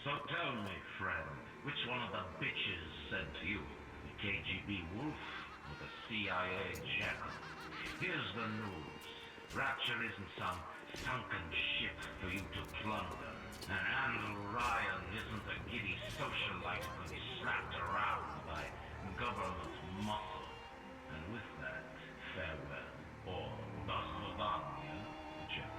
Speaker 6: So tell me, friend, which one of the bitches sent you? The KGB wolf or the CIA jackal? Here's the news. Rapture isn't some sunken ship for you to plunder. And Andrew Ryan isn't a giddy socialite to be slapped around by government muscle. And with that, farewell. Or до свидания, Jack.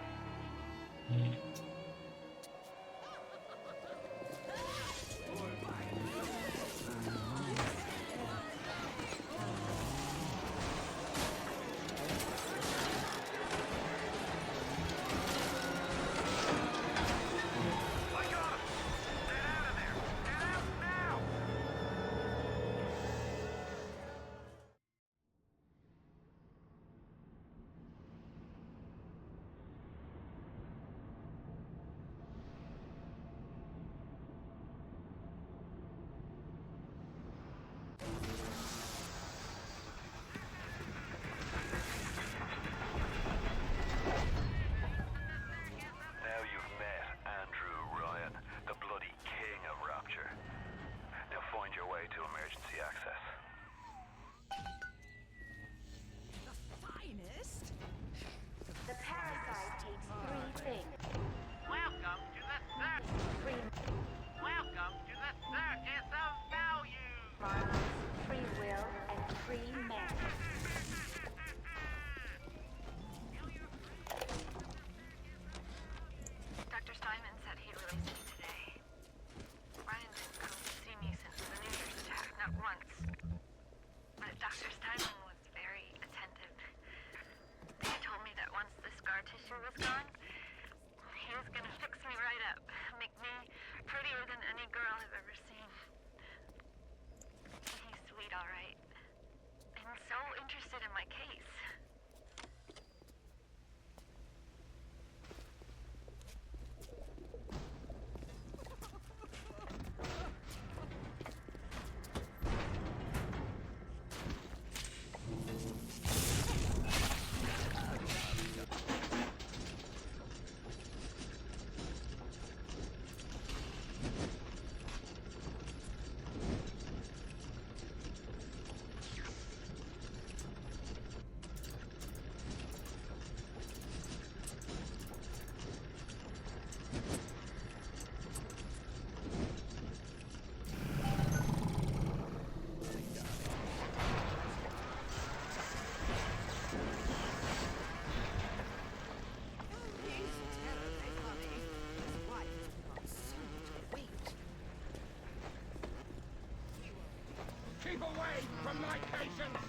Speaker 23: Keep away from my patients!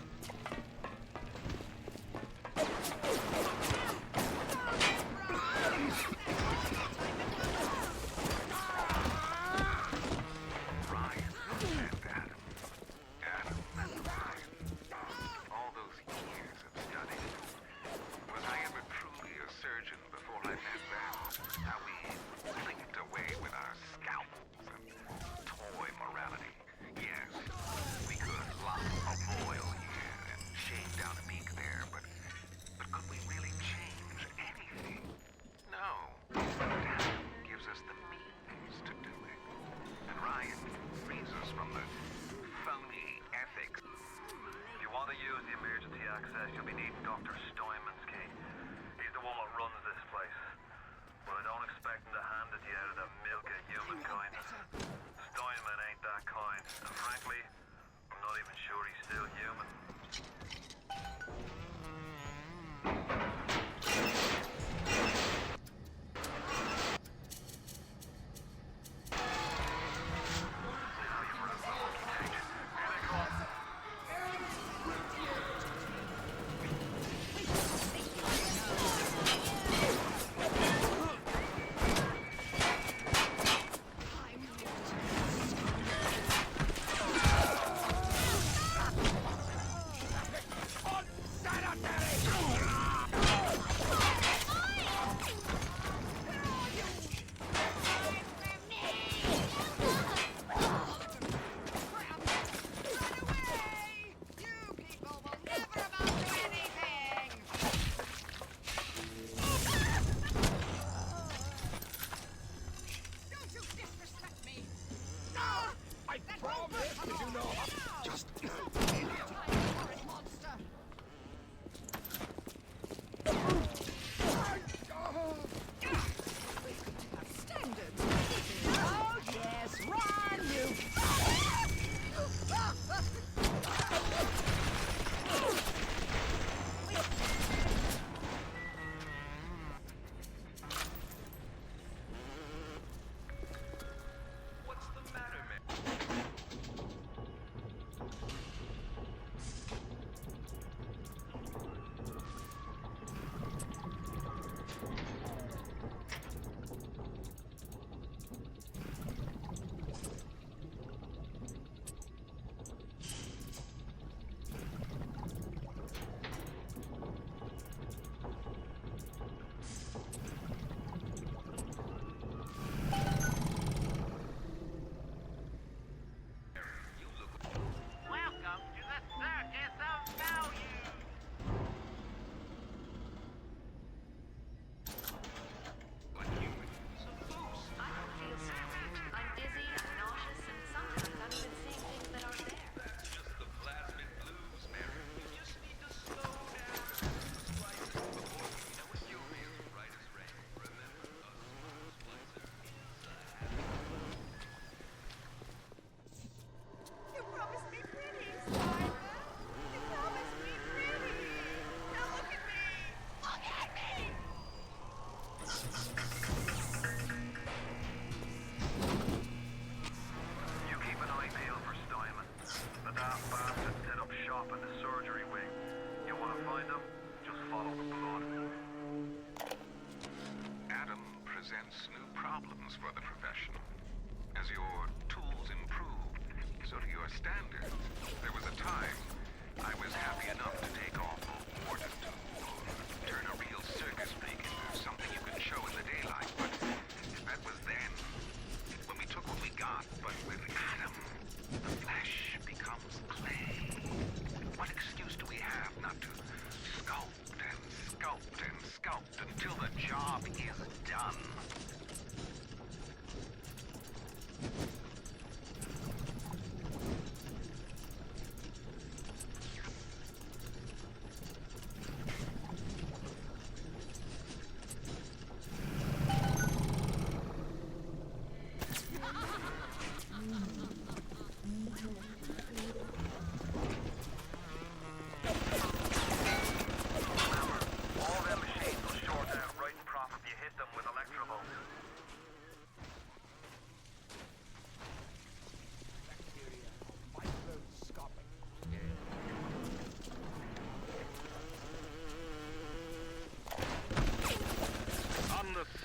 Speaker 14: All those years of study. Was I ever truly a surgeon before I met them? How we clinked away with our scalpels and toy morality. Yes, we could lock a boy emergency access, you'll be needing Dr. Steinman's key. He's the one that runs this place. But I don't expect him to hand it to you out of the milk of humankind. Steinman ain't that kind. And frankly, I'm not even sure he's still human.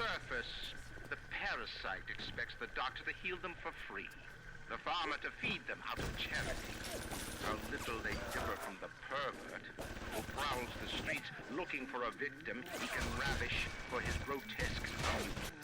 Speaker 20: surface, the parasite expects the doctor to heal them for free, the farmer to feed them out of charity. How little they differ from the pervert who prowls the streets looking for a victim he can ravish for his grotesque amusement.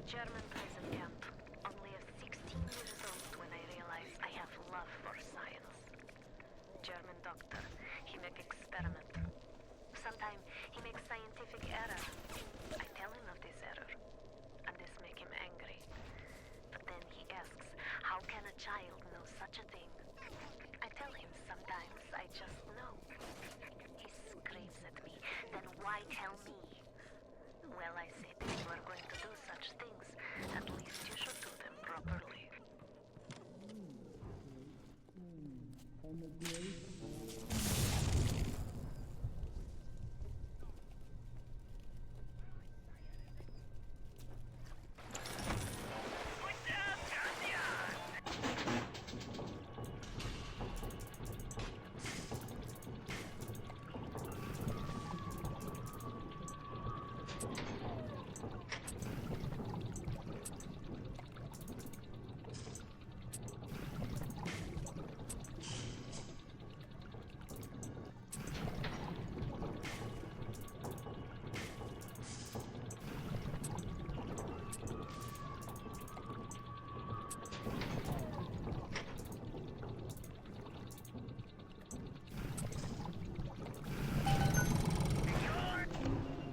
Speaker 5: German prison camp. Only 16 years old when I realize I have love for science. German doctor, he make experiment. Sometimes he makes scientific error. I tell him of this error, and this make him angry. But then he asks, how can a child know such a thing? I tell him sometimes I just know. He screams at me, then why tell me? Well, I said if you are going to do such things, at least you should do them properly.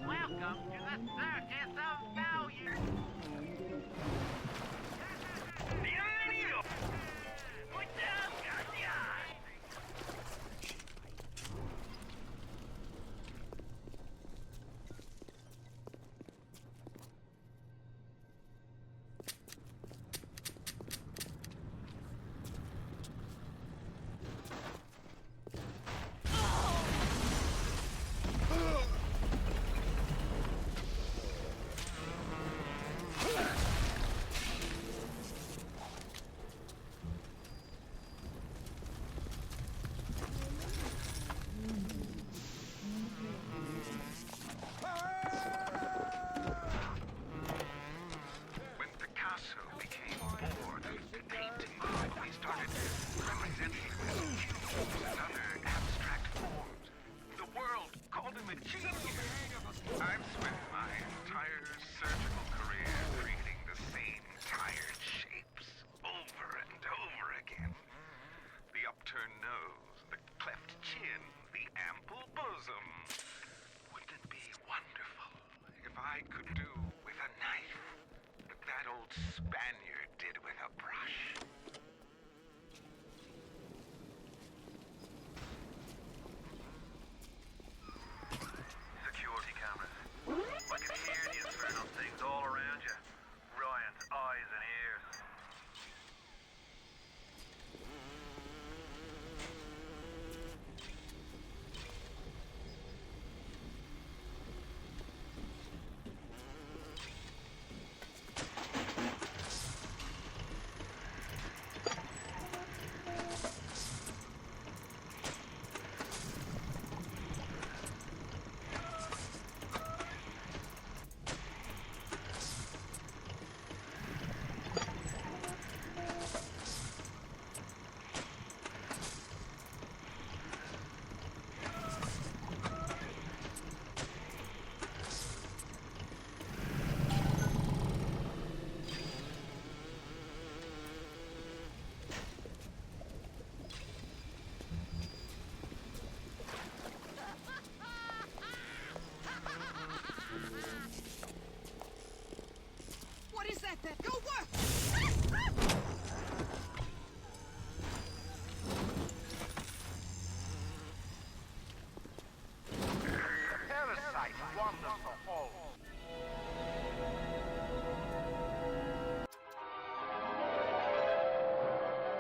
Speaker 20: Welcome to the circus of value. Bienvenido. Muchas gracias.
Speaker 14: When Picasso became bored of painting, he started representing other abstract forms. The world called him a genius. I've spent my entire surgical career creating the same tired shapes over and over again. The upturned nose, the cleft chin, the ample bosom. Wouldn't it be wonderful if I could do with a knife what that old Spaniard did with a brush?
Speaker 17: Security cameras. I can hear the infernal things all around you. Ryan's eyes and ears.
Speaker 10: What is that then? Go work!
Speaker 20: Parasite wanders the hall.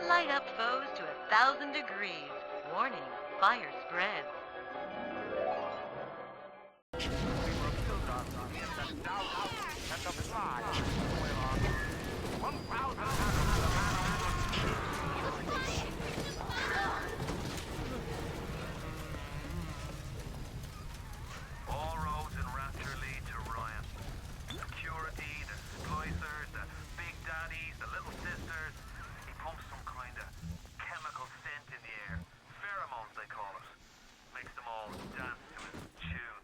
Speaker 5: Light up foes to 1,000 degrees. Warning, fire spreads.
Speaker 17: All roads in Rapture lead to Ryan. Security, the splicers, the big daddies, the little sisters. He pumps some kind of chemical scent in the air. Pheromones, they call it. Makes them all dance to his tune.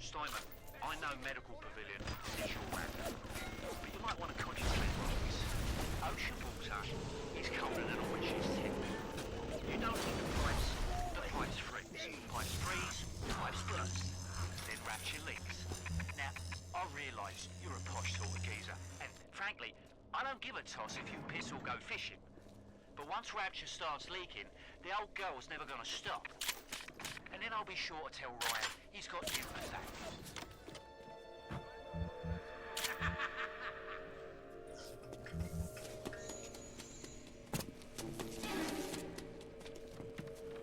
Speaker 10: Steinman, I know Medical Pavilion is your wagon, but you might want to concentrate on this. Ocean water is colder than orange tip. You don't need the pipes freeze. Pipes freeze, pipes burst. Then rapture leaks. Now, I realise you're a posh sort of geezer, and frankly, I don't give a toss if you piss or go fishing. But once rapture starts leaking, the old girl's never gonna stop. And then I'll be sure to tell Ryan he's got you to thank.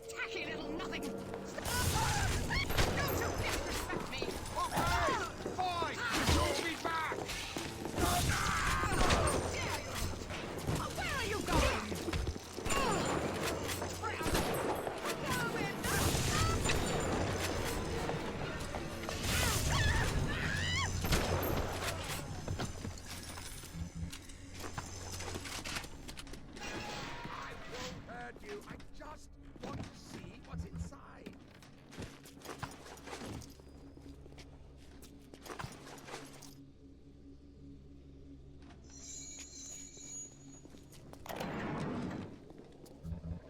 Speaker 23: Tacky little nothing! Don't you disrespect me! Okay! Fine! You'll be back! Where are you going? I won't hurt you. I just want to see what's inside.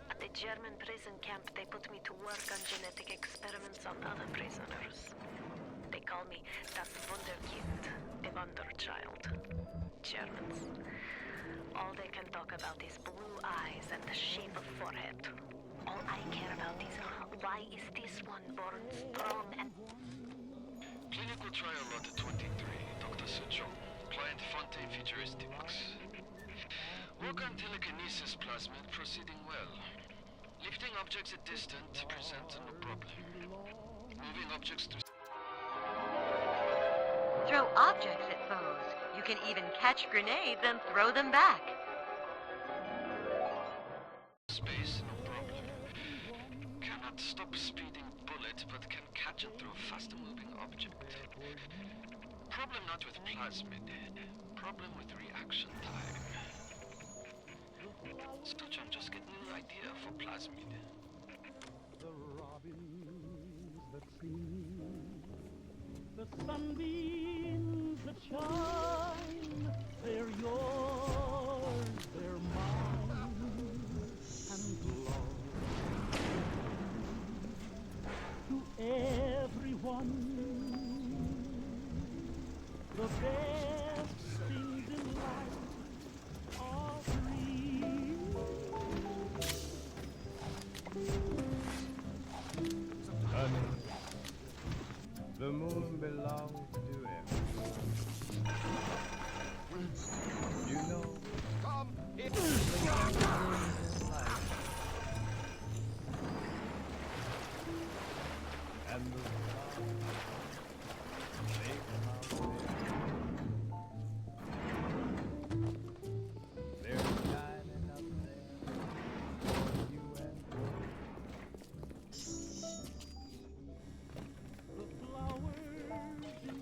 Speaker 5: At the German prison camp, they put me to work on genetic experiments on other prisoners. They call me das Wunderkind, a wonder child. Germans. All they can talk about is blue eyes and the shape of forehead. All I care about is why is this one born strong and...
Speaker 12: Clinical trial lot 23, Dr. Sucho. Client Fonte Futuristics. Work on telekinesis plasmid proceeding well. Lifting objects at distance presents no problem. Moving objects to...
Speaker 15: Throw objects at foes. You can even catch grenades and throw them back.
Speaker 12: Space, no problem. Cannot stop speeding bullet, but can catch and throw faster moving object. Problem not with plasmid. Problem with reaction time. Such I'm just getting an idea for plasmid.
Speaker 24: The robins that sing, the sunbeams that shine, they're yours, they're mine, and love to everyone. The best things in life are free.
Speaker 25: Honey, the moon belongs to him. You know,
Speaker 23: Come in!
Speaker 25: and the stars, they come out there. They're shining up there for you and me.
Speaker 24: The flowers in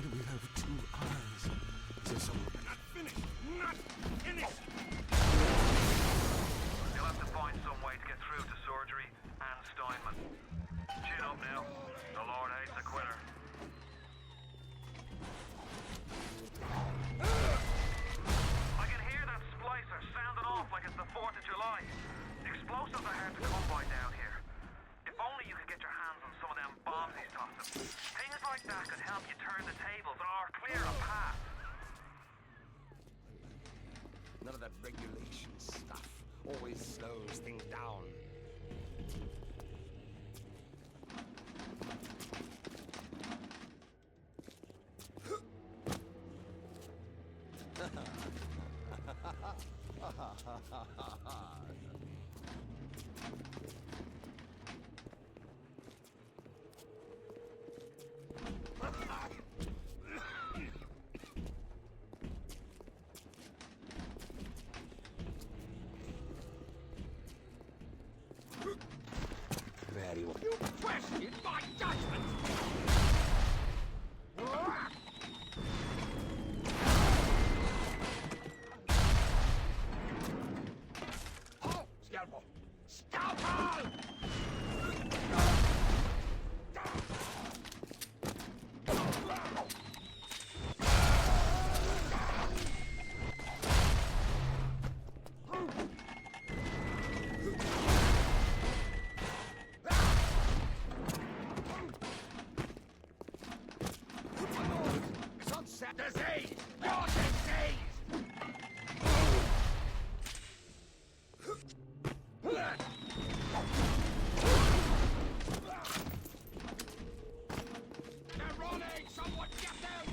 Speaker 23: do we have two eyes? Is there some... Not finished! Not finished!
Speaker 17: You'll have to find some way to get through to surgery and Steinman. Chin up now. The Lord hates a quitter. I can hear that splicer sounding off like it's the 4th of July. Explosives are hard to come by down here. If only you could get your hands on some of them bombs he's tossing. Things like that could help you turn the tables or clear a path.
Speaker 23: None of that regulation stuff always slows things down. Very well.
Speaker 4: You question my judgment! Halt, Scalpel! Scalpel! Disease! You're diseased! They're running! Someone get them!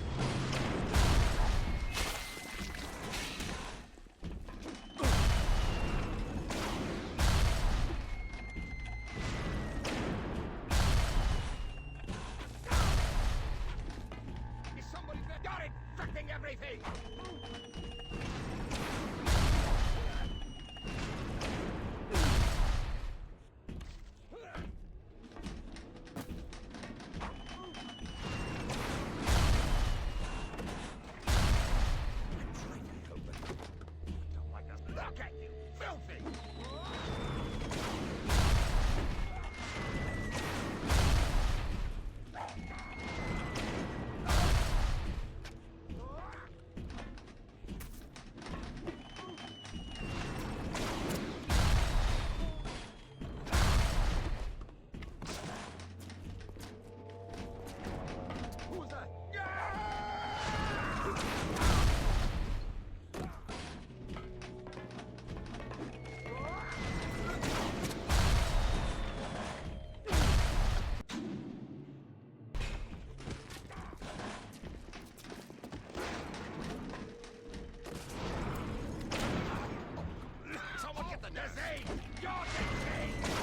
Speaker 4: Is somebody there? Got it! Infecting everything! Look at you! Filthy! Who was that? Someone get the disease! You're diseased!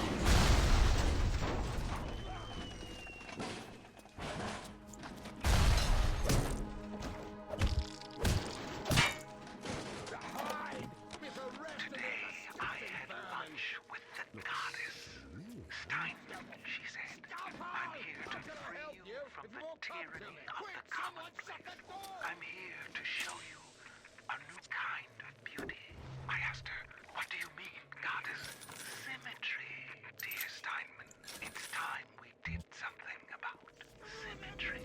Speaker 6: Today I had lunch with the goddess. Steinman, she said. I'm here to free you from the tyranny of the commonplace. I'm here to show you a new kind of beauty. I asked her, what do you mean, goddess? Symmetry, dear Steinman. It's time we did something about symmetry.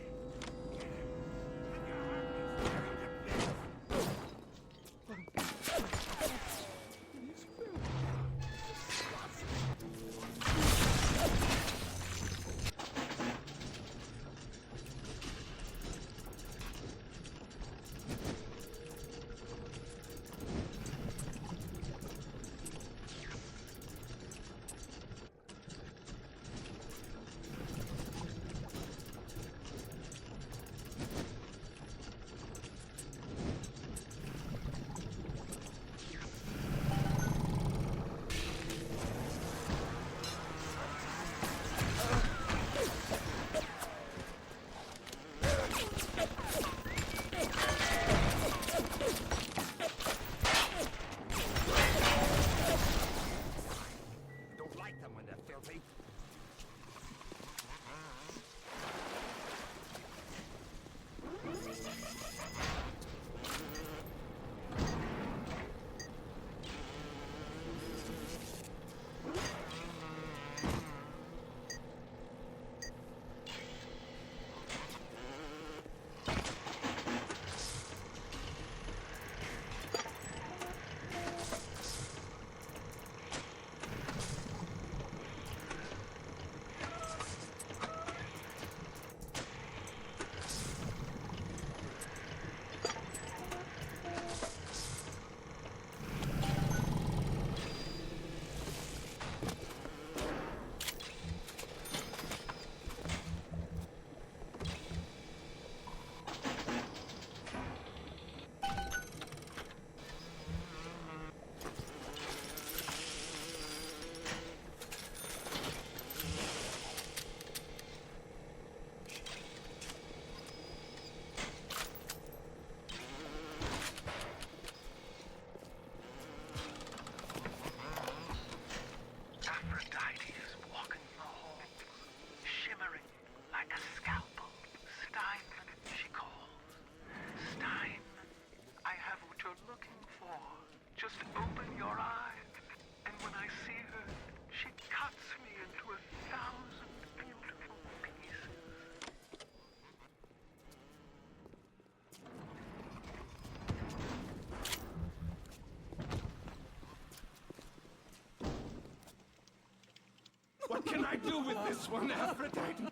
Speaker 23: What can I do with this one, Aphrodite?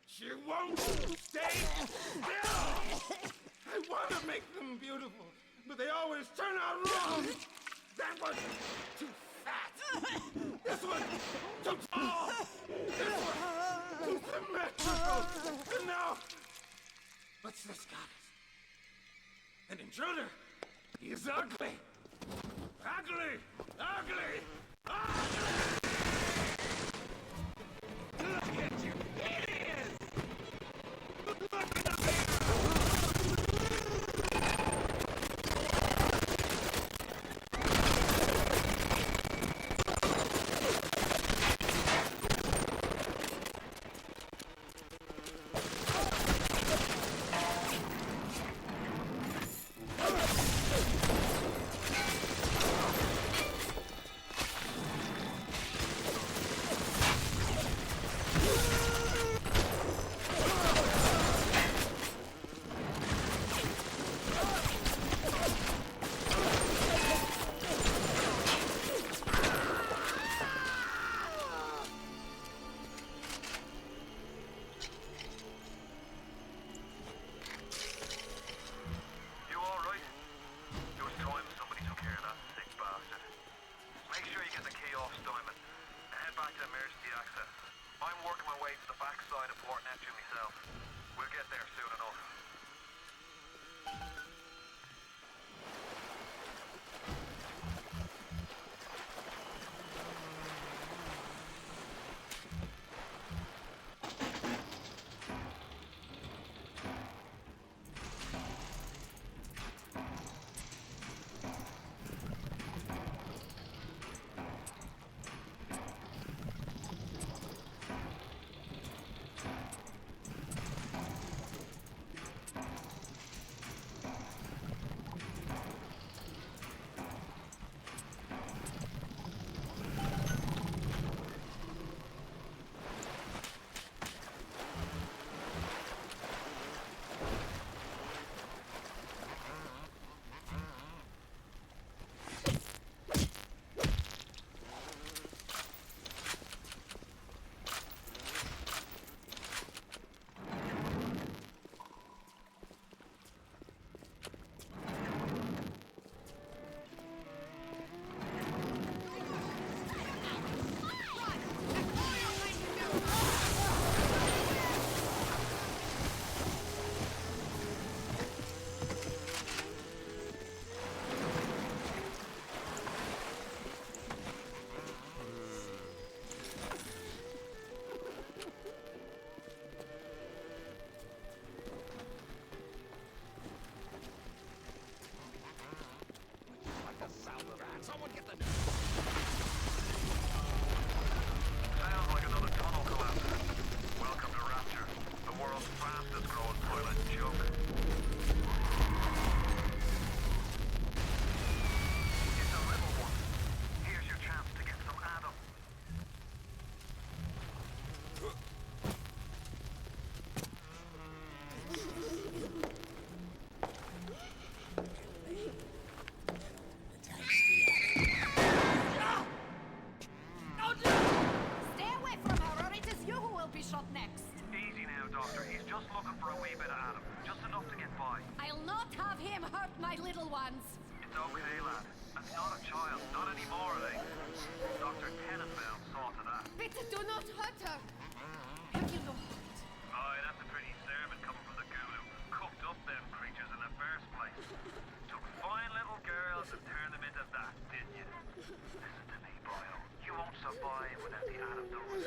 Speaker 23: She won't stay still! I want to make them beautiful, but they always turn out wrong! That was too fat! This one too tall! This one too symmetrical! And now, what's this goddess? An intruder! He is ugly! Ugly! Ugly! Ugly! Look at you, idiot! Look at
Speaker 4: Someone get the...
Speaker 17: Sounds like another tunnel collapse. Welcome to Rapture, the world's fastest growing toilet joke. It's a little one. Here's your chance to get some Adam.
Speaker 7: Stay away from her, or it is you who will be shot next.
Speaker 17: Easy now, Doctor. He's just looking for a wee bit of Adam. Just enough to get by.
Speaker 7: I'll not have him hurt my little ones.
Speaker 17: It's okay, lad. That's not a child. Not anymore, are they? Dr. Tenenbaum saw to that.
Speaker 7: Bitte, do not hurt her. Have you no heart?
Speaker 17: Aye, that's a pretty servant coming from the guru. Cooked up them creatures in the first place. Took fine little girls and turned them into that, didn't you? Listen to me, boyo. You won't survive without the antidotes.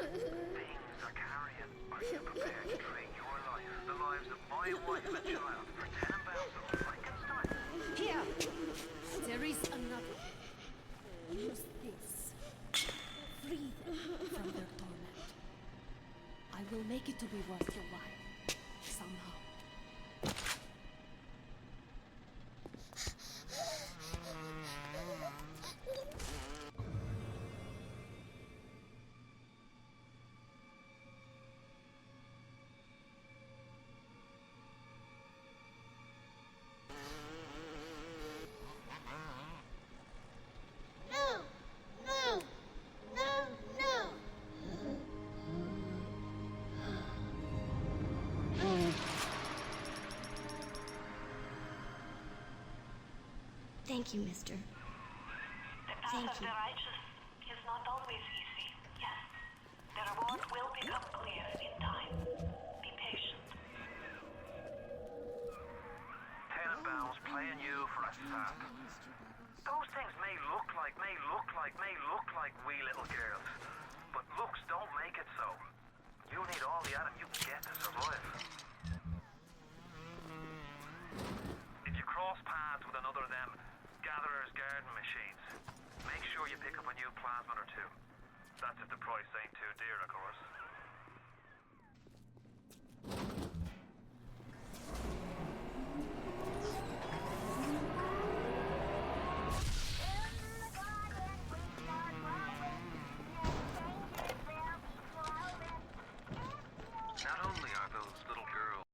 Speaker 17: Things are carrying. Are you prepared to trade your life, the lives of my wife and child, for Tenenbaum's of Frankenstein?
Speaker 7: Here. There is another. Use this. Free them from their torment. I will make it to be worth your while. Somehow.
Speaker 22: No! No! No! No! Thank you, mister.
Speaker 5: The path
Speaker 22: Thank
Speaker 5: of
Speaker 22: you.
Speaker 5: the righteous is not always easy. Yes. The reward will become clear in time. Be patient.
Speaker 17: Tenenbaums playing you for a sap. Those things may look like wee little girls, but looks don't make it so. You need all the Adam you can get to survive. If you cross paths with another of them gatherer's garden machines, make sure you pick up a new plasmid or two. That's if the price ain't too dear, of course. Not only are those little girls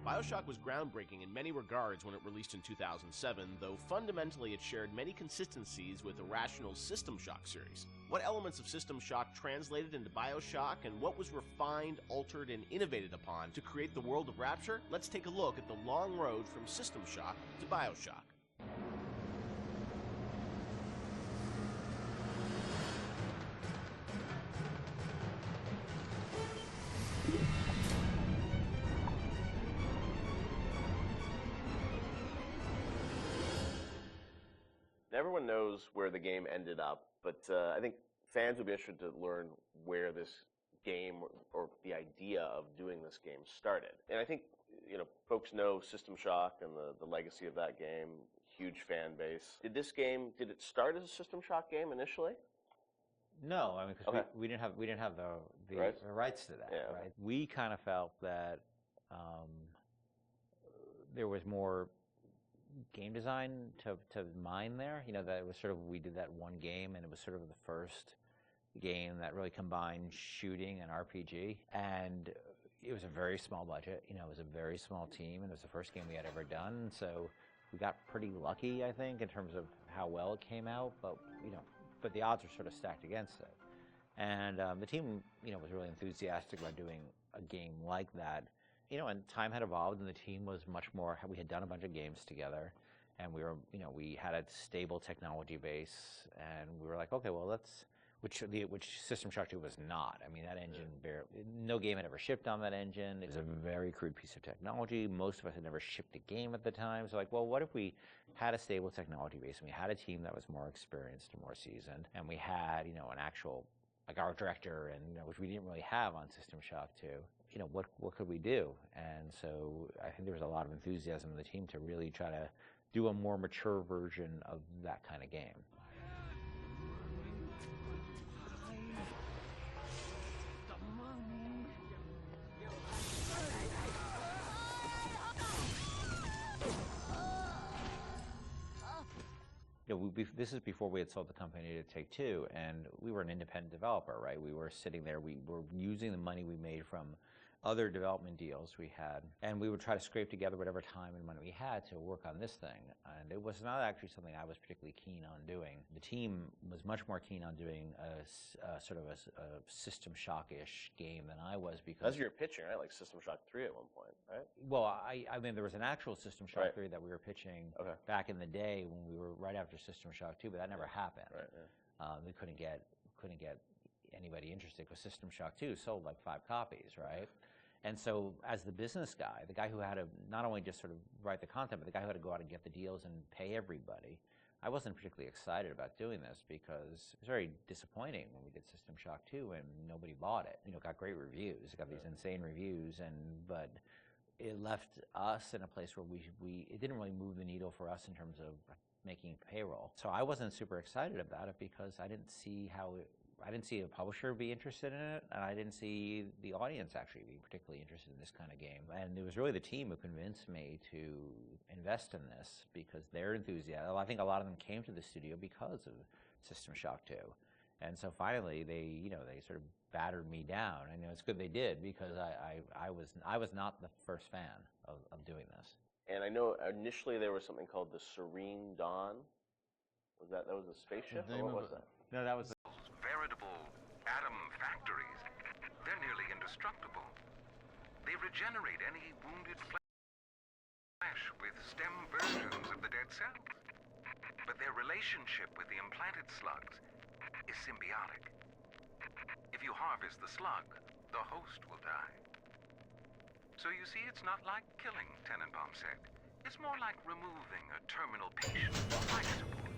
Speaker 8: BioShock was groundbreaking in many regards when it released in 2007, though fundamentally it shared many consistencies with the Irrational's System Shock series. What elements of System Shock translated into BioShock, and what was refined, altered, and innovated upon to create the world of Rapture? Let's take a look at the long road from System Shock to BioShock.
Speaker 9: Everyone knows where the game ended up, but I think fans would be interested to learn where this game or the idea of doing this game started. And I think, folks know System Shock and the legacy of that game, huge fan base. Did it start as a System Shock game initially?
Speaker 11: No, I mean, because we didn't have the rights to that, right? We kind of felt that there was more game design to mine there. That it was sort of, we did that one game, and it was sort of the first game that really combined shooting and RPG. And it was a very small budget. It was a very small team, and it was the first game we had ever done. So we got pretty lucky, I think, in terms of how well it came out. But but the odds were sort of stacked against it. And the team, was really enthusiastic about doing a game like that. And time had evolved, and the team was much more. We had done a bunch of games together, and we were, we had a stable technology base, and we were like, okay, well, which System Shock 2 was not. I mean, that engine, no game had ever shipped on that engine. It was a very crude piece of technology. Most of us had never shipped a game at the time. So like, well, what if we had a stable technology base, and we had a team that was more experienced and more seasoned, and we had, an actual, like, art director, and which we didn't really have on System Shock 2. What could we do? And so I think there was a lot of enthusiasm in the team to really try to do a more mature version of that kind of game. This is before we had sold the company to Take-Two, and we were an independent developer, right? We were sitting there, we were using the money we made from other development deals we had, and we would try to scrape together whatever time and money we had to work on this thing. And it was not actually something I was particularly keen on doing. The team was much more keen on doing a sort of a System Shock-ish game than I was, because...
Speaker 9: That's what you were pitching, right? Like System Shock 3 at one point, right?
Speaker 11: Well, I mean, there was an actual System Shock 3 that we were pitching back in the day when we were right after System Shock 2, but that never happened.
Speaker 9: Right,
Speaker 11: we couldn't get anybody interested, because System Shock 2 sold like 5 copies, right? And so as the business guy, the guy who had to not only just sort of write the content, but the guy who had to go out and get the deals and pay everybody, I wasn't particularly excited about doing this, because it was very disappointing when we did System Shock 2 and nobody bought it. It got great reviews. It got these insane reviews, but it left us in a place where it didn't really move the needle for us in terms of making payroll. So I wasn't super excited about it, because I didn't see a publisher be interested in it, and I didn't see the audience actually being particularly interested in this kind of game. And it was really the team who convinced me to invest in this, because their enthusiasm. I think a lot of them came to the studio because of System Shock 2. And so finally, they sort of battered me down. And it's good they did, because I was not the first fan of doing this.
Speaker 9: And I know initially there was something called the Serene Dawn. That was a spaceship, or what was that?
Speaker 11: No, that was
Speaker 6: veritable atom factories. They're nearly indestructible. They regenerate any wounded
Speaker 17: flesh with stem versions of the dead cells. But their relationship with the implanted slugs is symbiotic. If you harvest the slug, the host will die. So you see, it's not like killing, Tenenbaum said. It's more like removing a terminal patient from life support.